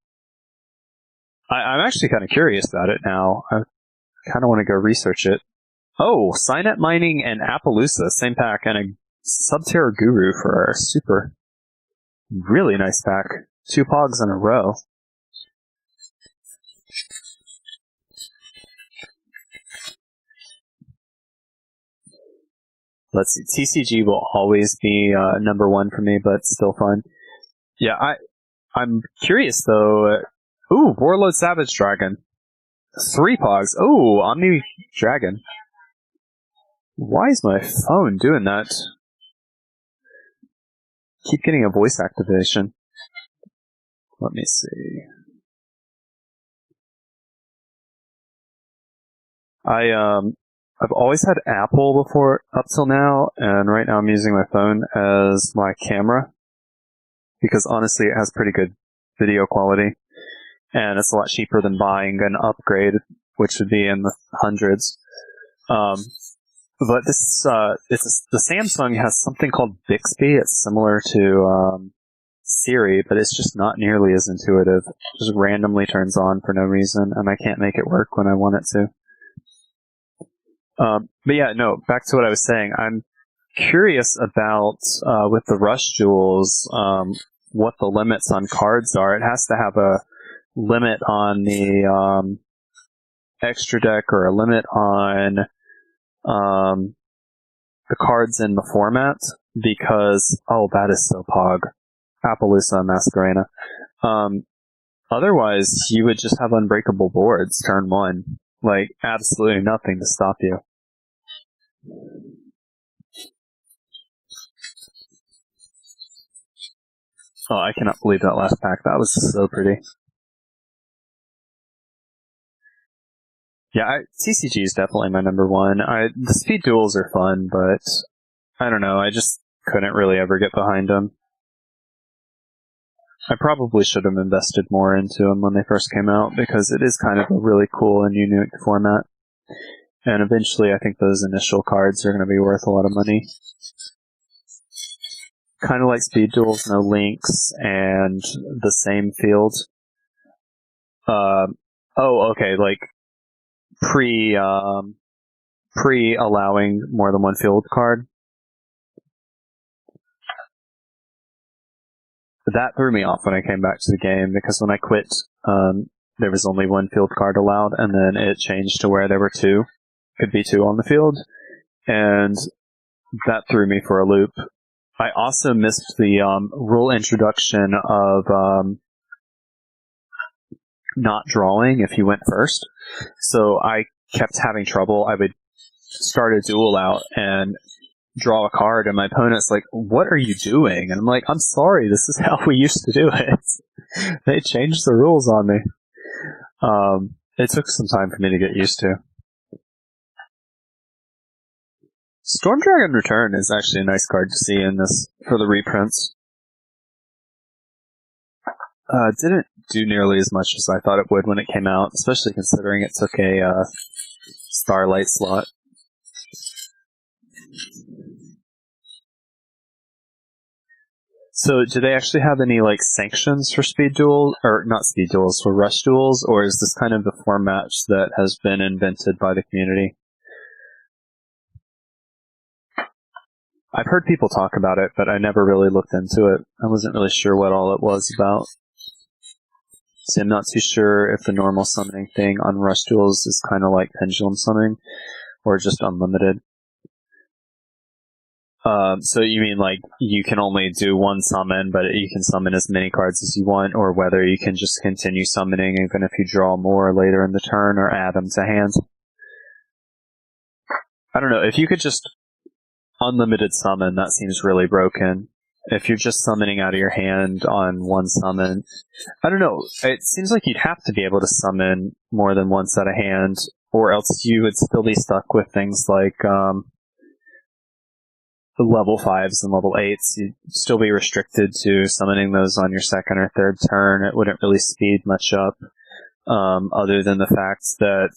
actually kind of curious about it now. I kind of want to go research it. Oh, Cynet Mining and Appaloosa, same pack, and a Subterra Guru for a super. Really nice pack. 2 Pogs in a row. Let's see. TCG will always be number 1 for me, but still fun. Yeah, I'm curious though. Ooh, Warlord Savage Dragon. 3 Pogs. Ooh, Omni Dragon. Why is my phone doing that? Keep getting a voice activation. Let me see. I've always had Apple before, up till now, and right now I'm using my phone as my camera. Because honestly, it has pretty good video quality. And it's a lot cheaper than buying an upgrade, which would be in the hundreds. But this, the Samsung has something called Bixby. It's similar to, Siri, but it's just not nearly as intuitive. It just randomly turns on for no reason, and I can't make it work when I want it to. But yeah, no, back to what I was saying. I'm curious about, with the Rush Jewels, what the limits on cards are. It has to have a limit on the, extra deck or a limit on, the cards in the format because, oh, that is so pog. Appaloosa and Masquerena. Otherwise, you would just have unbreakable boards turn 1. Like, absolutely nothing to stop you. Oh, I cannot believe that last pack. That was so pretty. Yeah, TCG is definitely my number 1. The speed duels are fun, but I don't know. I just couldn't really ever get behind them. I probably should have invested more into them when they first came out because it is kind of a really cool and unique format. And eventually I think those initial cards are going to be worth a lot of money. Kind of like Speed Duels, no links, and the same field. Oh, okay, like pre-allowing more than one field card. That threw me off when I came back to the game, because when I quit, there was only one field card allowed, and then it changed to where there were 2. Could be 2 on the field, and that threw me for a loop. I also missed the rule introduction of not drawing if you went first. So I kept having trouble. I would start a duel out and draw a card, and my opponent's like, "What are you doing?" And I'm like, "I'm sorry, this is how we used to do it." They changed the rules on me. It took some time for me to get used to. Storm Dragon Return is actually a nice card to see in this for the reprints. Didn't do nearly as much as I thought it would when it came out, especially considering it took a Starlight slot. So, do they actually have any sanctions for Speed Duel, or not Speed Duels, for Rush Duels, or is this kind of the format that has been invented by the community? I've heard people talk about it, but I never really looked into it. I wasn't really sure what all it was about. See, I'm not too sure if the normal summoning thing on Rush Duels is kind of like Pendulum Summoning, or just unlimited. So you mean like you can only do one summon, but you can summon as many cards as you want, or whether you can just continue summoning even if you draw more later in the turn or add them to hand? I don't know. If you could just unlimited summon, that seems really broken. If you're just summoning out of your hand on one summon, I don't know. It seems like you'd have to be able to summon more than once out of hand, or else you would still be stuck with things like the level 5s and level 8s. You'd still be restricted to summoning those on your second or third turn. It wouldn't really speed much up, other than the fact that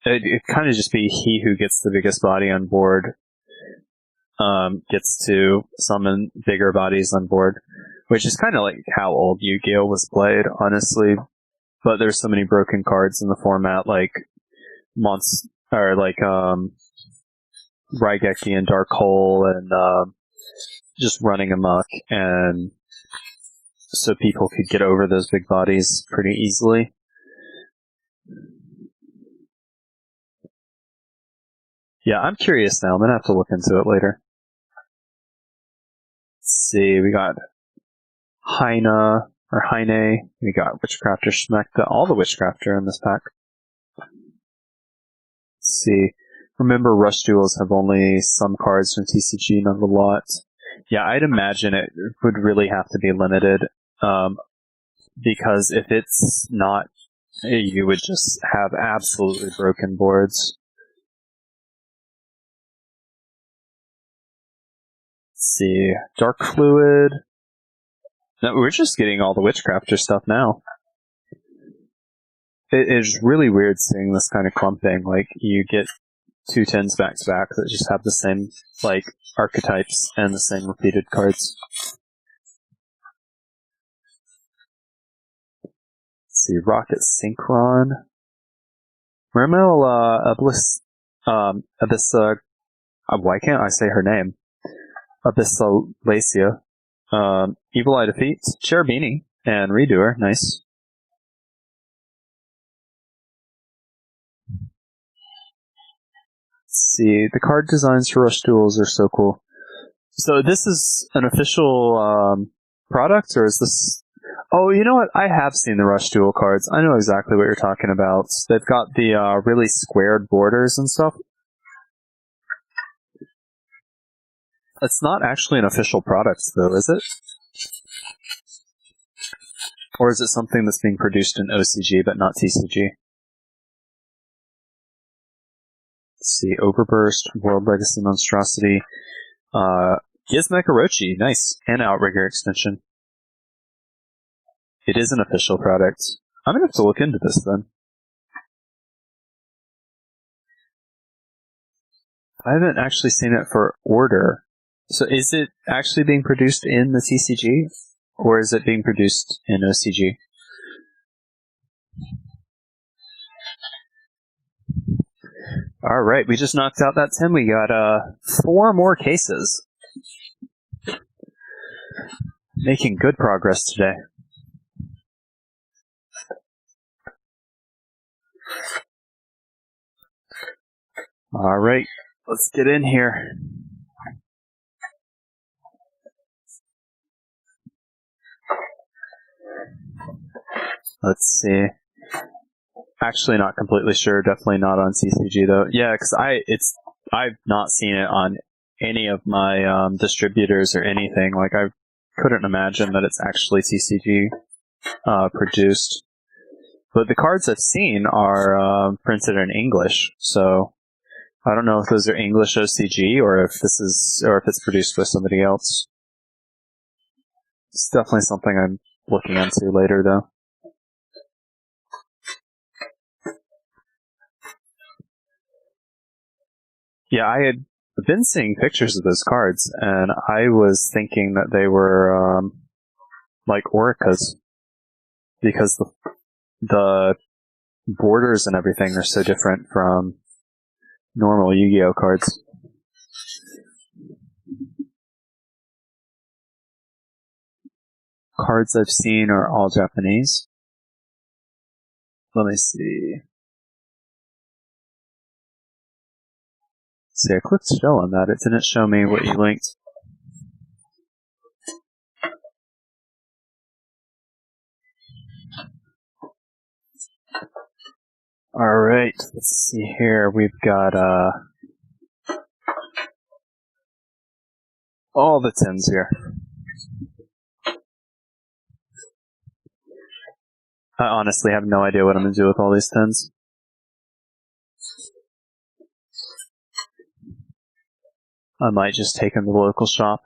it'd kind of just be he who gets the biggest body on board gets to summon bigger bodies on board, which is kind of like how old Yu-Gi-Oh! Was played, honestly. But there's so many broken cards in the format, like Raigeki and Dark Hole, and just running amok, and so people could get over those big bodies pretty easily. Yeah, I'm curious now. I'm gonna have to look into it later. Let's see, we got Heine, we got Witchcrafter Schmecta, all the Witchcrafter in this pack. Let's see. Remember, Rush Duels have only some cards from TCG, not a lot. Yeah, I'd imagine it would really have to be limited, because if it's not, you would just have absolutely broken boards. Let's see. Dark Fluid. No, we're just getting all the Witchcrafter stuff now. It is really weird seeing this kind of clumping. Like, you get 2 10s back to back that just have the same, like, archetypes and the same repeated cards. Let's see. Rocket Synchron. Mermel, Abyssa, why can't I say her name? Abyssalacia. Evil Eye Defeat, Cherubini, and Redoer. Nice. Let's see. The card designs for Rush Duels are so cool. So this is an official product, or is this... Oh, you know what? I have seen the Rush Duel cards. I know exactly what you're talking about. They've got the really squared borders and stuff. It's not actually an official product, though, is it? Or is it something that's being produced in OCG but not TCG? Let's see. Overburst, World Legacy Monstrosity, Gizmek Orochi, nice, and Outrigger extension. It is an official product. I'm gonna have to look into this then. I haven't actually seen it for order. So is it actually being produced in the TCG? Or is it being produced in OCG? Alright, we just knocked out that 10. We got 4 more cases. Making good progress today. Alright, let's get in here. Let's see. Actually, not completely sure. Definitely not on TCG though. Yeah, because I've not seen it on any of my distributors or anything. Like, I couldn't imagine that it's actually TCG produced. But the cards I've seen are printed in English, so I don't know if those are English OCG or if it's produced by somebody else. It's definitely something I'm looking into later, though. Yeah, I had been seeing pictures of those cards, and I was thinking that they were like Oricas, because the borders and everything are so different from normal Yu-Gi-Oh cards. Cards I've seen are all Japanese. Let me see. See, I clicked show on that. It didn't show me what you linked. Alright, let's see here. We've got all the 10s here. I honestly have no idea what I'm going to do with all these 10s. I might just take them to the local shop.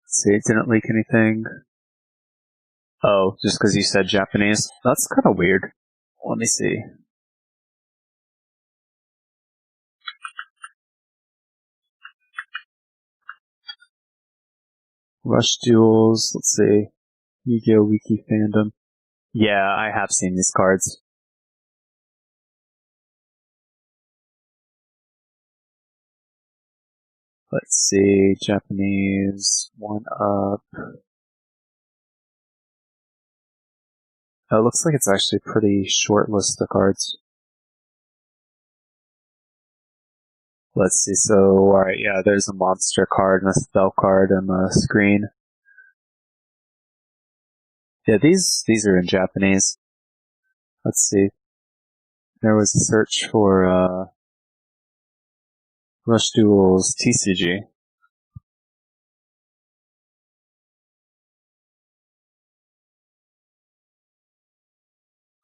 See, it didn't leak anything. Oh, just because you said Japanese. That's kind of weird. Let me see. Rush Duels, let's see. Yu-Gi-Oh! Wiki Fandom. Yeah, I have seen these cards. Let's see, Japanese, 1-up. Oh, it looks like it's actually a pretty short list of cards. Let's see, so, alright, yeah, there's a monster card and a spell card on the screen. Yeah, these are in Japanese. Let's see. There was a search for, Rush Duels TCG.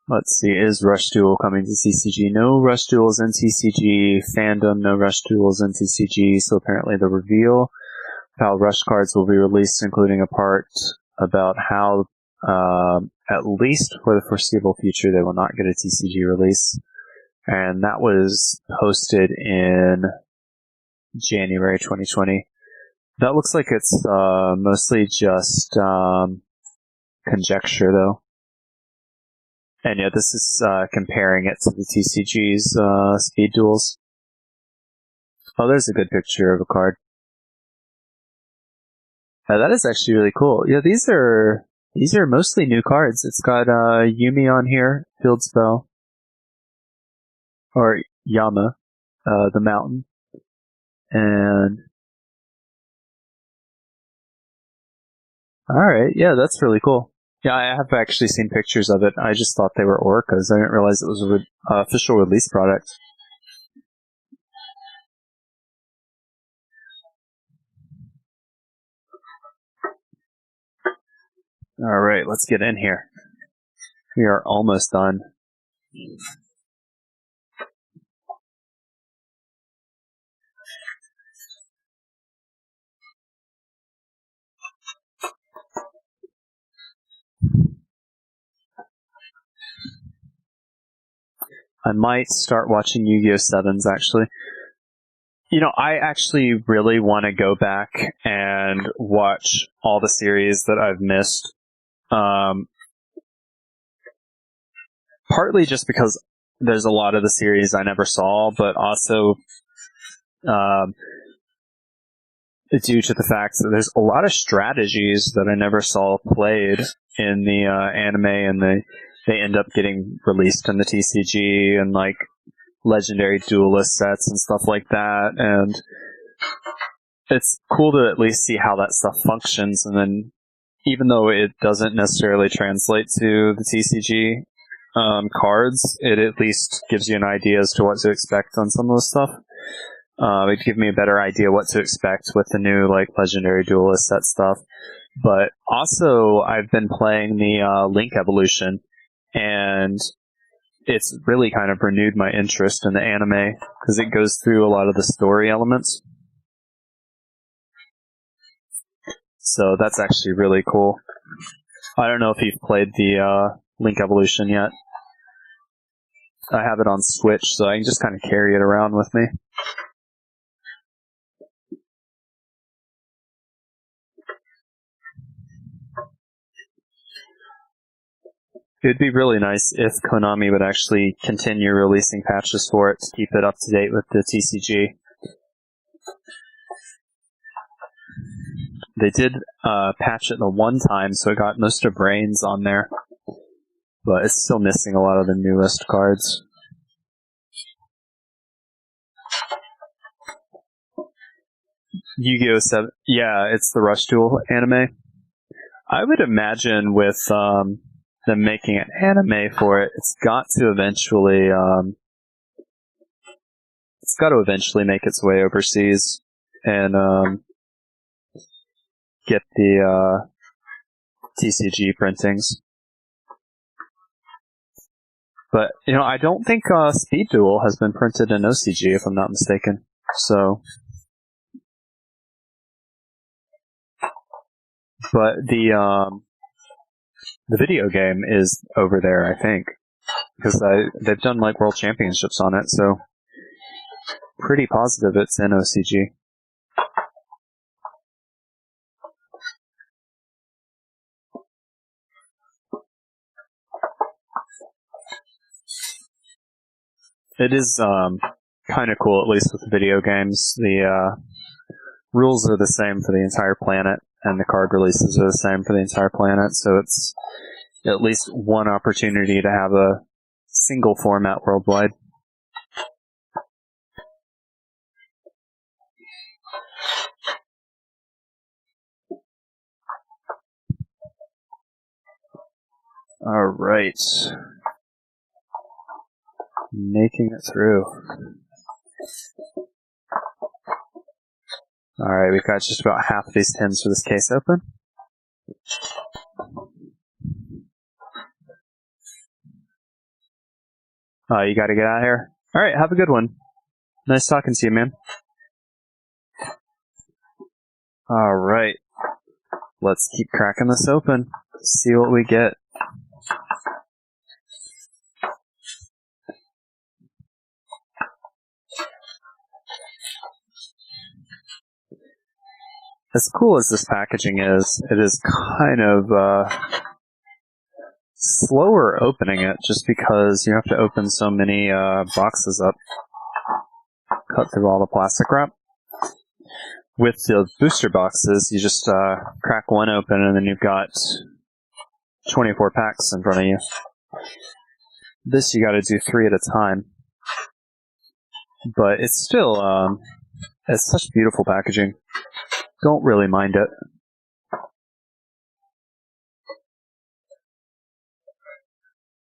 Let's see, is Rush Duel coming to TCG? No Rush Duels in TCG. Fandom, no Rush Duels in TCG. So apparently the reveal of how Rush cards will be released, including a part about how, at least for the foreseeable future, they will not get a TCG release. And that was posted in January 2020. That looks like it's mostly just conjecture, though. And yeah, this is comparing it to the TCG's speed duels. Oh, there's a good picture of a card. That is actually really cool. Yeah, these are mostly new cards. It's got Yumi on here, Field Spell, or Yama, the mountain, and all right, yeah, that's really cool. Yeah, I have actually seen pictures of it. I just thought they were orcas. I didn't realize it was an official release product. Alright, let's get in here. We are almost done. I might start watching Yu-Gi-Oh! 7s, actually. You know, I actually really want to go back and watch all the series that I've missed. Partly just because there's a lot of the series I never saw, but also due to the fact that there's a lot of strategies that I never saw played in the anime, and they end up getting released in the TCG, and like legendary duelist sets and stuff like that, and it's cool to at least see how that stuff functions. And then, even though it doesn't necessarily translate to the TCG cards, it at least gives you an idea as to what to expect on some of the stuff. It'd give me a better idea what to expect with the new like legendary duelist set stuff. But also, I've been playing the Link Evolution, and it's really kind of renewed my interest in the anime because it goes through a lot of the story elements. So that's actually really cool. I don't know if you've played the Link Evolution yet. I have it on Switch, so I can just kind of carry it around with me. It'd be really nice if Konami would actually continue releasing patches for it to keep it up to date with the TCG. They did patch it the one time, so it got most of Brains on there. but it's still missing a lot of the newest cards. Yu-Gi-Oh! 7. Yeah, it's the Rush Duel anime. I would imagine with them making an anime for it, it's got to eventually make its way overseas and get the TCG printings. But, I don't think Speed Duel has been printed in OCG, if I'm not mistaken. So, but the video game is over there, I think, because they've done like World Championships on it, so pretty positive it's in OCG. It is kind of cool, at least with the video games. The rules are the same for the entire planet, and the card releases are the same for the entire planet, so it's at least one opportunity to have a single format worldwide. Alright. Making it through. Alright, we've got just about half of these tins for this case open. You gotta get out of here. Alright, have a good one. Nice talking to you, man. Alright. Let's keep cracking this open. See what we get. As cool as this packaging is, it is kind of slower opening it just because you have to open so many boxes up. Cut through all the plastic wrap. With the booster boxes, you just crack one open and then you've got 24 packs in front of you. This you gotta do 3 at a time. But it's still, it's such beautiful packaging. Don't really mind it.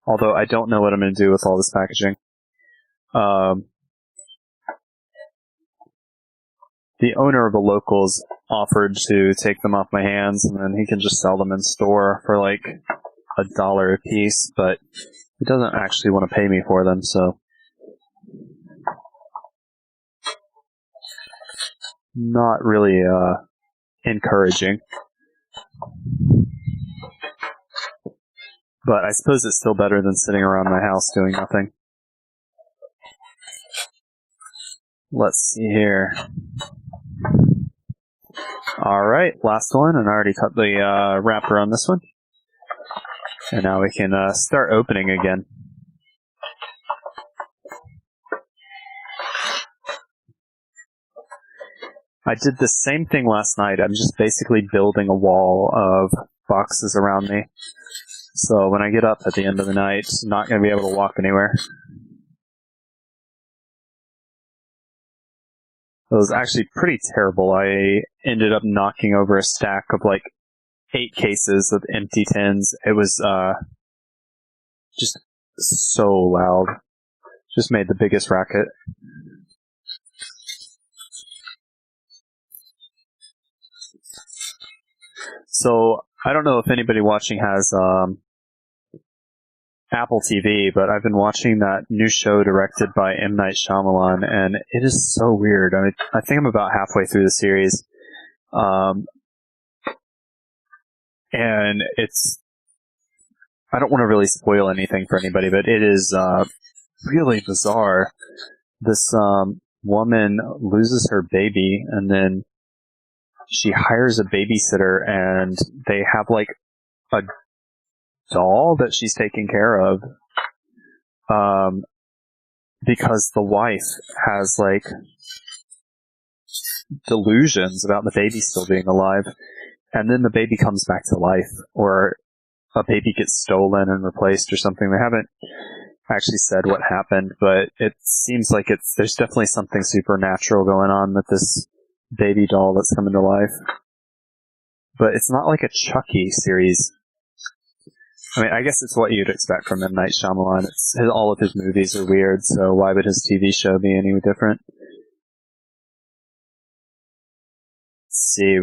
Although I don't know what I'm going to do with all this packaging. The owner of the locals offered to take them off my hands and then he can just sell them in store for like $1 a piece, but he doesn't actually want to pay me for them, so not really encouraging. But I suppose it's still better than sitting around my house doing nothing. Let's see here. Alright, last one, and I already cut the wrapper on this one. And now we can start opening again. I did the same thing last night. I'm just basically building a wall of boxes around me. So when I get up at the end of the night, I'm not going to be able to walk anywhere. It was actually pretty terrible. I ended up knocking over a stack of like 8 cases of empty tins. It was just so loud. Just made the biggest racket. So, I don't know if anybody watching has Apple TV, but I've been watching that new show directed by M. Night Shyamalan, and it is so weird. I think I'm about halfway through the series. And it's... I don't want to really spoil anything for anybody, but it is really bizarre. This woman loses her baby, and then she hires a babysitter, and they have like a doll that she's taking care of, because the wife has like delusions about the baby still being alive, and then the baby comes back to life, or a baby gets stolen and replaced or something. They haven't actually said what happened, but it seems like there's definitely something supernatural going on with this baby doll that's coming to life. But it's not like a Chucky series. I mean, I guess it's what you'd expect from M. Night Shyamalan. All of his movies are weird, so why would his TV show be any different? Let's see,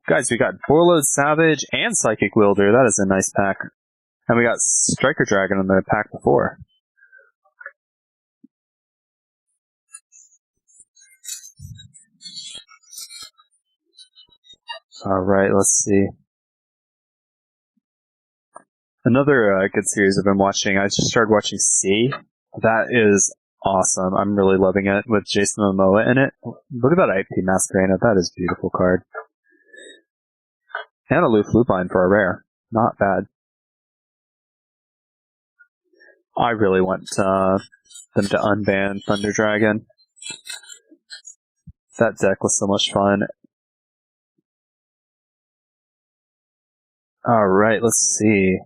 guys, we got Borlode Savage and Psychic Wielder. That is a nice pack. And we got Striker Dragon in the pack before. Alright, let's see. Another good series I've been watching, I just started watching C. That is awesome. I'm really loving it with Jason Momoa in it. Look at that IP Masquerade. That is a beautiful card. And a Loof Lupine for a rare. Not bad. I really want them to unban Thunder Dragon. That deck was so much fun. Alright, let's see.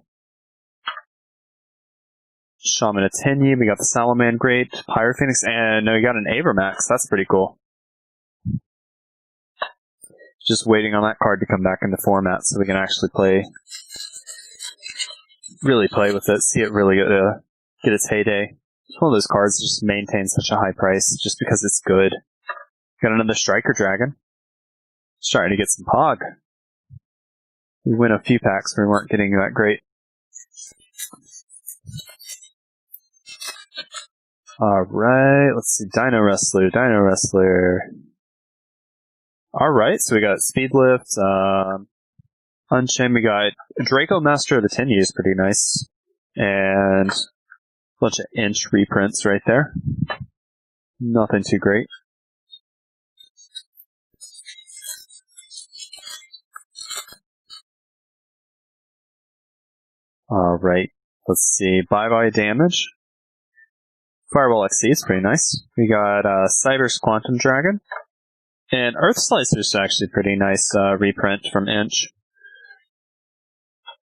Shaman Atenyi, we got the Salaman Great, Pyrophoenix, and we got an Avermax. That's pretty cool. Just waiting on that card to come back into format so we can actually really play with it, see it really get its heyday. It's one of those cards that just maintains such a high price just because it's good. Got another Striker Dragon. Starting to get some Pog. We win a few packs, we weren't getting that great. Alright, let's see. Dino Wrestler. Alright, so we got Speedlift, Unchained, we got Draco Master of the Tenyi is pretty nice. And a bunch of inch reprints right there. Nothing too great. Alright, let's see. Bye Damage. Fireball XC is pretty nice. We got Cyber's Quantum Dragon. And Earth Slicer is actually pretty nice reprint from Inch.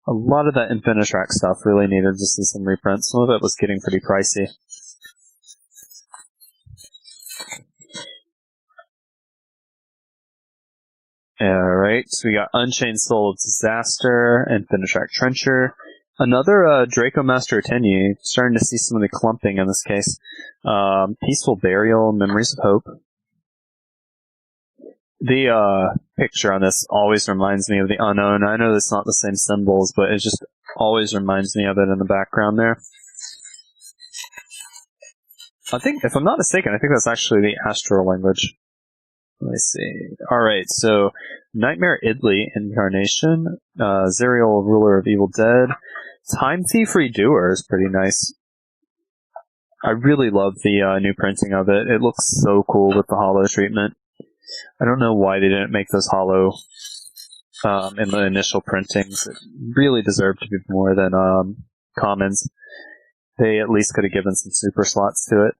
A lot of that Infinitrack stuff really needed to see some reprints. Some of it was getting pretty pricey. Alright, so we got Unchained Soul of Disaster, Infinitrack Trencher. Another Draco Master Tenyi, starting to see some of the clumping in this case. Peaceful Burial, Memories of Hope. The picture on this always reminds me of the Unknown. I know it's not the same symbols, but it just always reminds me of it in the background there. I think, if I'm not mistaken, I think that's actually the Astral language. Let me see. Alright, so Nightmare Idli Incarnation, Zerial Ruler of Evil Dead, Time Thief Redoer is pretty nice. I really love the new printing of it. It looks so cool with the holo treatment. I don't know why they didn't make those holo in the initial printings. It really deserved to be more than commons. They at least could have given some super slots to it.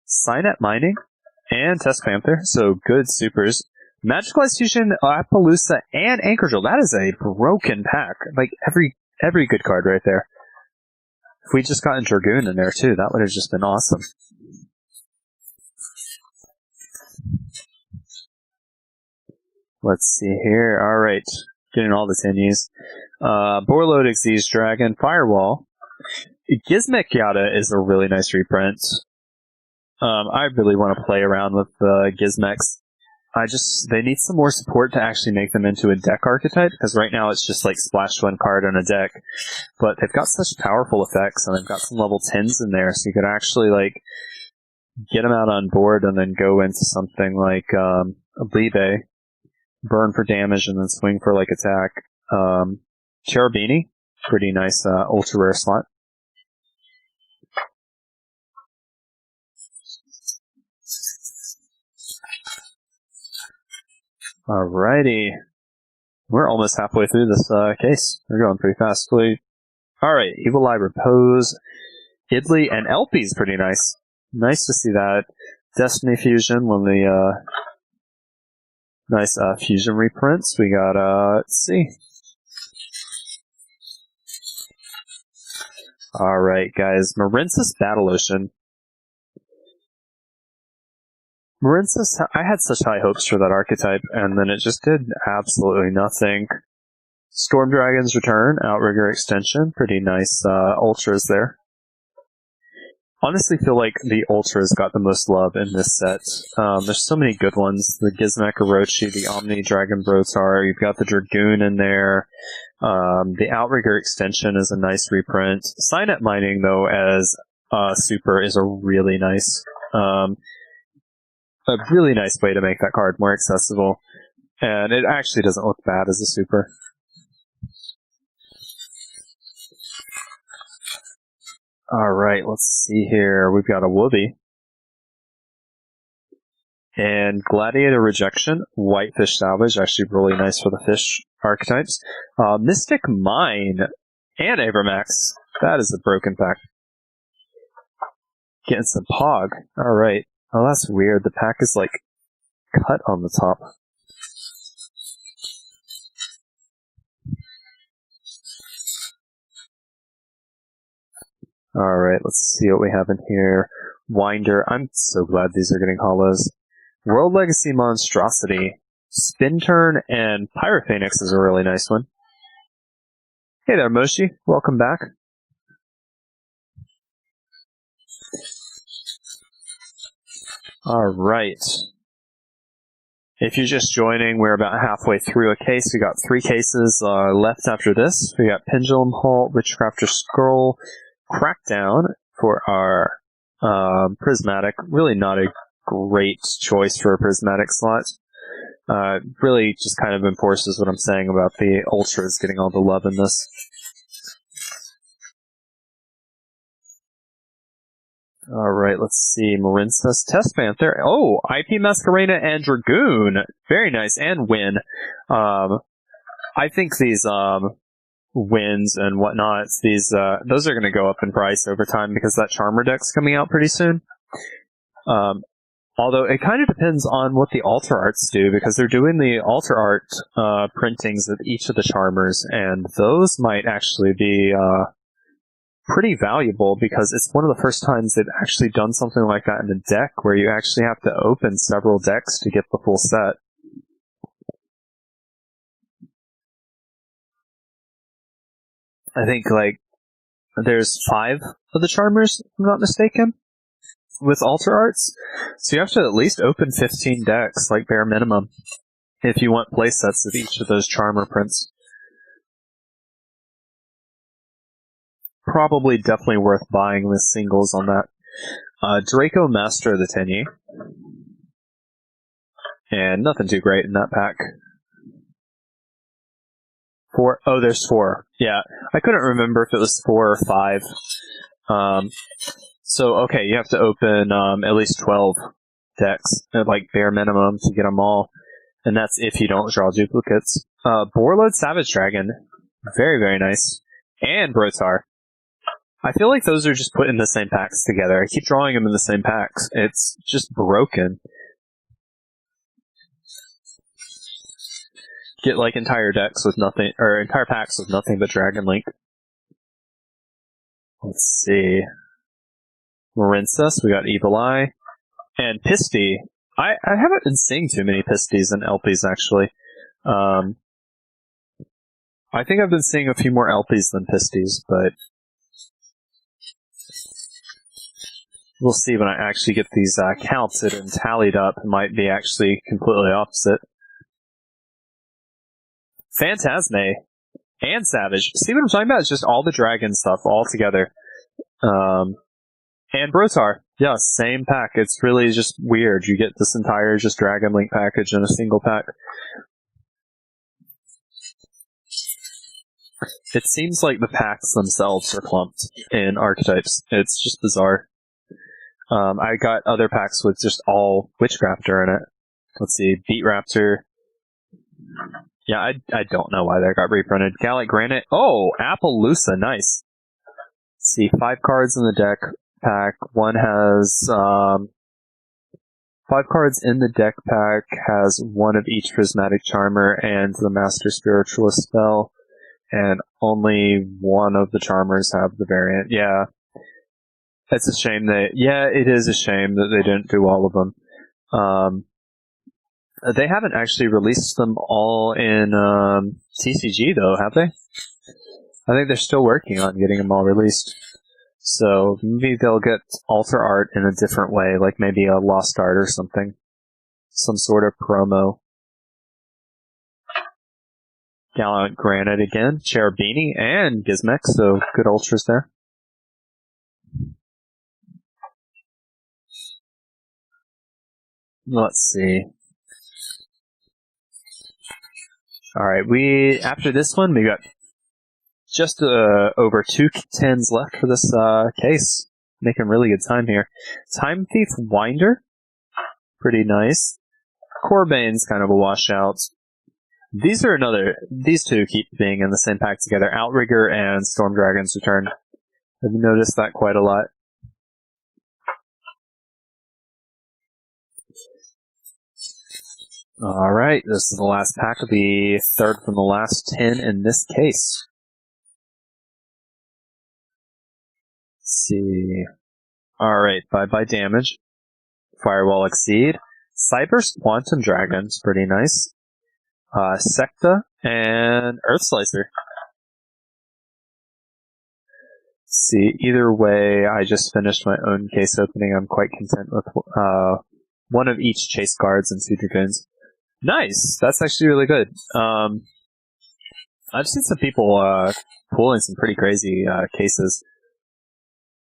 Cynet Mining and Test Panther, so good supers. Magical Ice Fusion, Appaloosa, and Anchor Drill. That is a broken pack. Like, every good card right there. If we just gotten Dragoon in there, too, that would have just been awesome. Let's see here. Alright. Getting all the Tenyis. Borlode Xyz Dragon, Firewall. Gizmek Yada is a really nice reprint. I really want to play around with Gizmex. They need some more support to actually make them into a deck archetype, because right now it's just like splash one card on a deck. But they've got such powerful effects, and they've got some level 10s in there, so you could actually like get them out on board and then go into something like Libe, burn for damage and then swing for like attack. Cherubini, pretty nice ultra rare slot. Alrighty. We're almost halfway through this case. We're going pretty fast. Alright, Evil Eye Repose, Idli, and Elpie is pretty nice. Nice to see that. Destiny Fusion, one of the nice fusion reprints. We got, let's see. Alright, guys. Marincess Battle Ocean. Marincess, I had such high hopes for that archetype, and then it just did absolutely nothing. Storm Dragon's Return, Outrigger Extension, pretty nice ultras there. Honestly feel like the ultras got the most love in this set. There's so many good ones. The Gizmek Orochi, the Omni Dragon Brotar, you've got the Dragoon in there. The Outrigger Extension is a nice reprint. Signet Mining, though, as super is a really nice way to make that card more accessible. And it actually doesn't look bad as a super. Alright, let's see here. We've got a Wooby. And Gladiator Rejection, Whitefish Salvage, actually really nice for the fish archetypes. Mystic Mine, and Abramax. That is a broken pack. Getting some Pog. Alright. Oh, that's weird. The pack is, like, cut on the top. Alright, let's see what we have in here. Winder. I'm so glad these are getting hollows. World Legacy Monstrosity. Spin Turn and Pyrophoenix is a really nice one. Hey there, Moshi. Welcome back. Alright. If you're just joining, we're about halfway through a case. We got 3 cases left after this. We got Pendulum Halt, Witchcrafter Scroll, Crackdown for our Prismatic. Really not a great choice for a Prismatic slot. Really just kind of enforces what I'm saying about the Ultras getting all the love in this. Alright, let's see. Marincess, Test Panther. Oh, IP Masquerena and Dragoon. Very nice. And Win. I think these wins and whatnots, those are going to go up in price over time because that Charmer deck's coming out pretty soon. Although it kind of depends on what the Alter Arts do, because they're doing the Alter Art printings of each of the Charmers, and those might actually be pretty valuable because it's one of the first times they've actually done something like that in a deck where you actually have to open several decks to get the full set. I think, like, there's 5 of the Charmers, if I'm not mistaken, with Alter Arts. So you have to at least open 15 decks, like bare minimum, if you want playsets of each of those Charmer prints. Probably definitely worth buying the singles on that. Draco, Master of the Tenyi. And nothing too great in that pack. 4. Oh, there's 4. Yeah, I couldn't remember if it was 4 or 5. So, okay, you have to open at least 12 decks, like bare minimum, to get them all. And that's if you don't draw duplicates. Borreload Savage Dragon. Very, very nice. And Brotar. I feel like those are just put in the same packs together. I keep drawing them in the same packs. It's just broken. Get like entire decks with nothing, or entire packs with nothing but Dragon Link. Let's see. Marincess, we got Evil Eye. And Pisty. I haven't been seeing too many Pisties and LPs actually. I think I've been seeing a few more LPs than Pisties, but we'll see when I actually get these counted and tallied up. It might be actually completely opposite. Phantasme and Savage. See what I'm talking about? It's just all the dragon stuff all together. And Brotar. Yeah, same pack. It's really just weird. You get this entire just Dragon Link package in a single pack. It seems like the packs themselves are clumped in archetypes. It's just bizarre. I got other packs with just all Witchcrafter in it. Let's see, Beat Raptor. Yeah, I don't know why that got reprinted. Gallic Granite. Oh, Appaloosa, nice. Let's see, 5 cards in the deck pack. One has 5 cards in the deck pack, has one of each Prismatic Charmer and the Master Spiritualist spell. and only one of the Charmers have the variant. Yeah. It's a shame it is a shame that they didn't do all of them. They haven't actually released them all in TCG though, have they? I think they're still working on getting them all released. So maybe they'll get Alter Art in a different way, like maybe a Lost Art or something. Some sort of promo. Gallant Granite again, Cherubini, and Gizmek, so good ultras there. Let's see. Alright, after this one, we got just over 2 tens left for this case. Making really good time here. Time Thief Winder, pretty nice. Corbane's kind of a washout. These two keep being in the same pack together. Outrigger and Storm Dragon's Return. I've noticed that quite a lot. Alright, this is the last pack of the third from the last 10 in this case. Let's see. Alright, bye-bye damage. Firewall Exceed. Cyber's Quantum Dragon's pretty nice. Secta and Earth Slicer. Let's see, either way, I just finished my own case opening. I'm quite content with one of each Chase Guards and 2 Dragoons. Nice! That's actually really good. I've seen some people pulling some pretty crazy cases.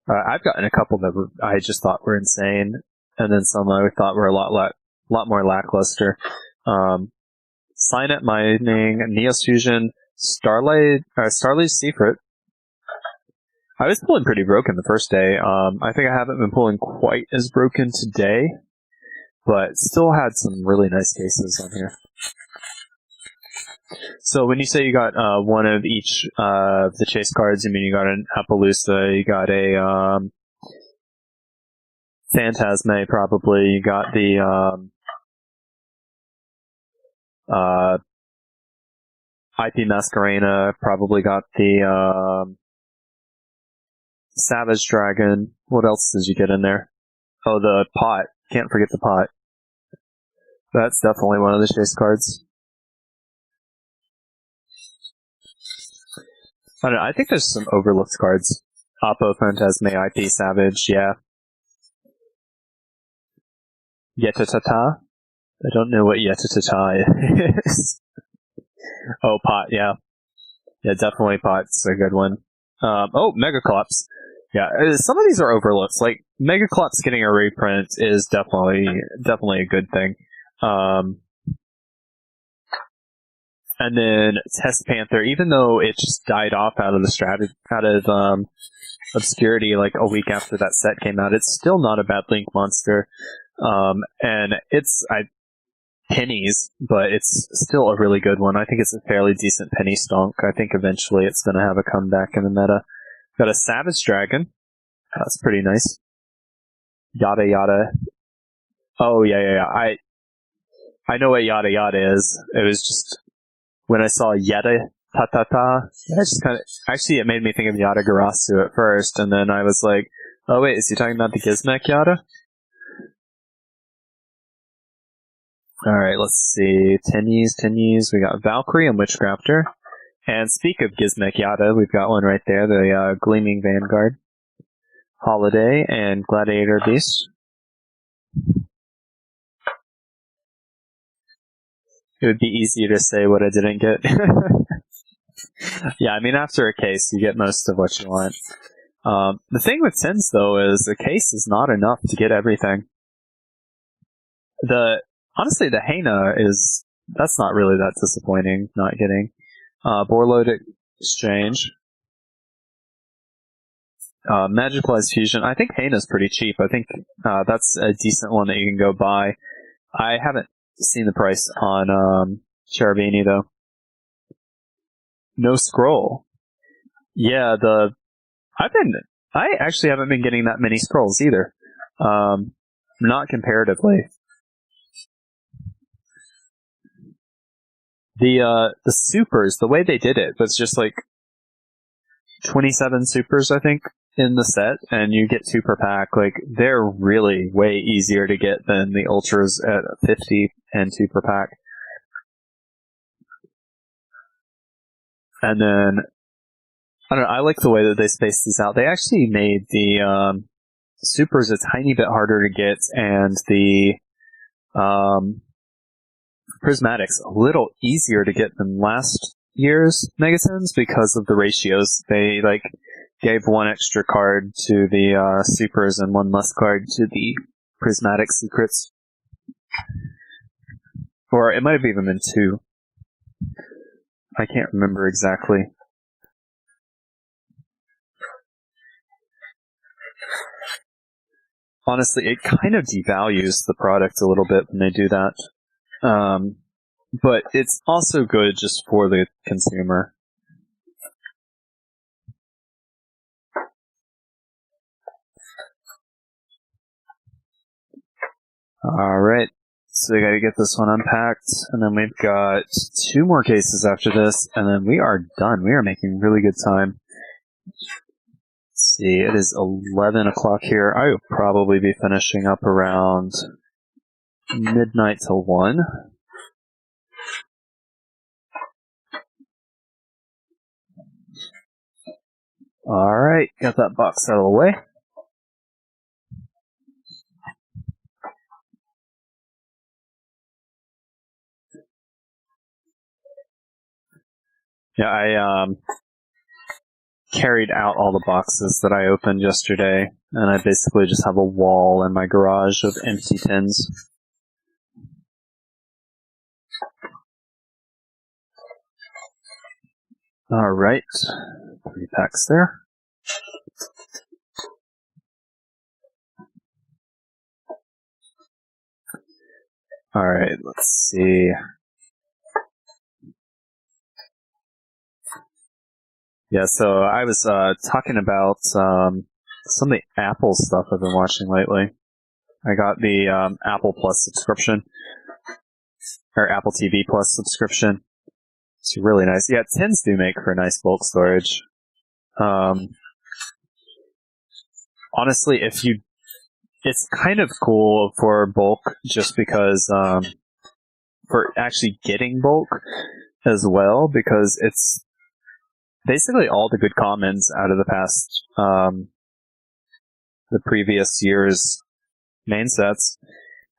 I've gotten a couple that I just thought were insane, and then some I thought were a lot more lackluster. Signet Mining, Neos Fusion, Starly's Secret. I was pulling pretty broken the first day. I think I haven't been pulling quite as broken today, but still had some really nice cases on here. So when you say you got one of each of the chase cards, you mean you got an Appaloosa, you got a Phantasme probably, you got the IP Masquerena, probably got the Savage Dragon. What else did you get in there? Oh, the Pot. Can't forget the Pot. That's definitely one of the chase cards. I don't know, I think there's some overlooked cards. Oppo, Phantasme, IP, Savage, yeah. Yetatata? I don't know what Yetatata is. Oh, Pot, yeah. Yeah, definitely Pot's a good one. Megaclops. Yeah, some of these are overlooked. Like, Megaclops getting a reprint is definitely a good thing. And then Test Panther, even though it just died off out of obscurity like a week after that set came out, it's still not a bad Link monster. And it's pennies, but it's still a really good one. I think it's a fairly decent penny stonk. I think eventually it's going to have a comeback in the meta. Got a Savage Dragon. That's pretty nice. Yada Yada. Oh, yeah. I know what Yada Yada is. It was just, when I saw Yada Ta, I just kind of, actually it made me think of Yada Garasu at first, and then I was like, oh wait, is he talking about the Gizmek Yada? Alright, let's see. Tenyies. We got Valkyrie and Witchcrafter. And speak of Gizmek Yada, we've got one right there, the Gleaming Vanguard. Holiday and Gladiator Beast. It would be easier to say what I didn't get. Yeah, I mean, after a case, you get most of what you want. The thing with Tins, though, is the case is not enough to get everything. Honestly, the Hena that's not really that disappointing, not getting. Borload Exchange. Magicalized Fusion. I think Hena's pretty cheap. I think that's a decent one that you can go buy. I haven't seen the price on Cherubini, though. No Scroll. Yeah, I actually haven't been getting that many scrolls either. Not comparatively. The supers, the way they did it was just like 27 supers, I think, in the set, and you get 2 per pack. Like, they're really way easier to get than the ultras at 50 and 2 per pack. And then, I don't know, I like the way that they spaced these out. They actually made the supers a tiny bit harder to get, and the prismatics a little easier to get than last year's Megatens because of the ratios. They like gave 1 extra card to the supers and 1 less card to the prismatic secrets. Or it might have even been 2. I can't remember exactly. Honestly, it kind of devalues the product a little bit when they do that. But it's also good just for the consumer. Alright, so we gotta get this one unpacked, and then we've got 2 more cases after this, and then we are done. We are making really good time. Let's see, it is 11 o'clock here. I will probably be finishing up around midnight till 1. Alright, got that box out of the way. Yeah, I carried out all the boxes that I opened yesterday, and I basically just have a wall in my garage of empty tins. Alright, 3 packs there. Alright, let's see. Yeah, so I was talking about some of the Apple stuff I've been watching lately. I got the Apple Plus subscription, or Apple TV Plus subscription. It's really nice. Yeah, tins do make for nice bulk storage. Honestly, it's kind of cool for bulk just because, for actually getting bulk as well, because it's basically all the good commons out of the past, the previous year's main sets,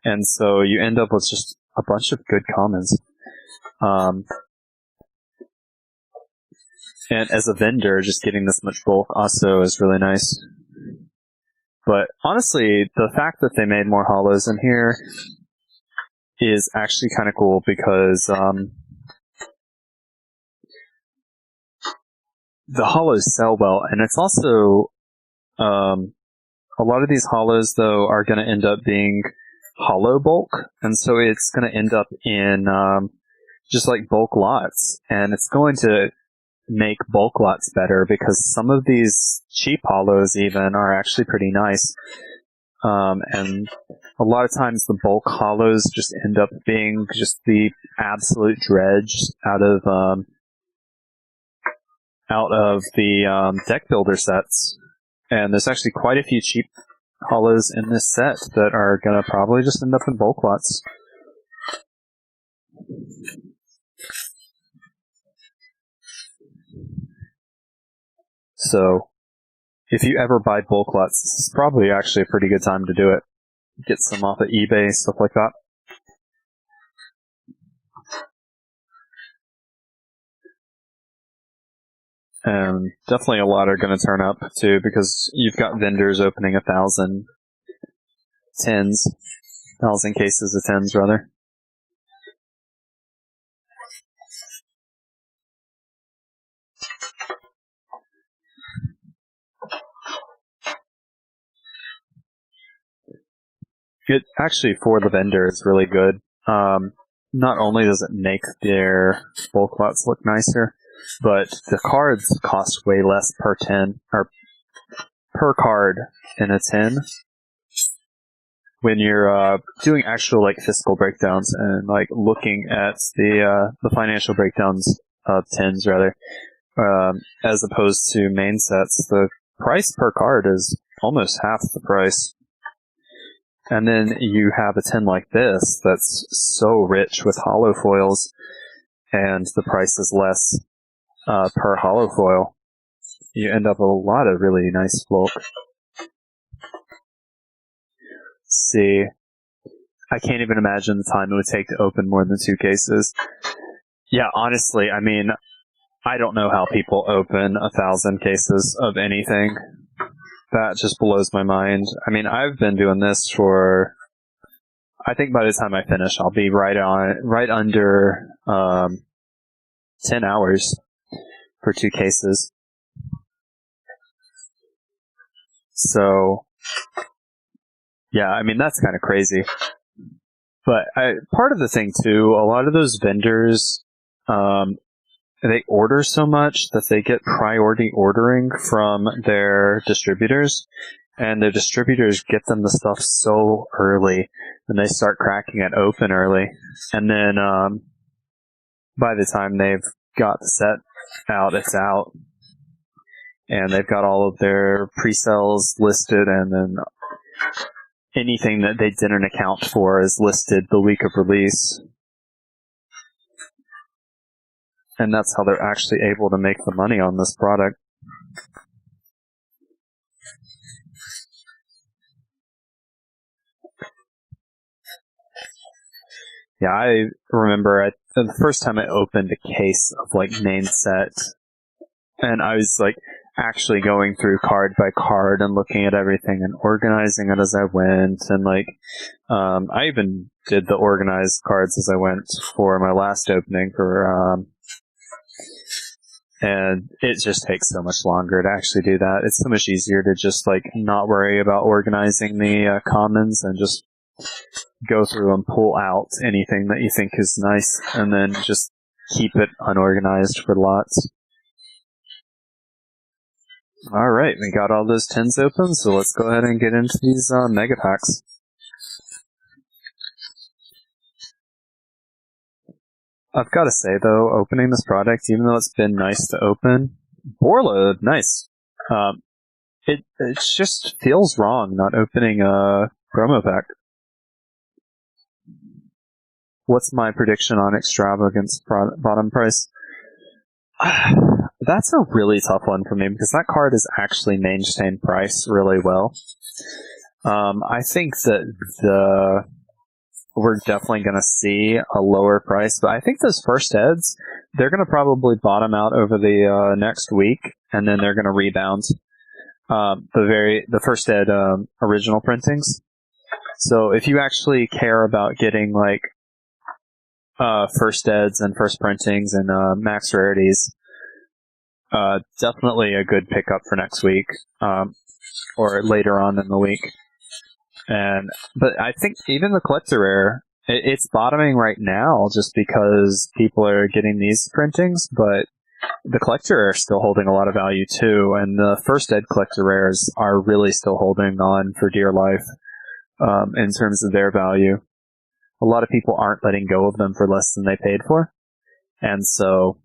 and so you end up with just a bunch of good commons. And as a vendor, just getting this much bulk also is really nice. But honestly, the fact that they made more holos in here is actually kind of cool because the holos sell well, and it's also a lot of these holos though are going to end up being holo bulk, and so it's going to end up in just like bulk lots, and it's going to make bulk lots better because some of these cheap holos even are actually pretty nice, and a lot of times the bulk holos just end up being just the absolute dredge out of the deck builder sets, and there's actually quite a few cheap holos in this set that are gonna probably just end up in bulk lots. So, if you ever buy bulk lots, this is probably actually a pretty good time to do it. Get some off of eBay, stuff like that. And definitely a lot are going to turn up, too, because you've got vendors opening 1,000 tins. 1,000 cases of tins, rather. It actually, for the vendor, is really good. Not only does it make their bulk lots look nicer, but the cards cost way less per tin, or per card in a tin, when you're doing actual like fiscal breakdowns and like looking at the financial breakdowns of tins rather, as opposed to main sets, the price per card is almost half the price. And then you have a tin like this that's so rich with hollow foils, and the price is less per hollow foil. You end up with a lot of really nice bulk. Let's see. I can't even imagine the time it would take to open more than 2 cases. Yeah, honestly, I mean, I don't know how people open 1,000 cases of anything. That just blows my mind. I mean, I've been doing this for, I think by the time I finish, I'll be right under 10 hours for 2 cases. So, yeah, I mean, that's kind of crazy. But part of the thing, too, a lot of those vendors, they order so much that they get priority ordering from their distributors, and their distributors get them the stuff so early, and they start cracking it open early. And then by the time they've got the set out, it's out. And they've got all of their pre-sales listed, and then anything that they didn't account for is listed the week of release. And that's how they're actually able to make the money on this product. Yeah, I remember the first time I opened a case of like main set, and I was like actually going through card by card and looking at everything and organizing it as I went, and like I even did the organized cards as I went for my last opening for and it just takes so much longer to actually do that. It's so much easier to just like not worry about organizing the commons and just go through and pull out anything that you think is nice and then just keep it unorganized for lots. Alright, we got all those tins open, so let's go ahead and get into these mega packs. I've got to say, though, opening this product, even though it's been nice to open, Borreload, nice. It just feels wrong not opening a promo pack. What's my prediction on Extravagance bottom price? That's a really tough one for me, because that card is actually maintained price really well. I think that we're definitely going to see a lower price, but I think those first eds, they're going to probably bottom out over the next week, and then they're going to rebound. The first ed original printings. So if you actually care about getting like first eds and first printings and max rarities, definitely a good pickup for next week, or later on in the week. But I think even the collector rare, it's bottoming right now just because people are getting these printings, but the collector rare is still holding a lot of value too, and the first ed collector rares are really still holding on for dear life in terms of their value. A lot of people aren't letting go of them for less than they paid for, and so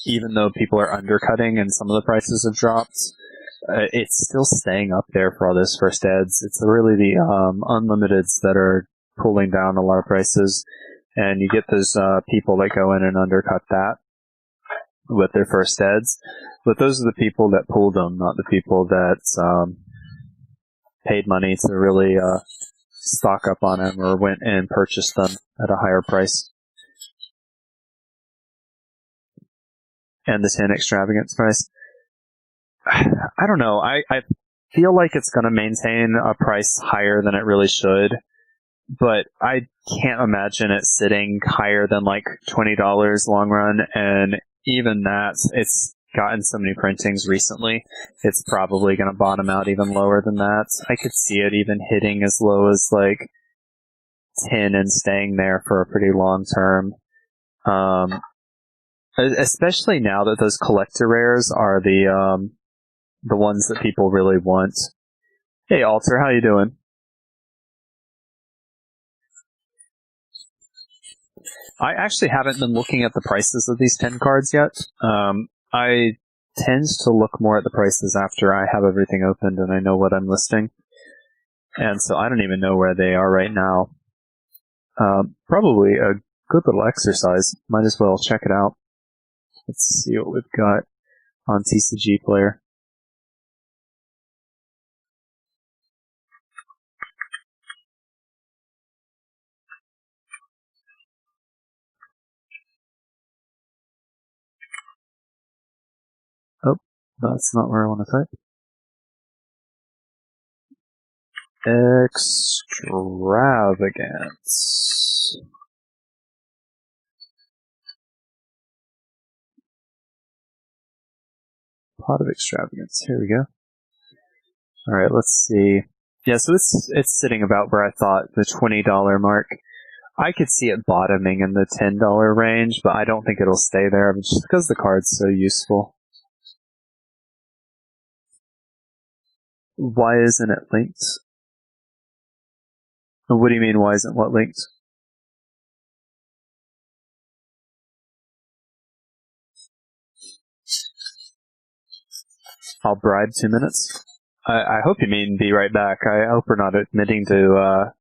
even though people are undercutting and some of the prices have dropped, it's still staying up there for all those first eds. It's really the unlimiteds that are pulling down a lot of prices, and you get those people that go in and undercut that with their first eds. But those are the people that pulled them, not the people that paid money to really stock up on them or went and purchased them at a higher price. And the 10 extravagance price. I don't know. I feel like it's going to maintain a price higher than it really should, but I can't imagine it sitting higher than like $20 long run, and even that, it's gotten so many printings recently, it's probably going to bottom out even lower than that. I could see it even hitting as low as like 10 and staying there for a pretty long term. Especially now that those collector rares are the ones that people really want. Hey, Alter, how you doing? I actually haven't been looking at the prices of these 10 cards yet. I tend to look more at the prices after I have everything opened and I know what I'm listing. And so I don't even know where they are right now. Probably a good little exercise. Might as well check it out. Let's see what we've got on TCG Player. Oh, that's not where I want to type. Extravagance. Pot of Extravagance. Here we go. Alright, let's see. Yeah, so it's sitting about where I thought, the $20 mark. I could see it bottoming in the $10 range, but I don't think it'll stay there just because the card's so useful. Why isn't it linked? What do you mean, why isn't what linked? I'll bribe 2 minutes. I hope you mean be right back. I hope we're not admitting to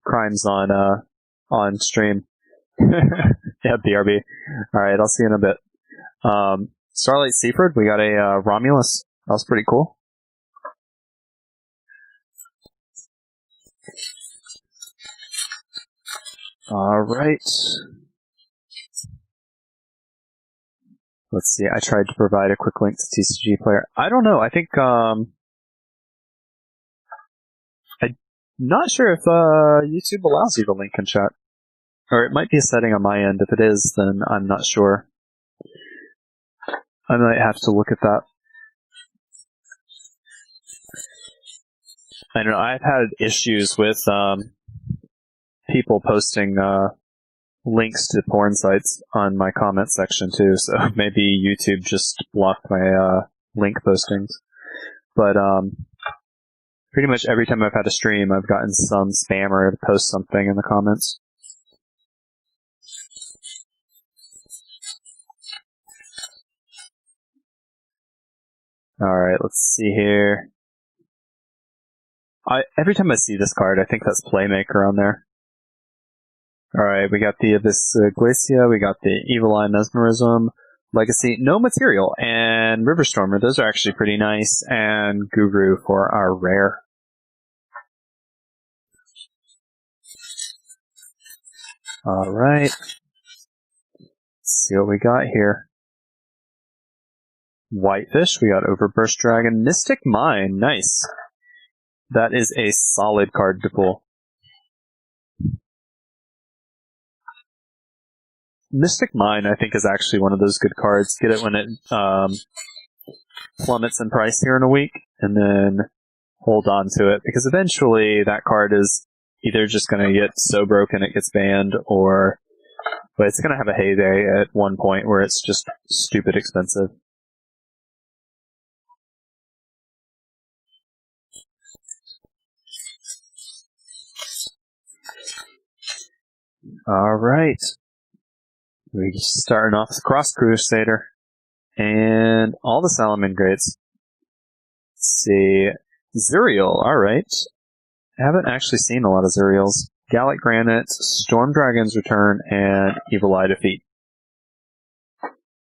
crimes on stream. Yeah, BRB. Alright, I'll see you in a bit. Starlight Seaford, we got a Romulus. That was pretty cool. Alright. Let's see, I tried to provide a quick link to TCG Player. I don't know, I think, I'm not sure if YouTube allows you to link in chat. Or it might be a setting on my end. If it is, then I'm not sure. I might have to look at that. I don't know, I've had issues with people posting links to porn sites on my comment section too, so maybe YouTube just blocked my link postings. But pretty much every time I've had a stream, I've gotten some spammer to post something in the comments. Alright, let's see here. Every time I see this card, I think that's Playmaker on there. Alright, we got the Abyss Glacia, we got the Evil Eye Mesmerism, Legacy, No Material, and Riverstormer. Those are actually pretty nice, and Guru for our rare. Alright. Let's see what we got here. Whitefish, we got Overburst Dragon, Mystic Mine, nice. That is a solid card to pull. Mystic Mine, I think, is actually one of those good cards. Get it when it plummets in price here in a week, and then hold on to it, because eventually that card is either just going to get so broken it gets banned, but it's going to have a heyday at one point where it's just stupid expensive. Alright. We're starting off with Cross Crusader. And all the Salamangreats. Let's see. Zuriel, alright. I haven't actually seen a lot of Zuriels. Gallic Granite, Storm Dragon's Return, and Evil Eye Defeat.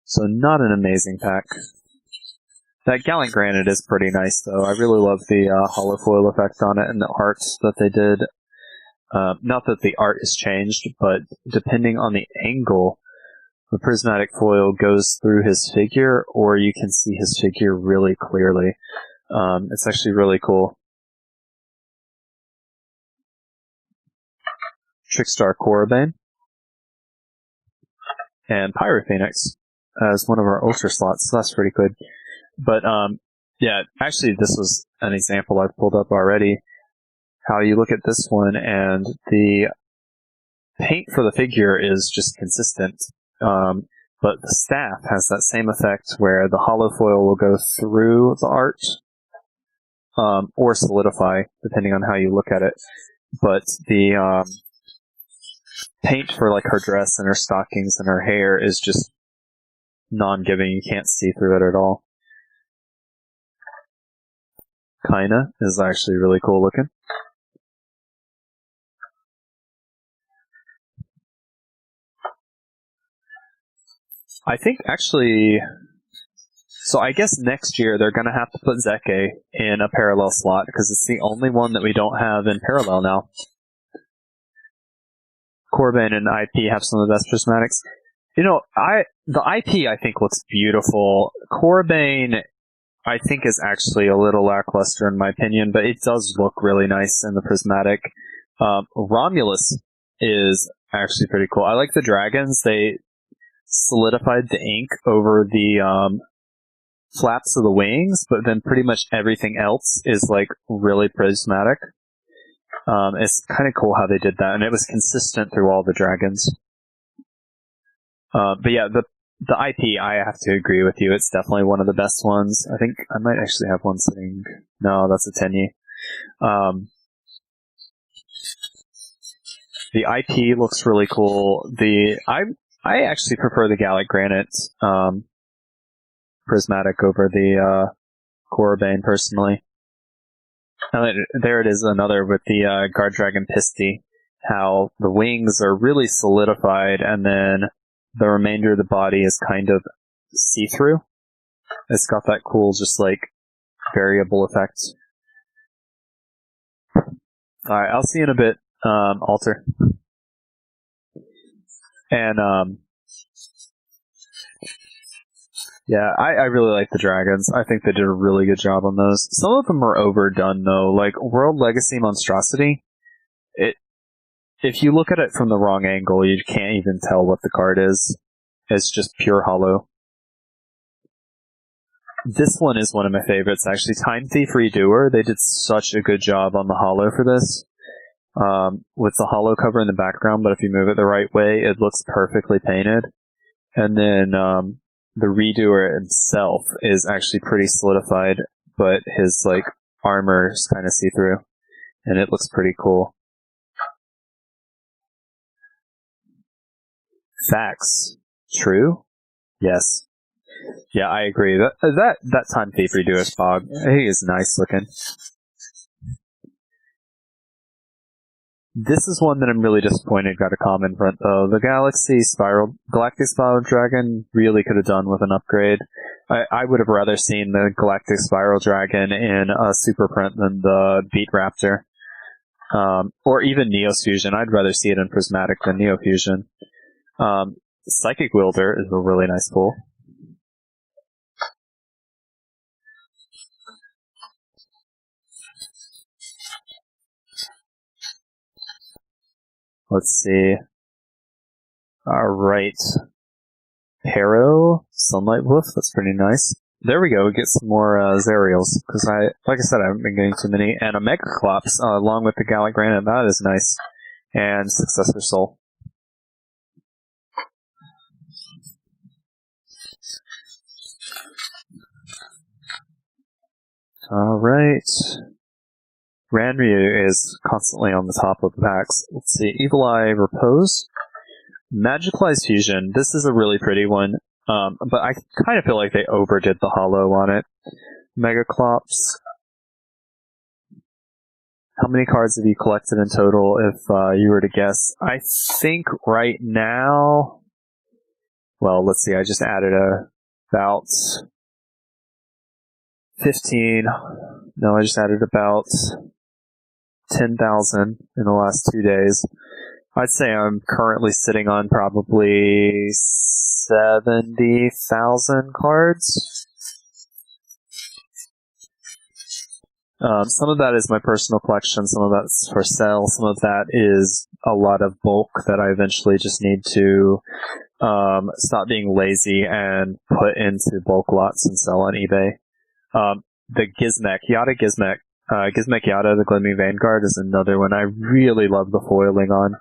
So not an amazing pack. That Gallic Granite is pretty nice, though. I really love the holofoil effect on it and the art that they did. Not that the art has changed, but depending on the angle, the prismatic foil goes through his figure, or you can see his figure really clearly. It's actually really cool. Trickstar Korobane. And Pyrophoenix as one of our Ultra slots, so that's pretty good. But, yeah, actually this was an example I've pulled up already. How you look at this one, and the paint for the figure is just consistent. But the staff has that same effect where the holofoil will go through the art, or solidify, depending on how you look at it. But the paint for like her dress and her stockings and her hair is just non-giving. You can't see through it at all. Kaina is actually really cool looking. I think actually, so I guess next year they're going to have to put Zeke in a parallel slot because it's the only one that we don't have in parallel now. Corbin and IP have some of the best prismatics. You know, the IP I think looks beautiful. Corbin I think is actually a little lackluster in my opinion, but it does look really nice in the prismatic. Romulus is actually pretty cool. I like the dragons. They solidified the ink over the flaps of the wings, but then pretty much everything else is like really prismatic. It's kind of cool how they did that, and it was consistent through all the dragons. But yeah, the IP, I have to agree with you. It's definitely one of the best ones. I think I might actually have one sitting. No, that's a Tenyi. The IP looks really cool. I actually prefer the Gallic Granite prismatic over the Corobane personally. And there it is, another with the Guard Dragon Pisty. How the wings are really solidified, and then the remainder of the body is kind of see-through. It's got that cool, just like variable effect. All right, I'll see you in a bit, Alter. And yeah, I really like the dragons. I think they did a really good job on those. Some of them are overdone though, like World Legacy Monstrosity. If you look at it from the wrong angle, you can't even tell what the card is. It's just pure hollow. This one is one of my favorites, actually. Time Thief Redoer, they did such a good job on the hollow for this. With the hollow cover in the background, but if you move it the right way, it looks perfectly painted. And then the Redoer himself is actually pretty solidified, but his like armor is kind of see-through, and it looks pretty cool. Facts. True? Yes. Yeah, I agree. That Time Thief Redoer Spog, he is nice looking. This is one that I'm really disappointed got a common front though. The Galactic Spiral Dragon really could have done with an upgrade. I would have rather seen the Galactic Spiral Dragon in a super print than the Beat Raptor. Or even Neos Fusion. I'd rather see it in Prismatic than Neo Fusion. Psychic Wielder is a really nice pull. Let's see. Alright. Harrow, Sunlight Wolf, that's pretty nice. There we go, we get some more Zerials, because like I said, I haven't been getting too many. And a Megaclops, along with the Gallic Granite, that is nice. And Successor Soul. Alright. Ranryu is constantly on the top of the packs. Let's see, Evil Eye Repose. Magicalized Fusion, this is a really pretty one, but I kind of feel like they overdid the hollow on it. Megaclops. How many cards have you collected in total, if you were to guess? I think right now... Well, let's see, I just added about 15... No, I just added about 10,000 in the last 2 days. I'd say I'm currently sitting on probably 70,000 cards. Some of that is my personal collection, some of that's for sale, some of that is a lot of bulk that I eventually just need to stop being lazy and put into bulk lots and sell on eBay. The Gizmek, Yada Gizmek, Gizmek Yada, the Gleaming Vanguard, is another one I really love the foiling on.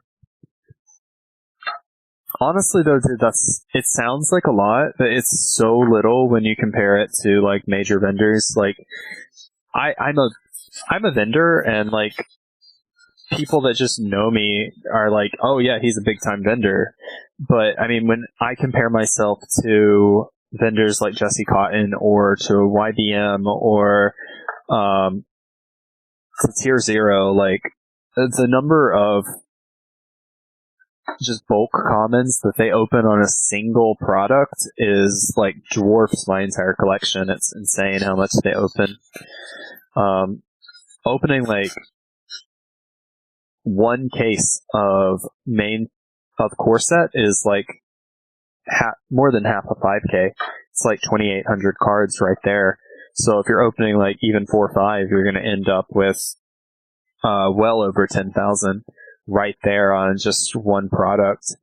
Honestly though, dude, it sounds like a lot, but it's so little when you compare it to like major vendors. Like, I'm a vendor, and like, people that just know me are like, oh yeah, he's a big time vendor. But I mean, when I compare myself to vendors like Jesse Cotton or to YBM or to Tier Zero, like the number of just bulk commons that they open on a single product is like dwarfs my entire collection. It's insane how much they open. Opening like one case of core set is like more than half a 5K. It's like 2,800 cards right there. So if you're opening like even 4 or 5, you're going to end up with well over 10,000 right there on just one product.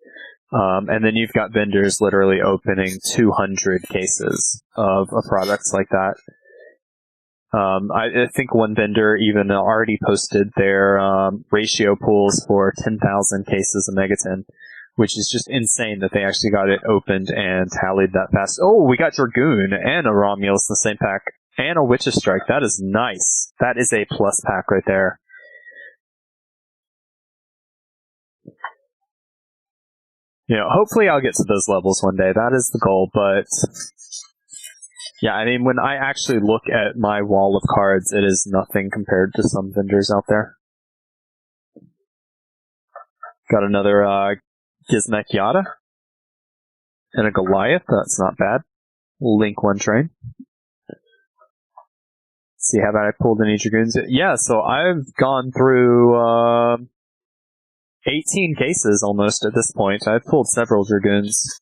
And then you've got vendors literally opening 200 cases of products like that. I think one vendor even already posted their ratio pools for 10,000 cases of Megaton, which is just insane that they actually got it opened and tallied that fast. Oh, we got Dragoon and a Romulus in the same pack, and a Witch's Strike. That is nice. That is a plus pack right there. You know, hopefully I'll get to those levels one day. That is the goal, but yeah, I mean, when I actually look at my wall of cards, it is nothing compared to some vendors out there. Got another Gizmek Yada and a Goliath. That's not bad. Link 1 train. See, have I pulled any Dragoons? Yeah, so I've gone through 18 cases almost at this point. I've pulled several Dragoons.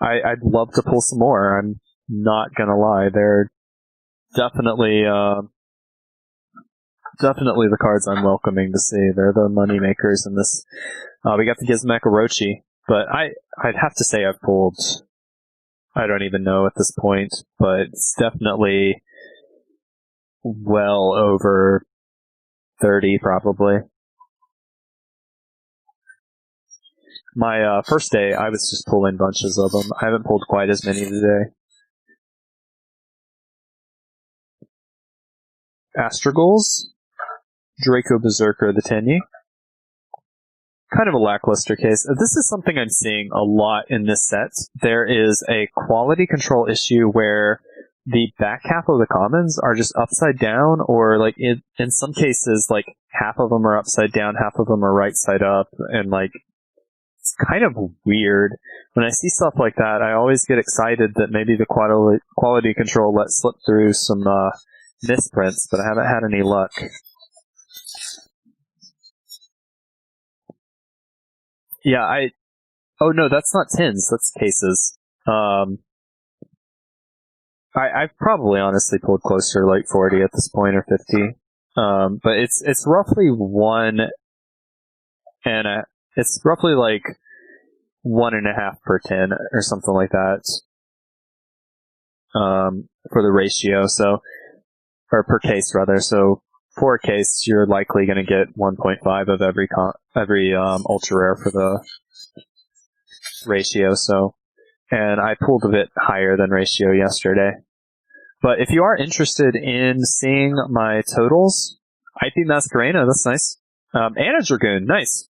I'd love to pull some more. I'm not gonna lie. They're definitely the cards I'm welcoming to see. They're the money makers in this. We got the Gizmek Orochi, but I'd have to say I've pulled, I don't even know at this point, but it's definitely well over 30 probably. My first day, I was just pulling bunches of them. I haven't pulled quite as many today. Astragals, Draco Berserker, the Tenyi. Kind of a lackluster case. This is something I'm seeing a lot in this set. There is a quality control issue where the back half of the commons are just upside down, or like in some cases, like half of them are upside down, half of them are right side up, and like it's kind of weird. When I see stuff like that, I always get excited that maybe the quality control let slip through some misprints, but I haven't had any luck. Yeah, oh no, that's not tins, that's cases. I've probably honestly pulled closer to like 40 at this point, or 50. But it's roughly it's roughly like 1.5 per 10 or something like that. For the ratio, or per case rather. So for a case, you're likely going to get 1.5 of every ultra rare for the ratio. So, and I pulled a bit higher than ratio yesterday. But if you are interested in seeing my totals, IP Masquerena, that's nice. And a Dragoon, nice.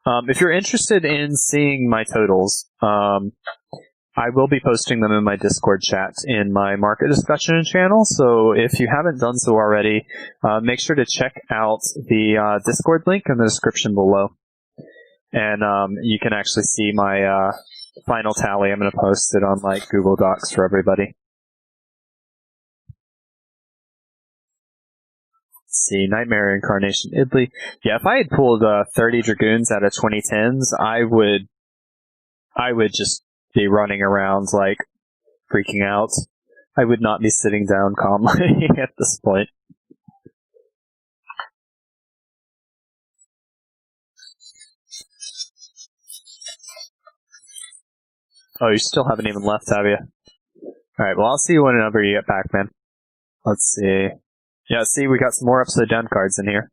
If you're interested in seeing my totals, I will be posting them in my Discord chat in my market discussion channel, so if you haven't done so already, make sure to check out the Discord link in the description below. And you can actually see my final tally. I'm going to post it on like Google Docs for everybody. Let's see, Nightmare Incarnation Idly. Yeah, if I had pulled 30 Dragoons out of 2010s, I would just be running around like freaking out. I would not be sitting down calmly at this point. Oh, you still haven't even left, have you? Alright, well I'll see you whenever you get back, man. Let's see. Yeah, see, we got some more upside down cards in here.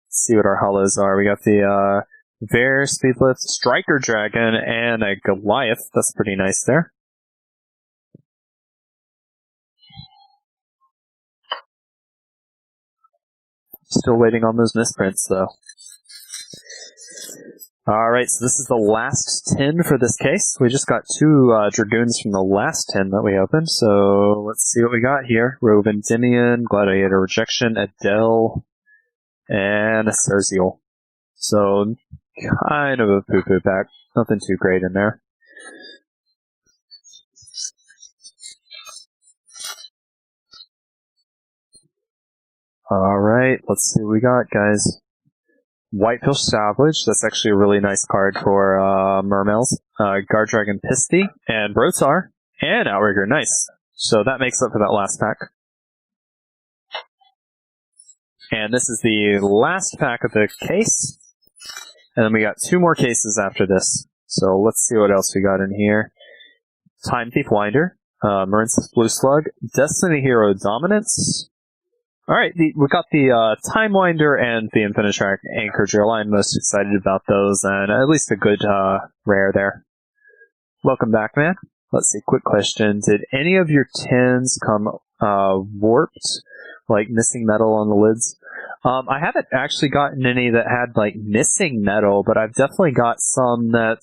Let's see what our hollows are. We got the Bear, Speedlift, Striker Dragon, and a Goliath. That's pretty nice there. Still waiting on those misprints, though. Alright, so this is the last 10 for this case. We just got 2 Dragoons from the last 10 that we opened, so let's see what we got here. Roven Dimian, Gladiator Rejection, Adele, and a Cerziel. So, kind of a poo-poo pack. Nothing too great in there. Alright, let's see what we got, guys. Whitefish Salvage, that's actually a really nice card for Mermails. Guard Dragon Pisty, and Rotar, and Outrigger, nice. So that makes up for that last pack. And this is the last pack of the case. And then we got 2 more cases after this. So let's see what else we got in here. Time Thief Winder, Marins's Blue Slug, Destiny Hero Dominance. Alright, we got the Time Winder and the Infinitrack Anchor Drill. I'm most excited about those, and at least a good rare there. Welcome back, man. Let's see, quick question. Did any of your 10s come warped, like missing metal on the lids? I haven't actually gotten any that had like missing metal, but I've definitely got some that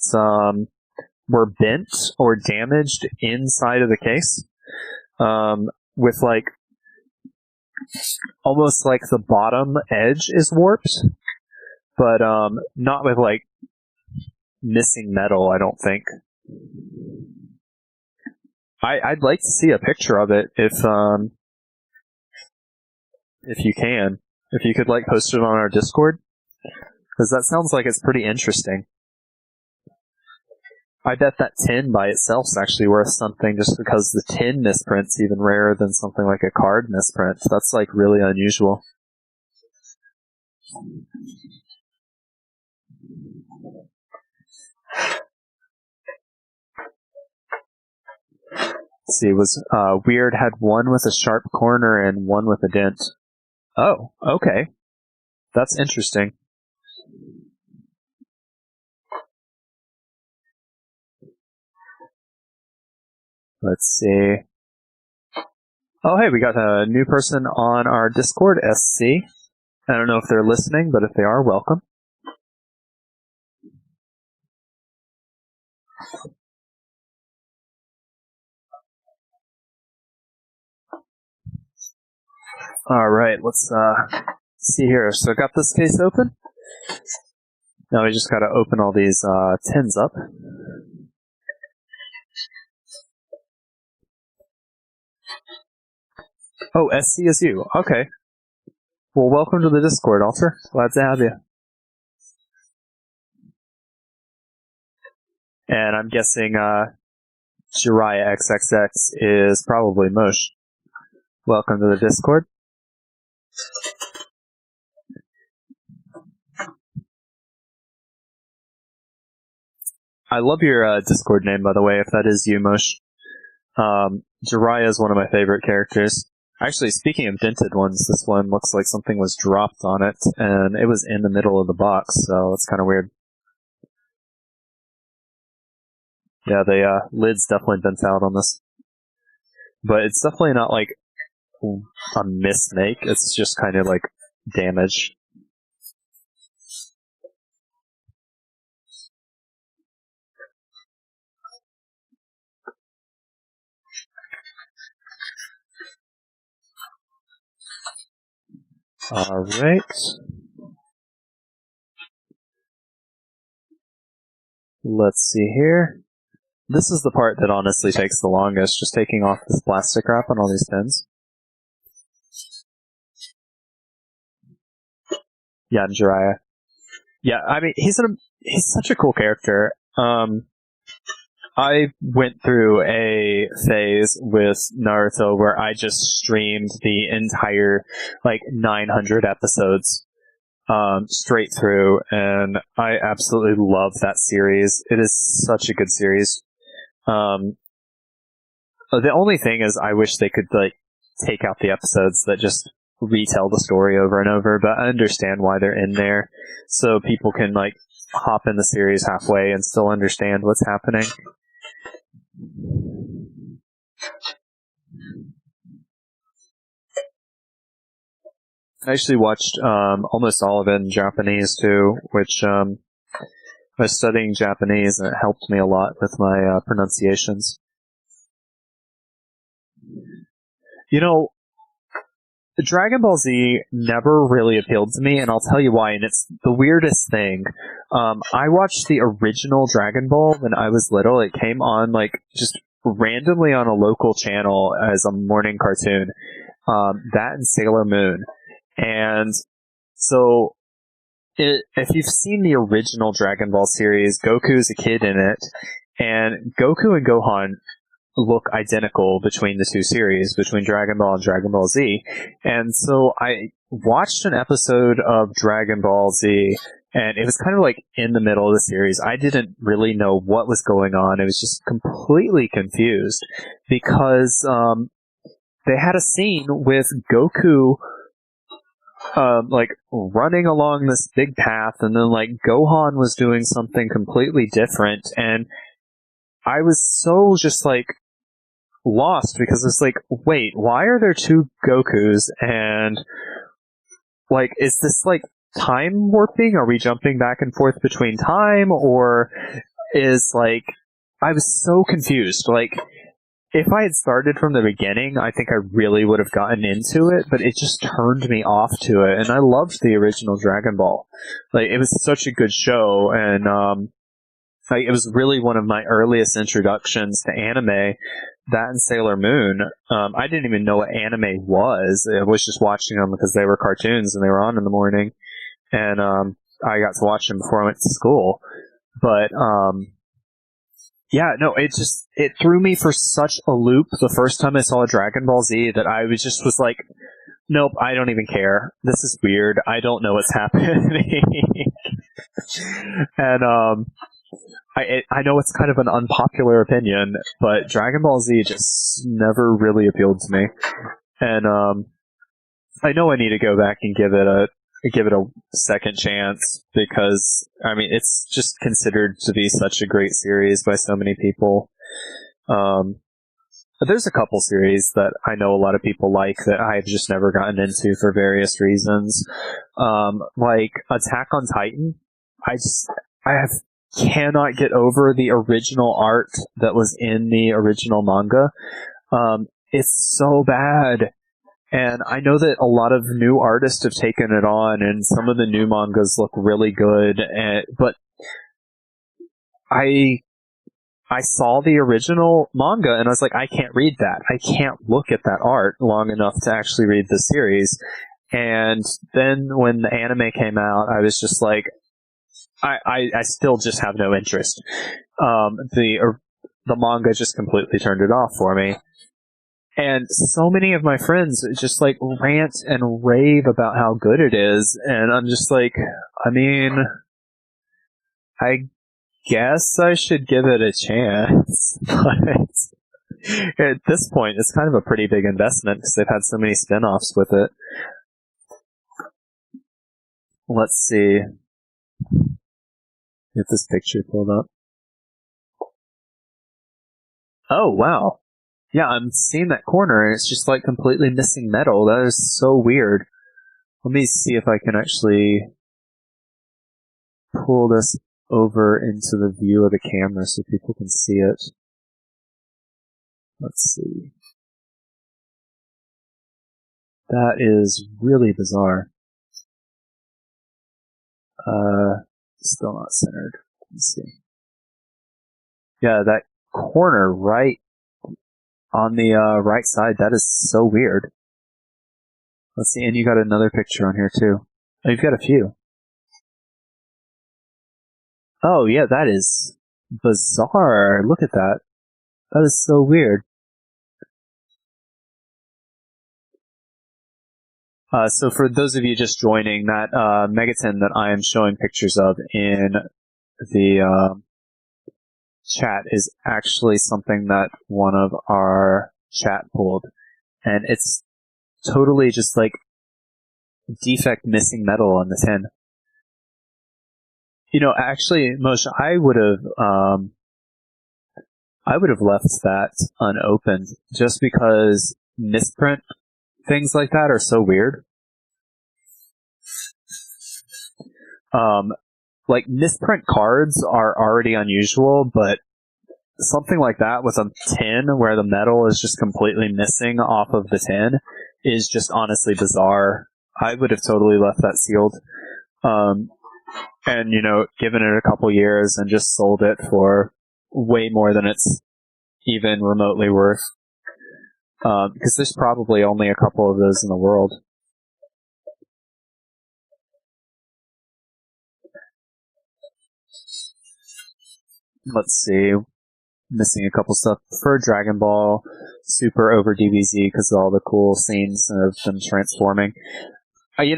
were bent or damaged inside of the case, with like almost like the bottom edge is warped, but not with like missing metal, I don't think. I'd like to see a picture of it if you can. If you could like post it on our Discord, because that sounds like it's pretty interesting. I bet that 10 by itself is actually worth something, just because the 10 misprint's even rarer than something like a card misprint. That's like really unusual. Let's see, was Weird had one with a sharp corner and one with a dent. Oh, okay. That's interesting. Let's see. Oh, hey, we got a new person on our Discord, SC. I don't know if they're listening, but if they are, welcome. Alright, let's see here. So I got this case open. Now we just gotta open all these 10s up. Oh, SC is you. Okay. Well, welcome to the Discord, Alter. Glad to have you. And I'm guessing Jiraiya XXX is probably Mosh. Welcome to the Discord. I love your Discord name, by the way, if that is you, Mosh. Jiraiya is one of my favorite characters. Actually, speaking of dented ones, this one looks like something was dropped on it, and it was in the middle of the box, so it's kind of weird. Yeah, the lid's definitely bent out on this. But it's definitely not like a mismake, it's just kind of like damage. Alright. Let's see here. This is the part that honestly takes the longest, just taking off this plastic wrap on all these pins. Yeah, Jiraiya. Yeah, I mean, he's such a cool character. I went through a phase with Naruto where I just streamed the entire, 900 episodes, straight through, and I absolutely love that series. It is such a good series. The only thing is I wish they could, take out the episodes that just retell the story over and over, but I understand why they're in there, so people can, hop in the series halfway and still understand what's happening. I actually watched almost all of it in Japanese too, which I was studying Japanese and it helped me a lot with my pronunciations. You know, Dragon Ball Z never really appealed to me, and I'll tell you why, and it's the weirdest thing. I watched the original Dragon Ball when I was little. It came on, like, just randomly on a local channel as a morning cartoon. That and Sailor Moon. And so, if you've seen the original Dragon Ball series, Goku's a kid in it, and Goku and Gohan look identical between the two series, between Dragon Ball and Dragon Ball Z. And so I watched an episode of Dragon Ball Z, and it was kind of like in the middle of the series. I didn't really know what was going on. I was just completely confused because they had a scene with Goku like running along this big path, and then like Gohan was doing something completely different, and I was so just like lost because it's like, wait, why are there two Gokus? And like, is this like time warping? Are we jumping back and forth between time? Or is like, I was so confused. Like, if I had started from the beginning, I think I really would have gotten into it, but it just turned me off to it. And I loved the original Dragon Ball. Like, it was such a good show, and like, it was really one of my earliest introductions to anime. That and Sailor Moon. I didn't even know what anime was. I was just watching them because they were cartoons and they were on in the morning. And I got to watch them before I went to school. But yeah, no, it threw me for such a loop the first time I saw Dragon Ball Z that I was like, nope, I don't even care. This is weird. I don't know what's happening. And I know it's kind of an unpopular opinion, but Dragon Ball Z just never really appealed to me. And I know I need to go back and give it a second chance because I mean it's just considered to be such a great series by so many people. But there's a couple series that I know a lot of people like that I've just never gotten into for various reasons. Like Attack on Titan. I cannot get over the original art that was in the original manga. It's so bad. And I know that a lot of new artists have taken it on, and some of the new mangas look really good. But I saw the original manga, and I was like, I can't read that. I can't look at that art long enough to actually read the series. And then when the anime came out, I was just like, I still just have no interest. The manga just completely turned it off for me. And so many of my friends just like rant and rave about how good it is, and I'm just like, I mean, I guess I should give it a chance, but at this point, it's kind of a pretty big investment because they've had so many spin-offs with it. Let's see. Get this picture pulled up. Oh, wow. Yeah, I'm seeing that corner, and it's just like completely missing metal. That is so weird. Let me see if I can actually pull this over into the view of the camera so people can see it. Let's see. That is really bizarre. Still not centered. Let's see. Yeah, that corner right on the right side, that is so weird. Let's see, and you got another picture on here too. Oh, you've got a few. Oh yeah, that is bizarre. Look at that. That is so weird. So for those of you just joining, that Megaton that I am showing pictures of in the chat is actually something that one of our chat pulled. And it's totally just like defect missing metal on the tin. You know, actually, Moshe, I would have left that unopened just because misprint things like that are so weird. like misprint cards are already unusual, but something like that with a tin where the metal is just completely missing off of the tin is just honestly bizarre. I would have totally left that sealed. And, given it a couple years and just sold it for way more than it's even remotely worth. Because there's probably only a couple of those in the world. Let's see. Missing a couple stuff for Dragon Ball Super over DBZ because of all the cool scenes of them transforming. I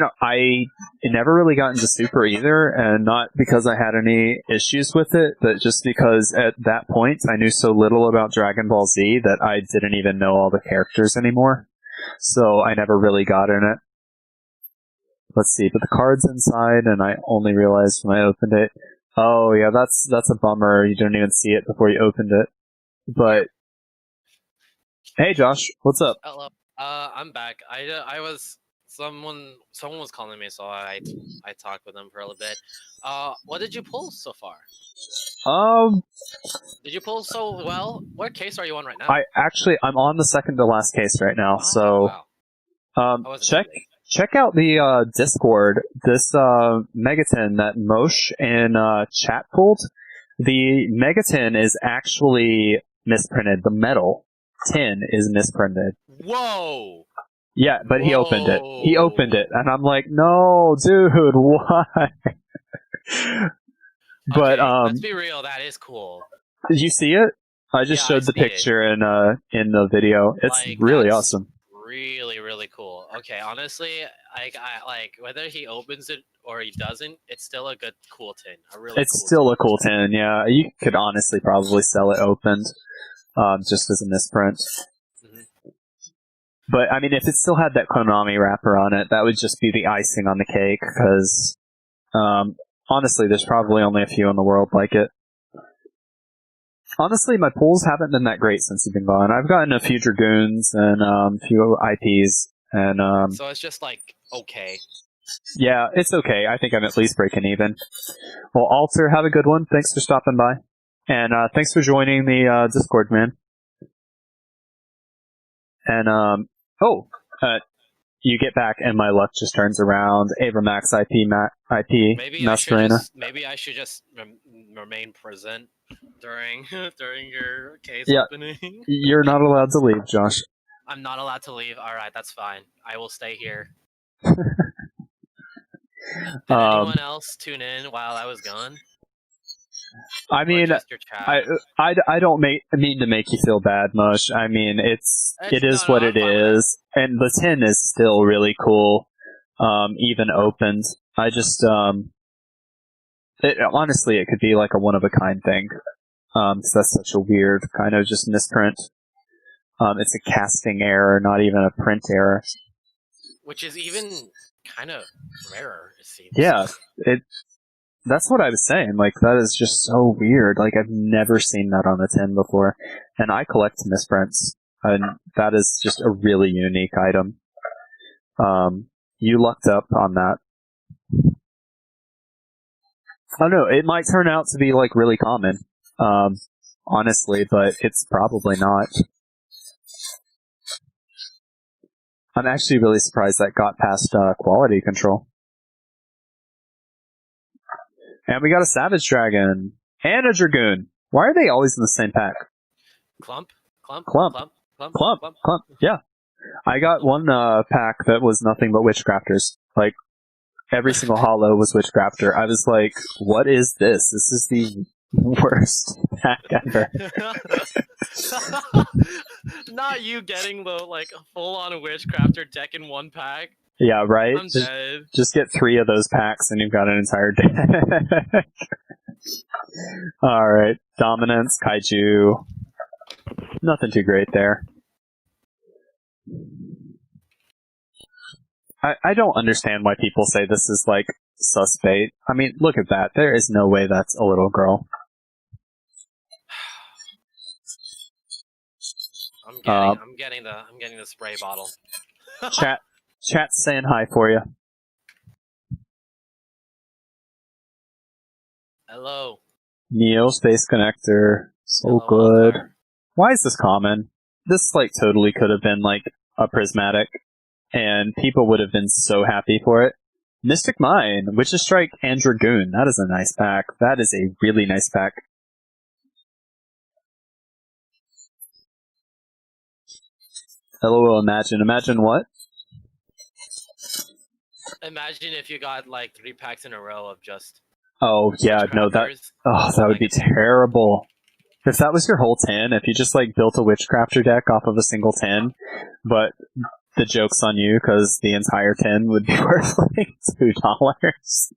never really got into Super either, and not because I had any issues with it, but just because at that point I knew so little about Dragon Ball Z that I didn't even know all the characters anymore. So I never really got in it. Let's see, but the card's inside, and I only realized when I opened it. Oh yeah, that's a bummer. You didn't even see it before you opened it. But hey, Josh, what's up? Hello. I'm back. I was someone was calling me, so I talked with them for a little bit. What did you pull so far? Did you pull so well? What case are you on right now? I'm on the second to last case right now. Wow. Check out the Discord. This Megaton that Mosh in chat pulled. The Megaton is actually misprinted. The metal tin is misprinted. Whoa! Yeah, but he opened it. He opened it, and I'm like, no, dude, why? But let's be real. That is cool. Did you see it? I just showed the picture in the video. It's really awesome. Really, really cool. Okay, honestly, I whether he opens it or he doesn't, it's still a good, cool tin. A cool tin. Yeah, you could honestly probably sell it opened, just as a misprint. Mm-hmm. But I mean, if it still had that Konami wrapper on it, that would just be the icing on the cake. Because honestly, there's probably only a few in the world like it. Honestly, my pulls haven't been that great since you've been gone. I've gotten a few Dragoons and a few IPs, and so it's just like okay. Yeah, it's okay. I think I'm at least breaking even. Well, Alter, have a good one. Thanks for stopping by, and thanks for joining the Discord, man. And you get back, and my luck just turns around. Avramax IP Maybe I should just remain present during your case opening. You're not allowed to leave, Josh. I'm not allowed to leave. All right, that's fine. I will stay here. Did anyone else tune in while I was gone? I mean, I don't mean to make you feel bad, Mush. I mean, it is what it is, and the tin is still really cool, even opened. I just, honestly, it could be like a one-of-a-kind thing, because that's such a weird kind of just misprint. It's a casting error, not even a print error. Which is even kind of rarer, it seems. Yeah, that's what I was saying. Like, that is just so weird. Like, I've never seen that on a tin before. And I collect misprints. And that is just a really unique item. You lucked up on that. I don't know, it might turn out to be, like, really common. Honestly, but it's probably not. I'm actually really surprised that got past quality control. And we got a Savage Dragon and a Dragoon. Why are they always in the same pack? Clump. Yeah. I got one pack that was nothing but Witchcrafters. Like, every single holo was Witchcrafter. I was like, what is this? This is the worst pack ever. Not you getting the, like, full-on Witchcrafter deck in one pack. Yeah, right? I'm dead. Just get 3 of those packs and you've got an entire deck. Alright. Dominance, Kaiju. Nothing too great there. I don't understand why people say this is, like, sus-bait. I mean, look at that. There is no way that's a little girl. I'm getting the spray bottle. Chat's saying hi for you. Hello. Neo Space Connector. So Hello, good. Altar. Why is this common? This, like, totally could have been, like, a prismatic, and people would have been so happy for it. Mystic Mine, Witch's Strike, and Dragoon. That is a nice pack. That is a really nice pack. LOL, imagine. Imagine what? Imagine if you got like 3 packs in a row of just Oh, yeah, no, that would be terrible. If that was your whole 10, if you just, like, built a Witchcrafter deck off of a single 10, but the joke's on you, because the entire 10 would be worth, like, $2.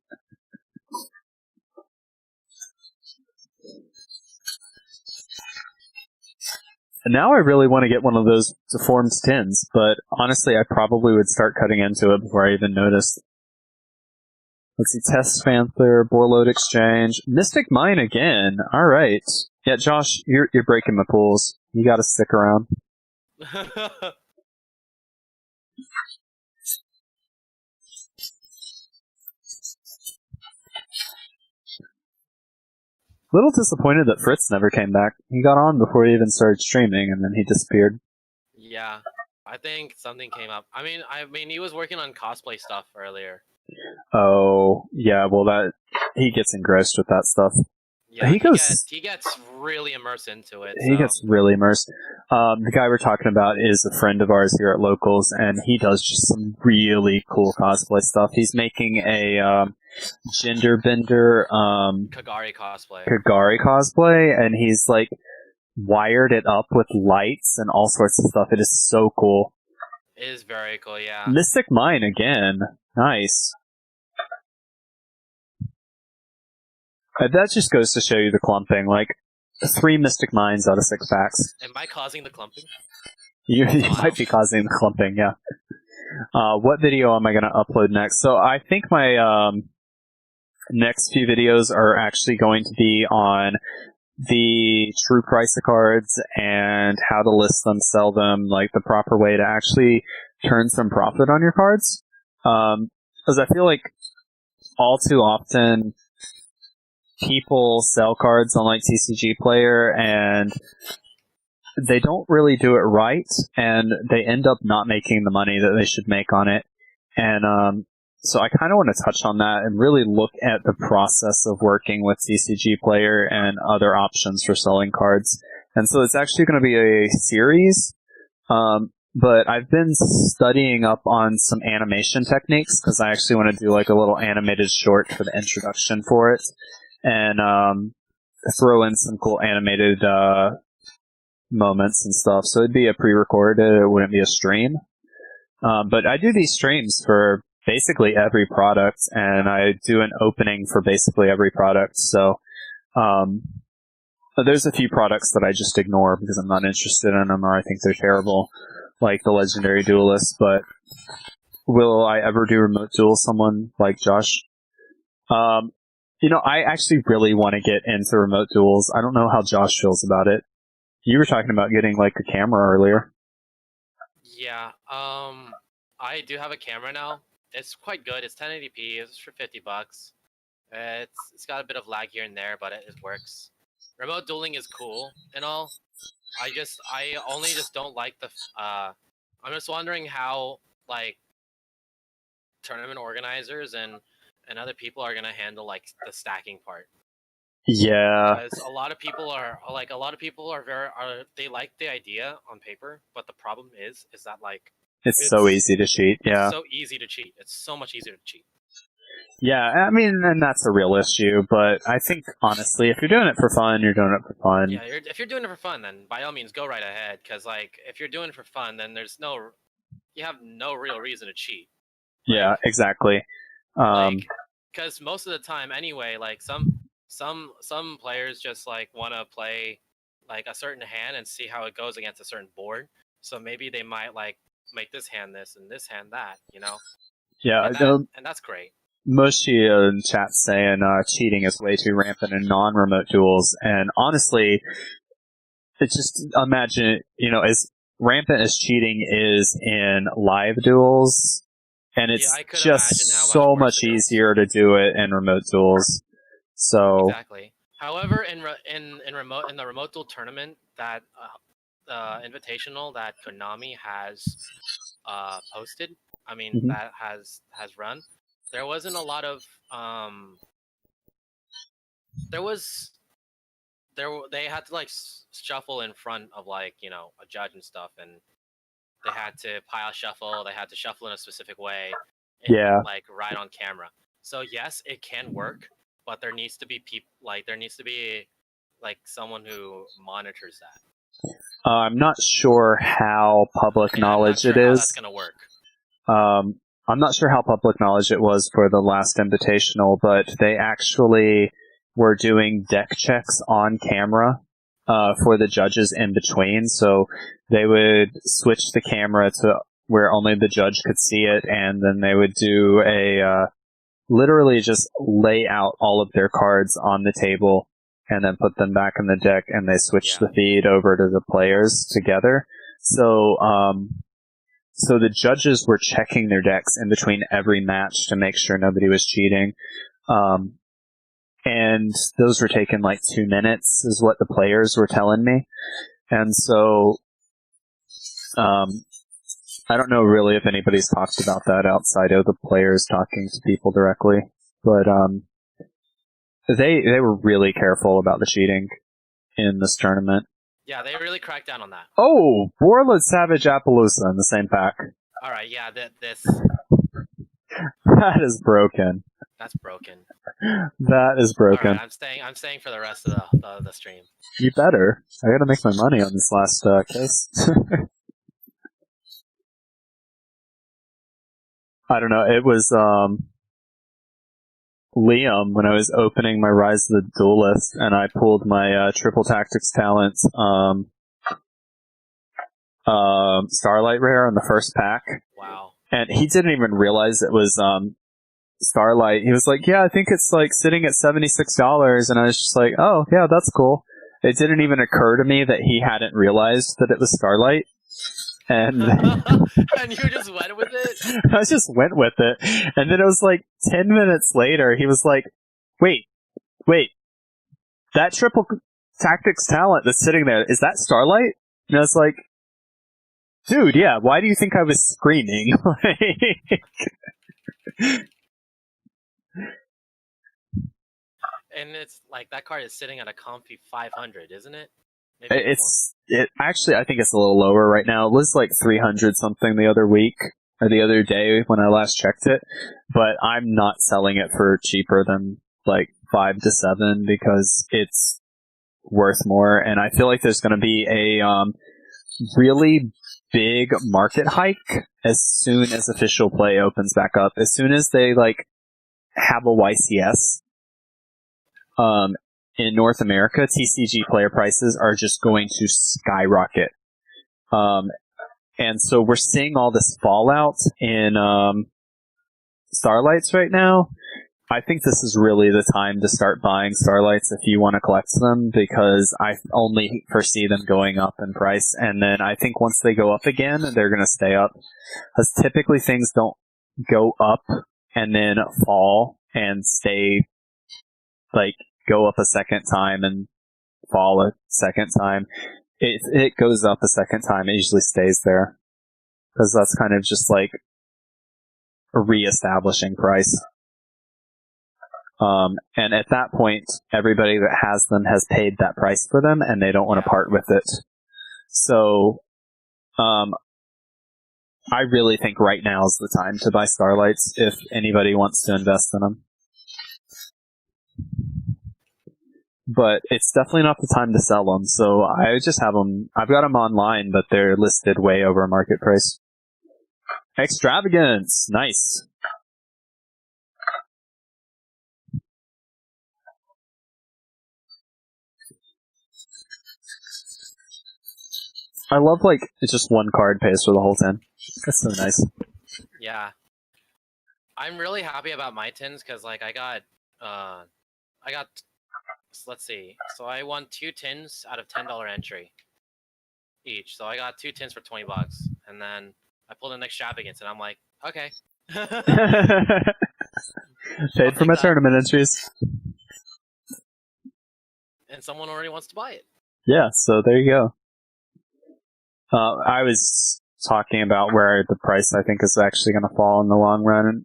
And now I really want to get one of those deformed 10s, but honestly, I probably would start cutting into it before I even noticed. Let's see, Test Panther, Borload Exchange, Mystic Mine again. All right. Yeah, Josh, you're breaking my pools. You got to stick around. Little disappointed that Fritz never came back. He got on before he even started streaming, and then he disappeared. Yeah, I think something came up. I mean, he was working on cosplay stuff earlier. Oh, yeah, well, he gets engrossed with that stuff. Yeah, he gets really immersed into it. He gets really immersed. The guy we're talking about is a friend of ours here at Locals, and he does just some really cool cosplay stuff. He's making a gender bender Kagari cosplay. And he's like wired it up with lights and all sorts of stuff. It is so cool. It is very cool, yeah. Mystic Mine again. Nice. That just goes to show you the clumping. Like, 3 Mystic Mines out of 6 packs. Am I causing the clumping? You might be causing the clumping, yeah. What video am I going to upload next? So I think my next few videos are actually going to be on the true price of cards and how to list them, sell them, like the proper way to actually turn some profit on your cards. Because I feel like all too often people sell cards on like TCG Player and they don't really do it right, and they end up not making the money that they should make on it. And so I kind of want to touch on that and really look at the process of working with TCG Player and other options for selling cards. And so it's actually going to be a series, but I've been studying up on some animation techniques because I actually want to do like a little animated short for the introduction for it. And throw in some cool animated moments and stuff. So it'd be a pre-recorded, it wouldn't be a stream. But I do these streams for basically every product, and I do an opening for basically every product. So there's a few products that I just ignore because I'm not interested in them or I think they're terrible, like the Legendary Duelist. But will I ever do remote duel someone like Josh? You know, I actually really want to get into remote duels. I don't know how Josh feels about it. You were talking about getting, like, a camera earlier. Yeah, I do have a camera now. It's quite good. It's 1080p. It's for $50. It's got a bit of lag here and there, but it works. Remote dueling is cool and all. I only just don't like the. I'm just wondering how like tournament organizers and other people are gonna handle like the stacking part. Yeah. Because a lot of people are they like the idea on paper, but the problem is that like it's so easy to cheat. Yeah. It's so easy to cheat. It's so much easier to cheat. Yeah, I mean, and that's a real issue, but I think, honestly, if you're doing it for fun, you're doing it for fun. Yeah, if you're doing it for fun, then by all means, go right ahead, because, like, if you're doing it for fun, then you have no real reason to cheat. Yeah, exactly. Because most of the time, anyway, like, some players just, like, want to play, like, a certain hand and see how it goes against a certain board, so maybe they might, like, make this hand this and this hand that, you know? Yeah, and that's great. Moshi in chat saying cheating is way too rampant in non-remote duels, and honestly, it's just imagine, you know, as rampant as cheating is in live duels, and it's just so much easier to do it in remote duels. So Exactly. However, in the remote duel tournament that invitational that Konami has posted, I mean mhm. that has run, there wasn't a lot of there was they had to like shuffle in front of like a judge and stuff, and they had to pile shuffle. They had to shuffle in a specific way, Yeah. like right on camera. So yes, it can work, but there needs to be like someone who monitors that. I'm not sure how public And I'm not knowledge it sure how that's is. gonna work. I'm not sure how public knowledge it was for the last Invitational, but they actually were doing deck checks on camera for the judges in between. So they would switch the camera to where only the judge could see it, and then they would do literally just lay out all of their cards on the table and then put them back in the deck, and they switched the feed over to the players together. So the judges were checking their decks in between every match to make sure nobody was cheating. And those were taken like 2 minutes is what the players were telling me. And so, I don't know really if anybody's talked about that outside of the players talking to people directly, but, they were really careful about the cheating in this tournament. Yeah, they really cracked down on that. Oh, Borla Savage Appaloosa in the same pack. All right, yeah, this That is broken. that's broken. That is broken. All right, I'm staying for the rest of the stream. You better. I gotta make my money on this last kiss. I don't know. It was Liam when I was opening my Rise of the Duelist, and I pulled my Triple Tactics Talents Starlight Rare in the first pack. Wow. And he didn't even realize it was Starlight. He was like, "Yeah, I think it's like sitting at $76," and I was just like, "Oh, yeah, that's cool." It didn't even occur to me that he hadn't realized that it was Starlight. And and you just went with it? I just went with it. And then it was like 10 minutes later, he was like, wait, that Triple Tactics Talent that's sitting there, is that Starlight? And I was like, dude, yeah, why do you think I was screaming? And it's like that card is sitting at a comfy 500, isn't it? Maybe Actually, I think it's a little lower right now. It was like 300 something the other week, or the other day when I last checked it, but I'm not selling it for cheaper than like 5 to 7 because it's worth more, and I feel like there's going to be a really big market hike as soon as official play opens back up. As soon as they like have a YCS in North America, TCG player prices are just going to skyrocket. And so we're seeing all this fallout in Starlights right now. I think this is really the time to start buying Starlights if you want to collect them, because I only foresee them going up in price. And then I think once they go up again, they're going to stay up. Because typically things don't go up and then fall and stay, like, go up a second time and fall a second time. It goes up a second time, it usually stays there. Because that's kind of just like a re-establishing price. And at that point, everybody that has them has paid that price for them, and they don't want to part with it. So, I really think right now is the time to buy Starlights if anybody wants to invest in them. But it's definitely not the time to sell them, so I just have them. I've got them online, but they're listed way over market price. Extravagance! Nice. I love, like, it's just one card pays for the whole 10. That's so nice. Yeah. I'm really happy about my tins, because, like, I got, let's see. So I won 2 tins out of $10 entry each. So I got 2 tins for $20. And then I pulled an extravagance, and I'm like, okay. Paid for my tournament entries. and someone already wants to buy it. Yeah, so there you go. I was talking about where the price I think is actually going to fall in the long run, and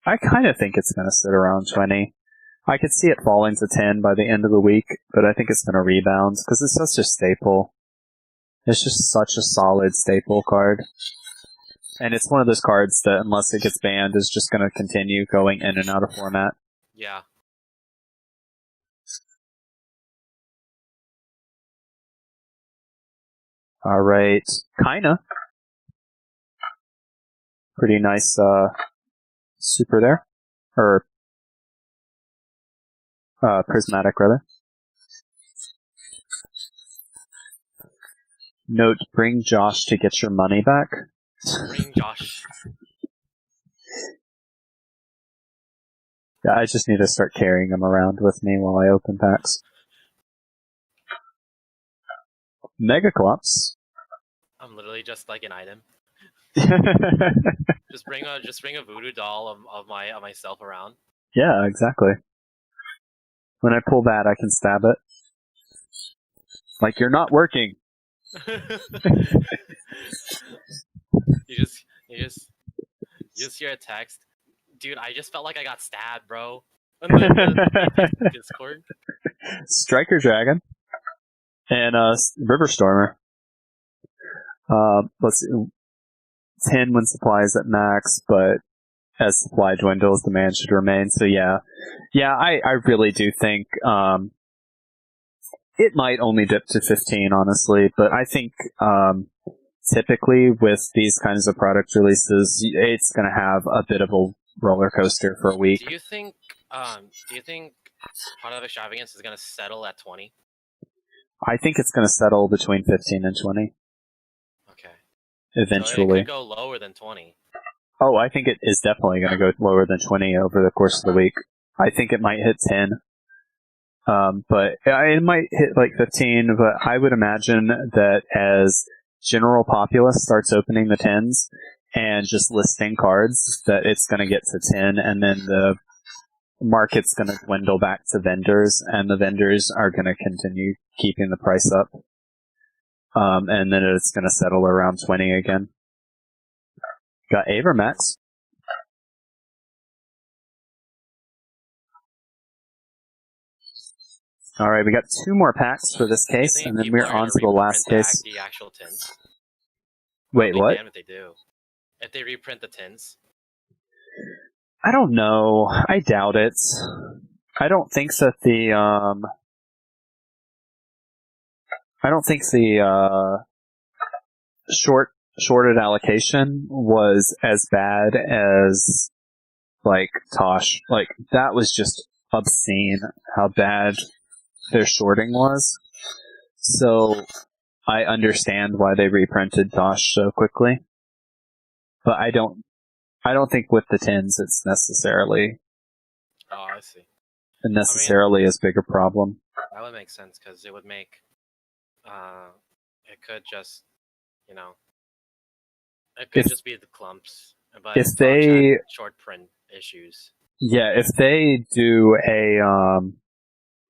I kind of think it's going to sit around 20. I could see it falling to 10 by the end of the week, but I think it's going to rebound because it's such a staple. It's just such a solid staple card. And it's one of those cards that, unless it gets banned, is just going to continue going in and out of format. Yeah. Alright. Kinda. Pretty nice, super there. Or, prismatic, rather. Note, bring Josh to get your money back. Bring Josh. Yeah, I just need to start carrying him around with me while I open packs. Megaclops. I'm literally just like an item. Just bring a voodoo doll of myself around. Yeah, exactly. When I pull that, I can stab it. Like, you're not working. You just hear a text. Dude, I just felt like I got stabbed, bro. And then the Discord. Striker Dragon. And, River Stormer. Let's see. 10 when supply is at max, but as supply dwindles, demand should remain. So yeah. Yeah, I really do think, it might only dip to 15, honestly, but I think, typically with these kinds of product releases, it's gonna have a bit of a roller coaster for a week. Do you think Heart of Extravagance is gonna settle at 20? I think it's gonna settle between 15 and 20. Okay. Eventually. So it could go lower than 20. Oh, I think it is definitely going to go lower than 20 over the course of the week. I think it might hit 10. But it might hit like 15, but I would imagine that as general populace starts opening the 10s and just listing cards, that it's going to get to 10, and then the market's going to dwindle back to vendors, and the vendors are going to continue keeping the price up. And then it's going to settle around 20 again. Got Avermax. Alright, we got 2 more packs for this case, and then we're on to the last case. The actual tins? Wait, what? Damn if they do. If they reprint the tins. I don't know. I doubt it. I don't think that shorted allocation was as bad as, like, Tosh. Like, that was just obscene how bad their shorting was. So, I understand why they reprinted Tosh so quickly. But I don't think with the tins it's necessarily Oh, I see. as big a problem. That would make sense, because it would make it could just, it could just be the clumps, but if they short print issues. Yeah, if they do a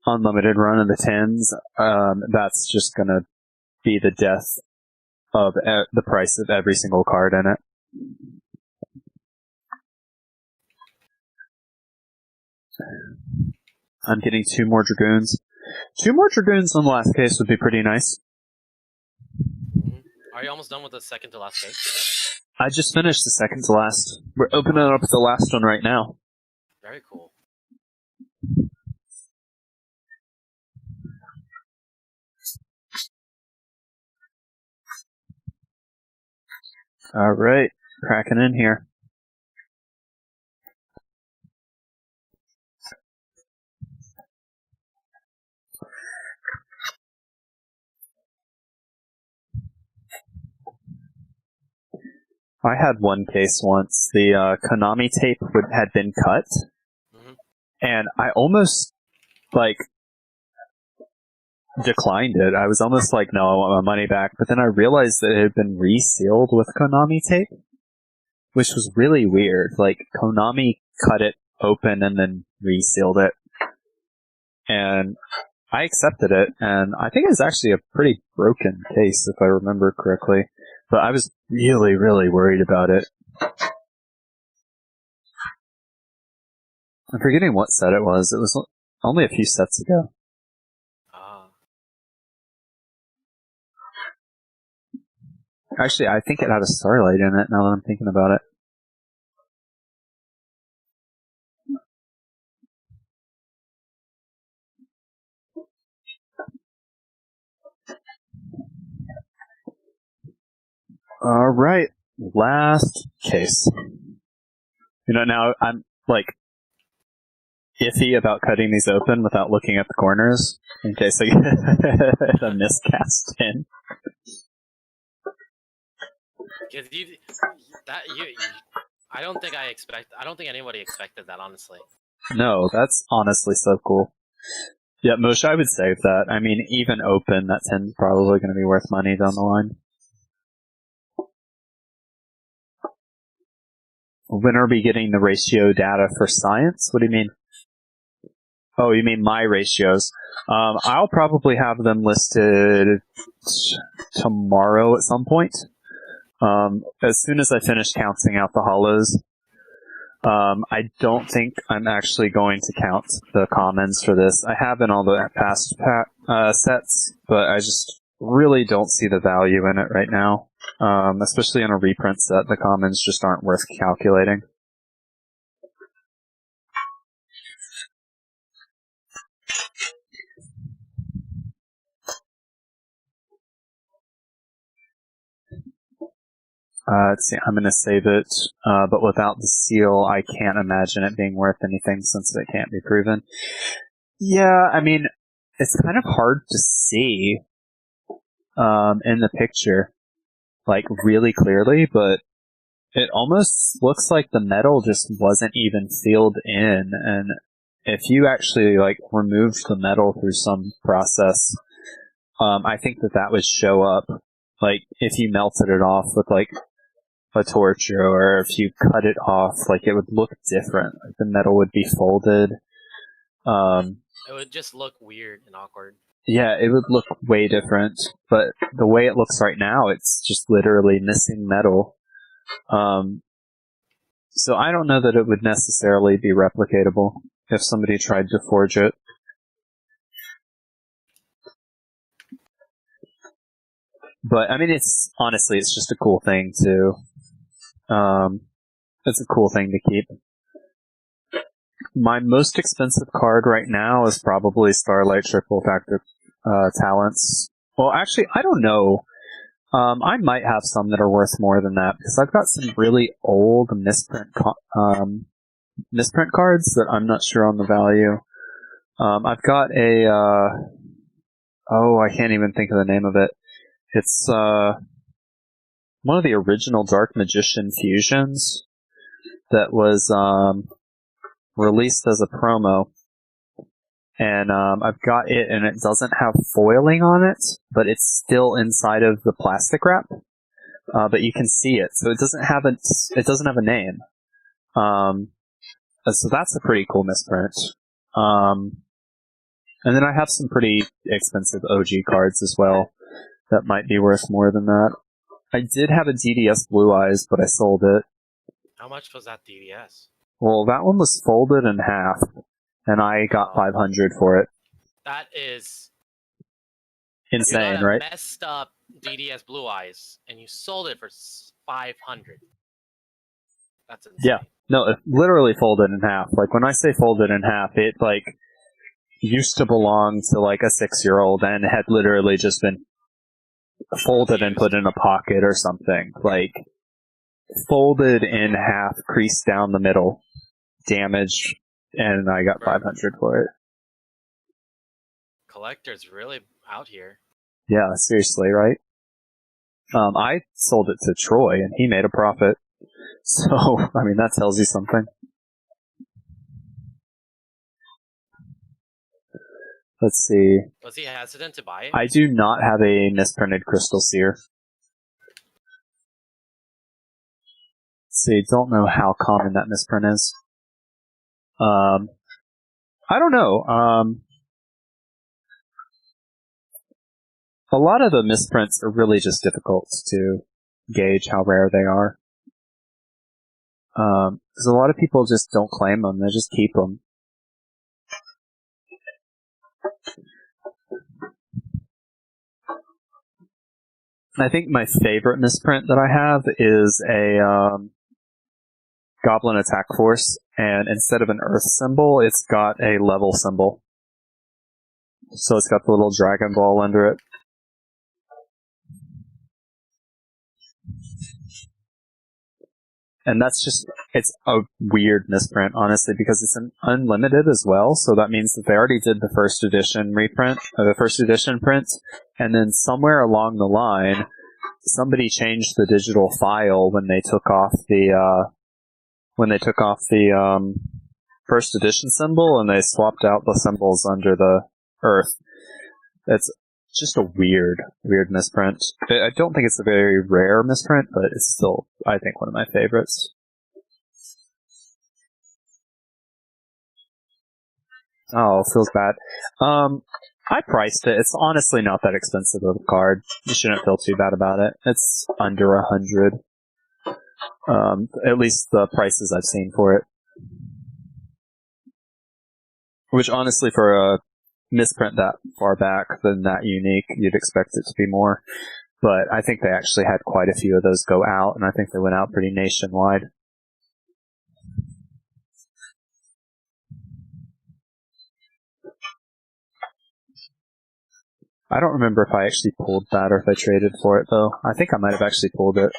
unlimited run of the tins, that's just gonna be the death of the price of every single card in it. I'm getting 2 more Dragoons. 2 more Dragoons on the last case would be pretty nice. Mm-hmm. Are you almost done with the second to last case? I just finished the second to last. We're opening up the last one right now. Very cool. Alright, cracking in here. I had one case once. The Konami tape had been cut, and I almost, declined it. I was almost like, no, I want my money back. But then I realized that it had been resealed with Konami tape, which was really weird. Like, Konami cut it open and then resealed it. And I accepted it, and I think it's actually a pretty broken case, if I remember correctly. But I was really, really worried about it. I'm forgetting what set it was. It was only a few sets ago. Actually, I think it had a Starlight in it, now that I'm thinking about it. Alright, last case. Now I'm, iffy about cutting these open without looking at the corners, in case I get a miscast in. I don't think anybody expected that, honestly. No, that's honestly so cool. Yeah, Moshe, I would save that. I mean, even open, that 10's probably going to be worth money down the line. When are we getting the ratio data for science? What do you mean? Oh, you mean my ratios? I'll probably have them listed tomorrow at some point. As soon as I finish counting out the hollows. I don't think I'm actually going to count the commons for this. I have in all the past sets, but I just really don't see the value in it right now. Especially in a reprint set, the commons just aren't worth calculating. Let's see, I'm going to save it, but without the seal, I can't imagine it being worth anything since it can't be proven. Yeah, I mean, it's kind of hard to see in the picture, really clearly, but it almost looks like the metal just wasn't even sealed in, and if you actually, removed the metal through some process, I think that would show up, if you melted it off with, a torch, or if you cut it off, it would look different. The metal would be folded. It would just look weird and awkward. Yeah, it would look way different, but the way it looks right now, it's just literally missing metal. So I don't know that it would necessarily be replicatable if somebody tried to forge it. But, I mean, it's just a cool thing to, it's a cool thing to keep. My most expensive card right now is probably Starlight Triple Factor Talents. Well, actually, I don't know. I might have some that are worth more than that, because I've got some really old misprint cards that I'm not sure on the value. I've got a, I can't even think of the name of it. It's, one of the original Dark Magician fusions that was, released as a promo. And, I've got it, and it doesn't have foiling on it, but it's still inside of the plastic wrap. But you can see it, so it doesn't have a name. So that's a pretty cool misprint. And then I have some pretty expensive OG cards as well that might be worth more than that. I did have a DDS Blue Eyes, but I sold it. How much was that DDS? Well, that one was folded in half, and I got 500 for it. That is insane, right? Messed up DDS Blue Eyes, and you sold it for 500. That's insane. Yeah, no, it literally folded in half. When I say folded in half, it used to belong to a 6-year-old and had literally just been folded and put in a pocket or something. Folded in half, creased down the middle, damaged, and I got 500 for it. Collectors really out here. Yeah, seriously, right? I sold it to Troy, and he made a profit. So, I mean, that tells you something. Let's see. Was he hesitant to buy it? I do not have a misprinted Crystal Seer. Let's see, don't know how common that misprint is. I don't know. a lot of the misprints are really just difficult to gauge how rare they are. Because a lot of people just don't claim them, they just keep them. I think my favorite misprint that I have is a Goblin Attack Force, and instead of an Earth symbol, it's got a level symbol. So it's got the little Dragon Ball under it. And that's just, it's a weird misprint, honestly, because it's an unlimited as well, so that means that they already did the first edition reprint, or the first edition print, and then somewhere along the line, somebody changed the digital file when they took off the first edition symbol, and they swapped out the symbols under the Earth. It's just a weird misprint. I don't think it's a very rare misprint, but it's still, I think, one of my favorites. Oh, feels bad. I priced it. It's honestly not that expensive of a card. You shouldn't feel too bad about it. It's under 100. At least the prices I've seen for it. Which, honestly, for a misprint that far back than that unique, you'd expect it to be more. But I think they actually had quite a few of those go out, and I think they went out pretty nationwide. I don't remember if I actually pulled that or if I traded for it, though. I think I might have actually pulled it.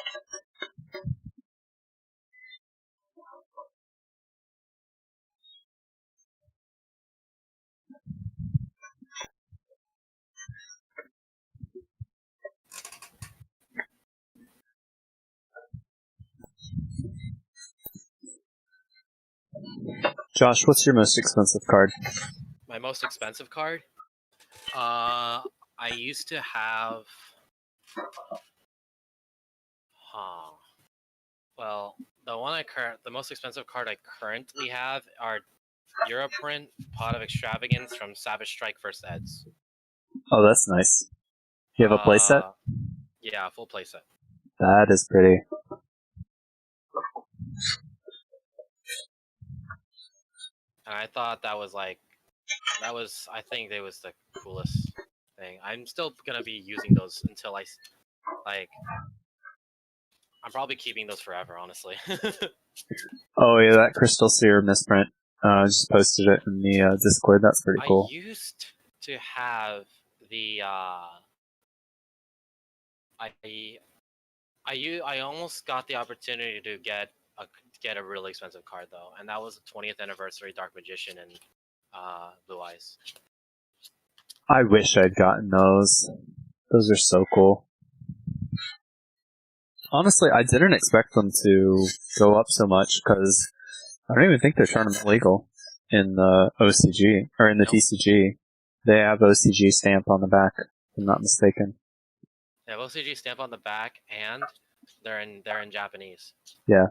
Josh, what's your most expensive card? My most expensive card? I used to have... Well, the most expensive card I currently have are Europrint Pot of Extravagance from Savage Strike First Eds. Oh, that's nice. You have a playset? Yeah, full playset. That is pretty. And I thought I think it was the coolest thing. I'm still gonna be using those until I'm probably keeping those forever, honestly. Oh yeah, that Crystal Seer misprint. I just posted it in the Discord. That's pretty cool. I used to have the I almost got the opportunity to get a really expensive card though, and that was the 20th anniversary Dark Magician and Blue Eyes. I wish I'd gotten those. Those are so cool. Honestly, I didn't expect them to go up so much because I don't even think they're tournament legal in the OCG or in the TCG. They have OCG stamp on the back, if I'm not mistaken. They have OCG stamp on the back, and they're in Japanese. Yeah.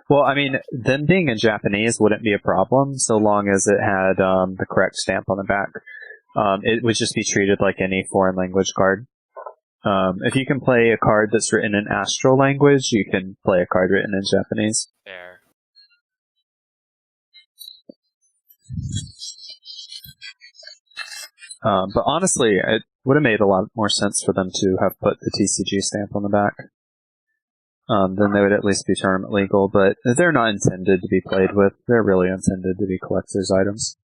Well, I mean, them being in Japanese wouldn't be a problem so long as it had the correct stamp on the back. It would just be treated like any foreign language card. If you can play a card that's written in Astral language, you can play a card written in Japanese. Fair. But honestly, it would have made a lot more sense for them to have put the TCG stamp on the back. Then they would at least be tournament legal, but they're not intended to be played with. They're really intended to be collector's items.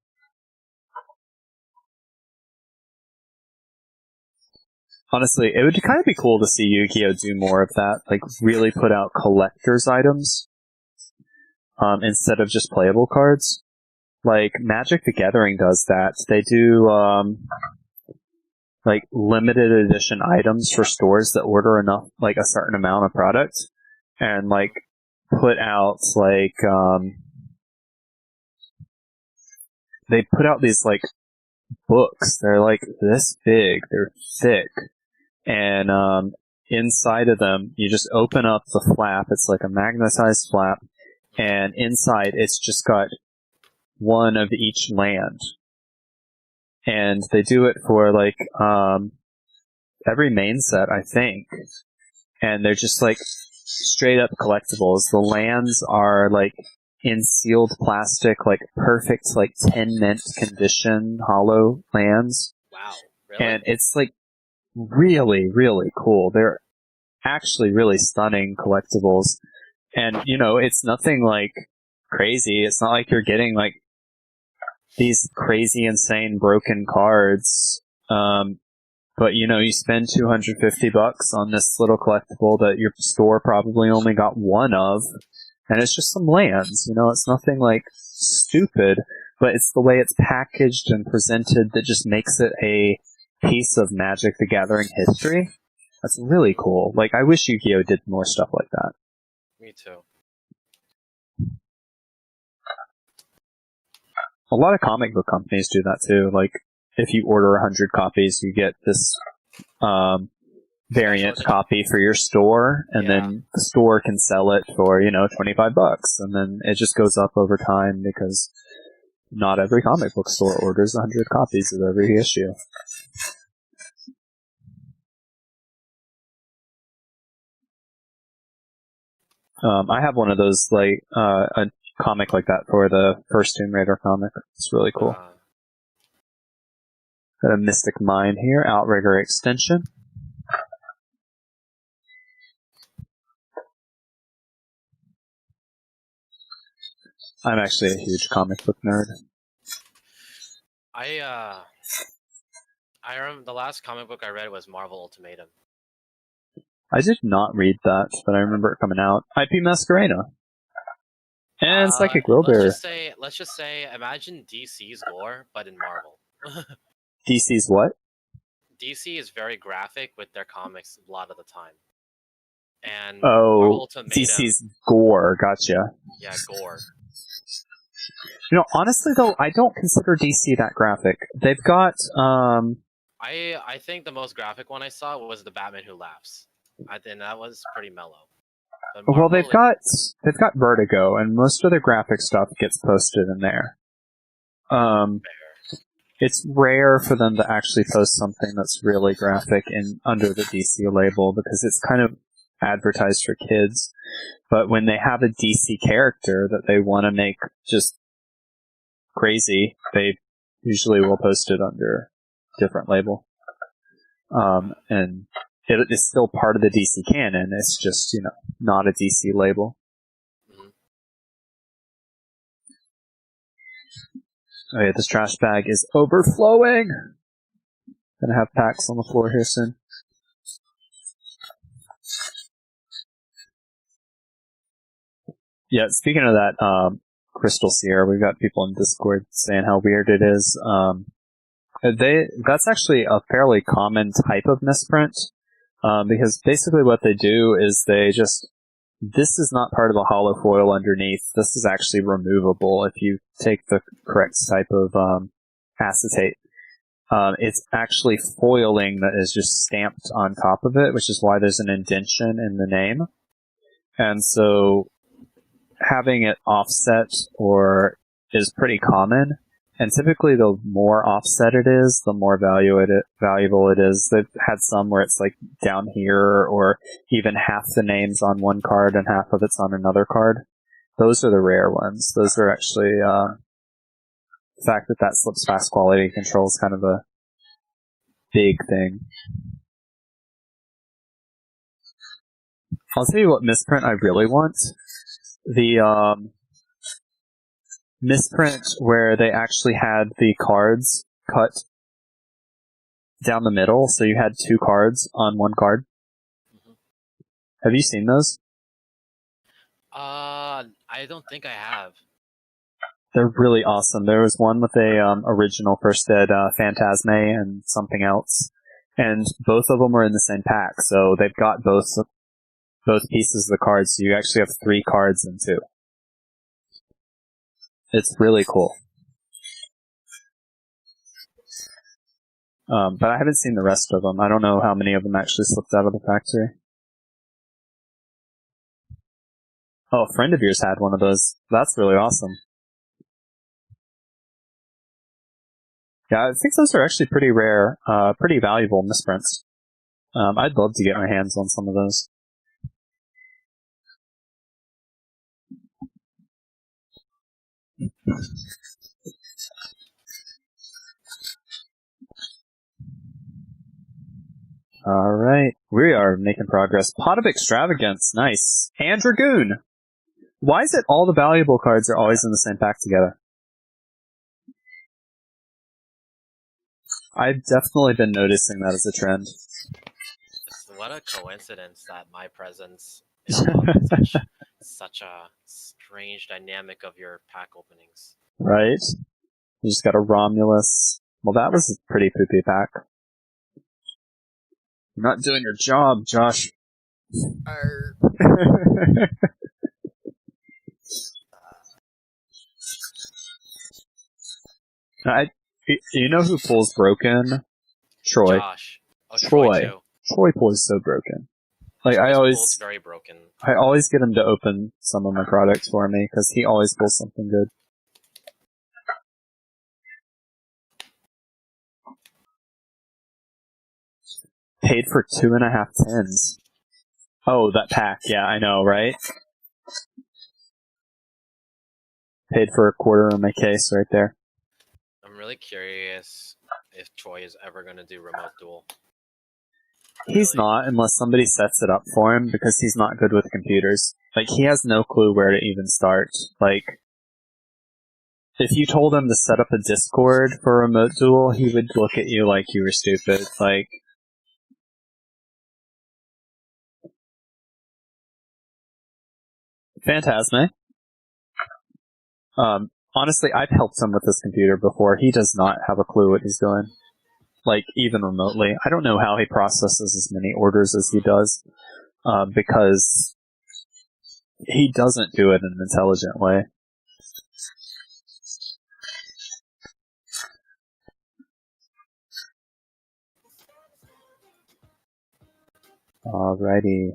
Honestly, it would kind of be cool to see Yu-Gi-Oh! Do more of that, like really put out collector's items instead of just playable cards. Like, Magic the Gathering does that. They do like limited edition items for stores that order enough, like a certain amount of product, and like put out like they put out these like books. They're like this big, they're thick, and inside of them you just open up the flap. It's like a magnetized flap, and inside it's just got one of each land. And they do it for like every main set, I think. And they're just like straight up collectibles. The lands are like in sealed plastic, like perfect, like 10 mint condition hollow lands. Wow, really? And it's like really, really cool. They're actually really stunning collectibles. And, you know, it's nothing like crazy. It's not like you're getting like these crazy, insane, broken cards. But, you know, you spend $250 on this little collectible that your store probably only got one of, and it's just some lands. You know, it's nothing like stupid, but it's the way it's packaged and presented that just makes it a piece of Magic the Gathering history. That's really cool. Like, I wish Yu-Gi-Oh! Did more stuff like that. Me too. A lot of comic book companies do that too. Like, if you order 100 copies, you get this variant copy for your store, and then the store can sell it for, you know, $25, and then it just goes up over time because not every comic book store orders 100 copies of every issue. I have one of those, like, a comic like that for the first Tomb Raider comic. It's really cool. Got a Mystic Mine here, Outrigger extension. I'm actually a huge comic book nerd. I remember the last comic book I read was Marvel Ultimatum. I did not read that, but I remember it coming out. IP Masquerena. And Psychic Wilbur. Let's just say, imagine DC's Gore, but in Marvel. DC's what? DC is very graphic with their comics a lot of the time. And DC's Gore, gotcha. Yeah, Gore. You know, honestly though, I don't consider DC that graphic. They've got, I think the most graphic one I saw was the Batman Who Laughs. I think that was pretty mellow. Well, they've got Vertigo, and most of their graphic stuff gets posted in there. It's rare for them to actually post something that's really graphic under the DC label, because it's kind of advertised for kids. But when they have a DC character that they want to make just crazy, they usually will post it under a different label. And it is still part of the DC canon. It's just, you know, not a DC label. Oh yeah, this trash bag is overflowing. Gonna have packs on the floor here soon. Yeah, speaking of that, Crystal Sierra, we've got people in Discord saying how weird it is. That's actually a fairly common type of misprint, because basically what they do is this is not part of the hollow foil underneath. This is actually removable if you take the correct type of acetate. It's actually foiling that is just stamped on top of it, which is why there's an indentation in the name. And so having it offset is pretty common. And typically, the more offset it is, the more valuable it is. They've had some where it's like down here, or even half the name's on one card and half of it's on another card. Those are the rare ones. Those are actually, the fact that slips past quality control is kind of a big thing. I'll tell you what misprint I really want. The, misprint where they actually had the cards cut down the middle, so you had two cards on one card. Have you seen those? I don't think I have. They're really awesome. There was one with a original First Ed Phantasme and something else, and both of them are in the same pack, so they've got both pieces of the cards, so you actually have 3 cards in 2. It's really cool. But I haven't seen the rest of them. I don't know how many of them actually slipped out of the factory. Oh, a friend of yours had one of those. That's really awesome. Yeah, I think those are actually pretty rare, pretty valuable misprints. I'd love to get my hands on some of those. Alright, we are making progress. Pot of Extravagance, nice. And Dragoon! Why is it all the valuable cards are always in the same pack together? I've definitely been noticing that as a trend. What a coincidence that my presence is causing such a strange dynamic of your pack openings. Right? You just got a Romulus. Well, that was a pretty poopy pack. You're not doing your job, Josh. You know who pulls broken? Troy. Josh. Oh, Troy. too. Troy pulls so broken. Like Troy's pulls very broken. I always get him to open some of my products for me because he always pulls something good. Paid for 2.5 tins. Oh, that pack. Yeah, I know, right? Paid for a quarter of my case right there. I'm really curious if Troy is ever going to do remote duel. He's not unless somebody sets it up for him because he's not good with computers. Like, he has no clue where to even start. Like, if you told him to set up a Discord for a remote duel, he would look at you like you were stupid. Like, Phantasme. Honestly, I've helped him with this computer before. He does not have a clue what he's doing. Like, even remotely. I don't know how he processes as many orders as he does, because he doesn't do it in an intelligent way. Alrighty.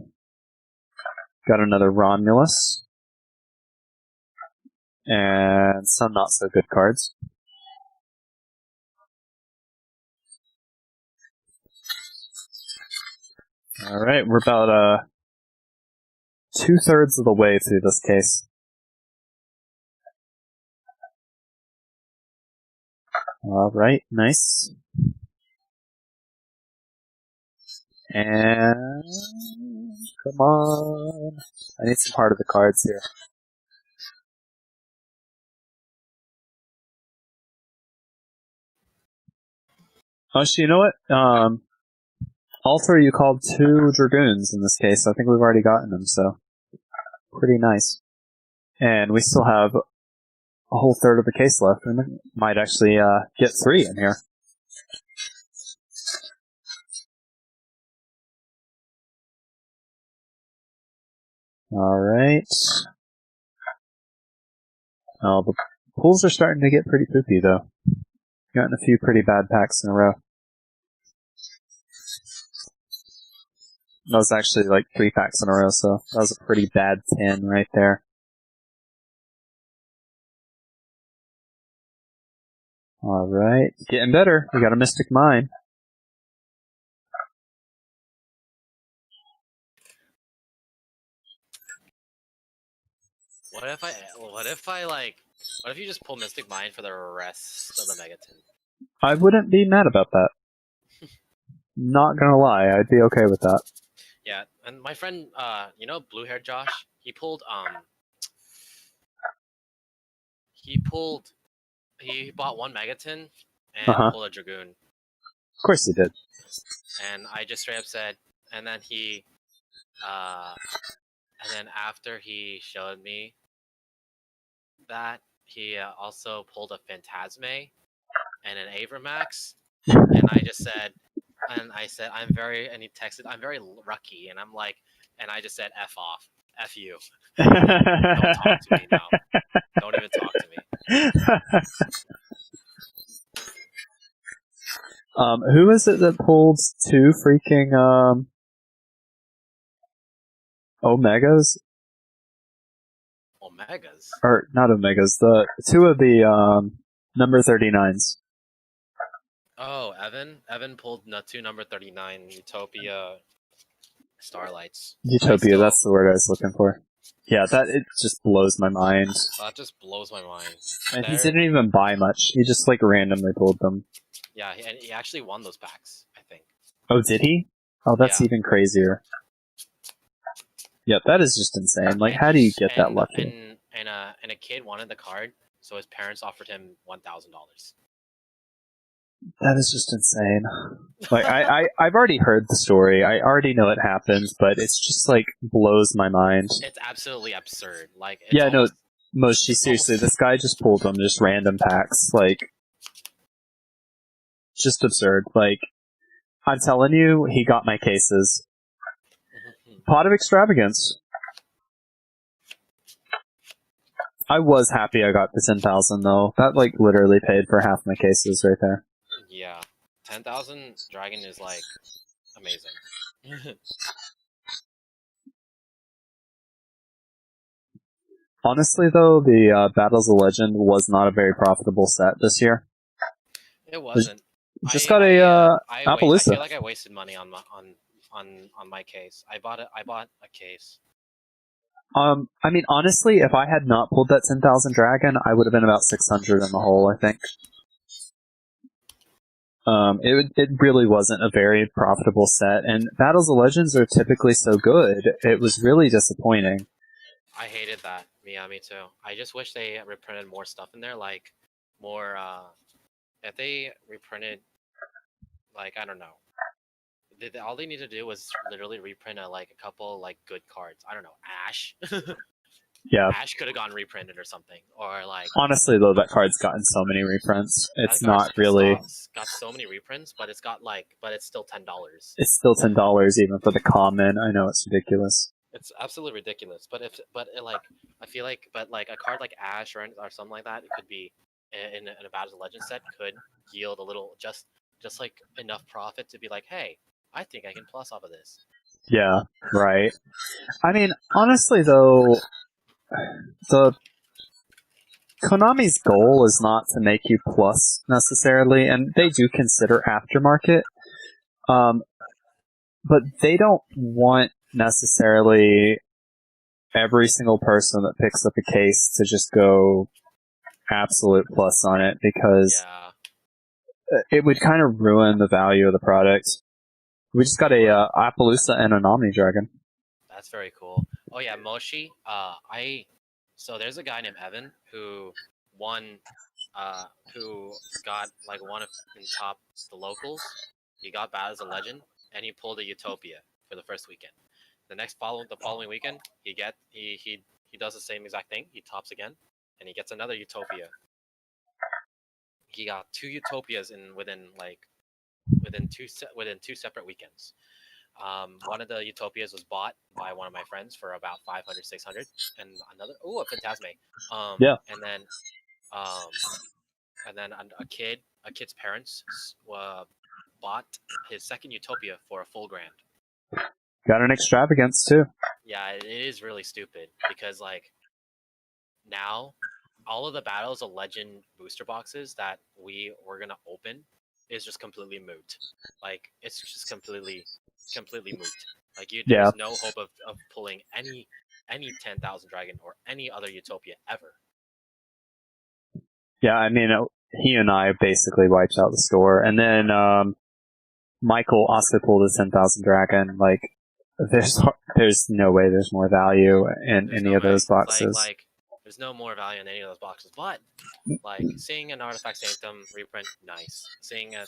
Got another Romulus. And some not so good cards. Alright, we're about 2/3 of the way through this case. Alright, nice. And come on. I need some Heart of the Cards here. Oh, so you know what? Alter, you called 2 Dragoons in this case. I think we've already gotten them, so pretty nice. And we still have a whole third of the case left. We might actually get 3 in here. Alright. Oh, the pools are starting to get pretty poopy, though. Gotten a few pretty bad packs in a row. That was actually like 3 packs in a row, so that was a pretty bad 10 right there. Alright, getting better. We got a Mystic Mine. What if you just pull Mystic Mine for the rest of the Megaton? I wouldn't be mad about that. Not gonna lie, I'd be okay with that. Yeah, and my friend, blue hair Josh, he bought 1 Megaton and pulled a Dragoon. Of course he did. And I just straight up said, and then after he showed me that, he also pulled a Phantasme and an Avramax, and I said, and he texted, I'm very lucky, and I'm like, and I just said, F off. F you. Don't talk to me now. Don't even talk to me. Who is it that pulled 2 freaking, Omegas? Omegas? Or, not Omegas, the 2 of the, number 39s. Oh, Evan. Evan pulled Natu number 39 Utopia Starlights. Utopia, that's the word I was looking for. Yeah, it just blows my mind. That just blows my mind. And he didn't even buy much. He just like randomly pulled them. Yeah, and he actually won those packs, I think. Oh, did he? Oh, that's even crazier. Yep, that is just insane. Like, how do you get that lucky? And a kid wanted the card, so his parents offered him $1,000. That is just insane. Like, I've already heard the story. I already know it happens, but it's just like blows my mind. It's absolutely absurd. Like, Moshi, seriously, this guy just pulled them, just random packs. Like, just absurd. Like, I'm telling you, he got my cases. Pot of extravagance. I was happy I got the 10,000 though. That like literally paid for half my cases right there. Yeah, 10,000 dragon is like amazing. Honestly though, the Battles of Legend was not a very profitable set this year. It wasn't. Just got a Appaloosa. I feel like I wasted money on my case. I bought a case. I mean, honestly, if I had not pulled that 10,000 dragon, I would have been about 600 in the hole, I think. It really wasn't a very profitable set, and Battles of Legends are typically so good, it was really disappointing. I hated that. Yeah, me too. I just wish they reprinted more stuff in there, like more, if they reprinted, like, I don't know. All they need to do was literally reprint a couple like good cards. I don't know, Ash. Yeah. Ash could have gone reprinted or something, or like. Honestly, though, that card's gotten so many reprints. It's not really got so many reprints, but it's still $10. It's still $10 even for the common. I know it's ridiculous. It's absolutely ridiculous. But I feel like, a card like Ash or something like that, it could be in a Battles of Legends set could yield a little just like enough profit to be like, hey, I think I can plus off of this. Yeah, right. I mean, honestly though, the Konami's goal is not to make you plus necessarily, and they do consider aftermarket, but they don't want necessarily every single person that picks up a case to just go absolute plus on it, because it would kind of ruin the value of the product. We just got a Appaloosa and a Omni Dragon. That's very cool. Oh yeah, Moshi. So there's a guy named Evan who won, who got like one of in top the locals. He got Battles of Legend, and he pulled a Utopia for the first weekend. The following weekend, he does the same exact thing. He tops again, and he gets another Utopia. He got 2 Utopias within two separate weekends. One of the Utopias was bought by one of my friends for about 500, 600, and another a Phantasme. And then a kid's parents bought his second Utopia for a full $1,000. Got an extravagance too. Yeah, it is really stupid because like now all of the Battles of Legend booster boxes that we were gonna open is just completely moot. Like it's just completely moot. Like there's no hope of pulling any 10,000 dragon or any other Utopia ever. Yeah, I mean, he and I basically wiped out the store, and then Michael also pulled a 10,000 dragon. Like, there's no way there's more value in any of those boxes. Like, there's no more value in any of those boxes. But like seeing an Artifact Sanctum reprint, nice. Seeing a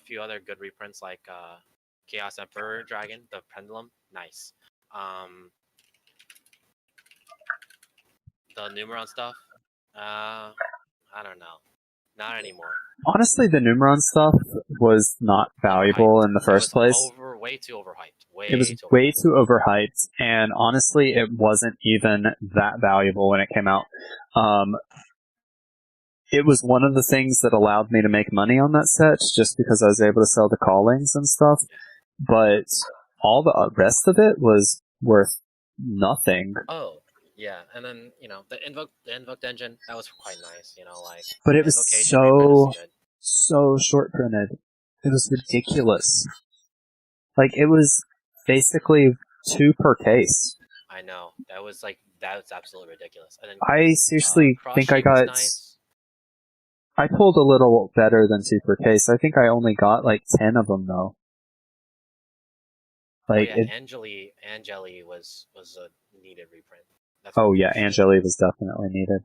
few other good reprints like Chaos Emperor Dragon, the Pendulum, nice. The Numeron stuff, I don't know. Not anymore. Honestly, the Numeron stuff was not valuable in the first place. Way too overhyped. It was way too overhyped, and honestly, it wasn't even that valuable when it came out. It was one of the things that allowed me to make money on that set, just because I was able to sell the callings and stuff. But all the rest of it was worth nothing. Oh. Yeah, and then the invoked engine, that was quite nice, like. But it was so short printed. It was ridiculous. Like, it was basically 2 per case. I know. That's absolutely ridiculous. And then I seriously think I Cross Shape was got... nice. I pulled a little better than 2 per case. I think I only got like 10 of them though. Like, Oh, yeah, Angeli was a needed reprint. oh yeah, Angeli was definitely needed.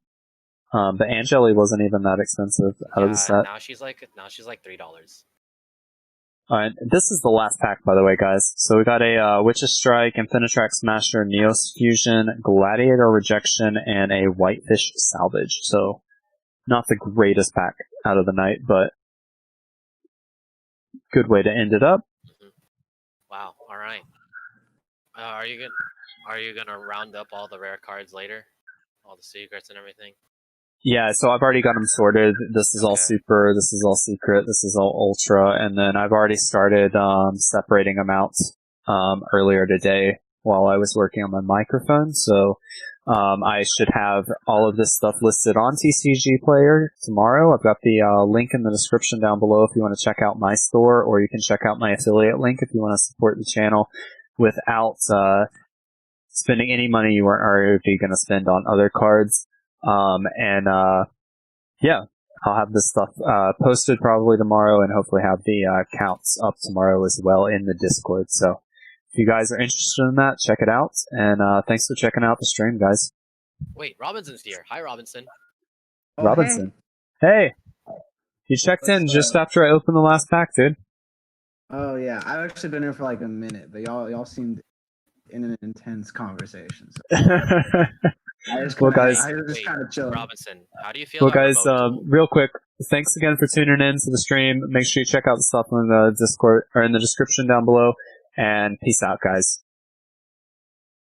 But Angeli wasn't even that expensive out of the set. Now she's like $3. Alright, this is the last pack, by the way, guys. So we got a Witch's Strike, Infinitrax Smasher, Neos Fusion, Gladiator Rejection, and a Whitefish Salvage. So, not the greatest pack out of the night, but good way to end it up. Mm-hmm. Wow. All right. Are you gonna round up all the rare cards later, all the secrets and everything? Yeah, so I've already got them sorted. This is all Okay. super, this is all secret, this is all ultra, and then I've already started separating them out earlier today while I was working on my microphone. So I should have all of this stuff listed on TCG Player tomorrow. I've got the link in the description down below if you want to check out my store, or you can check out my affiliate link if you want to support the channel without spending any money you weren't already going to spend on other cards. Yeah, I'll have this stuff posted probably tomorrow, and hopefully have the counts up tomorrow as well in the Discord. So if you guys are interested in that, check it out. And thanks for checking out the stream, guys. Wait, Robinson's here. Hi, Robinson. Oh, Robinson. Hey! You checked in just after I opened the last pack, dude. Oh yeah, I've actually been here for like a minute, but y'all seemed in an intense conversation. So Well, guys, I was just Wait, kind of chilling. Robinson, how do you feel Well, about guys, remote tool? real quick, thanks again for tuning in to the stream. Make sure you check out the stuff in the Discord or in the description down below. And peace out, guys.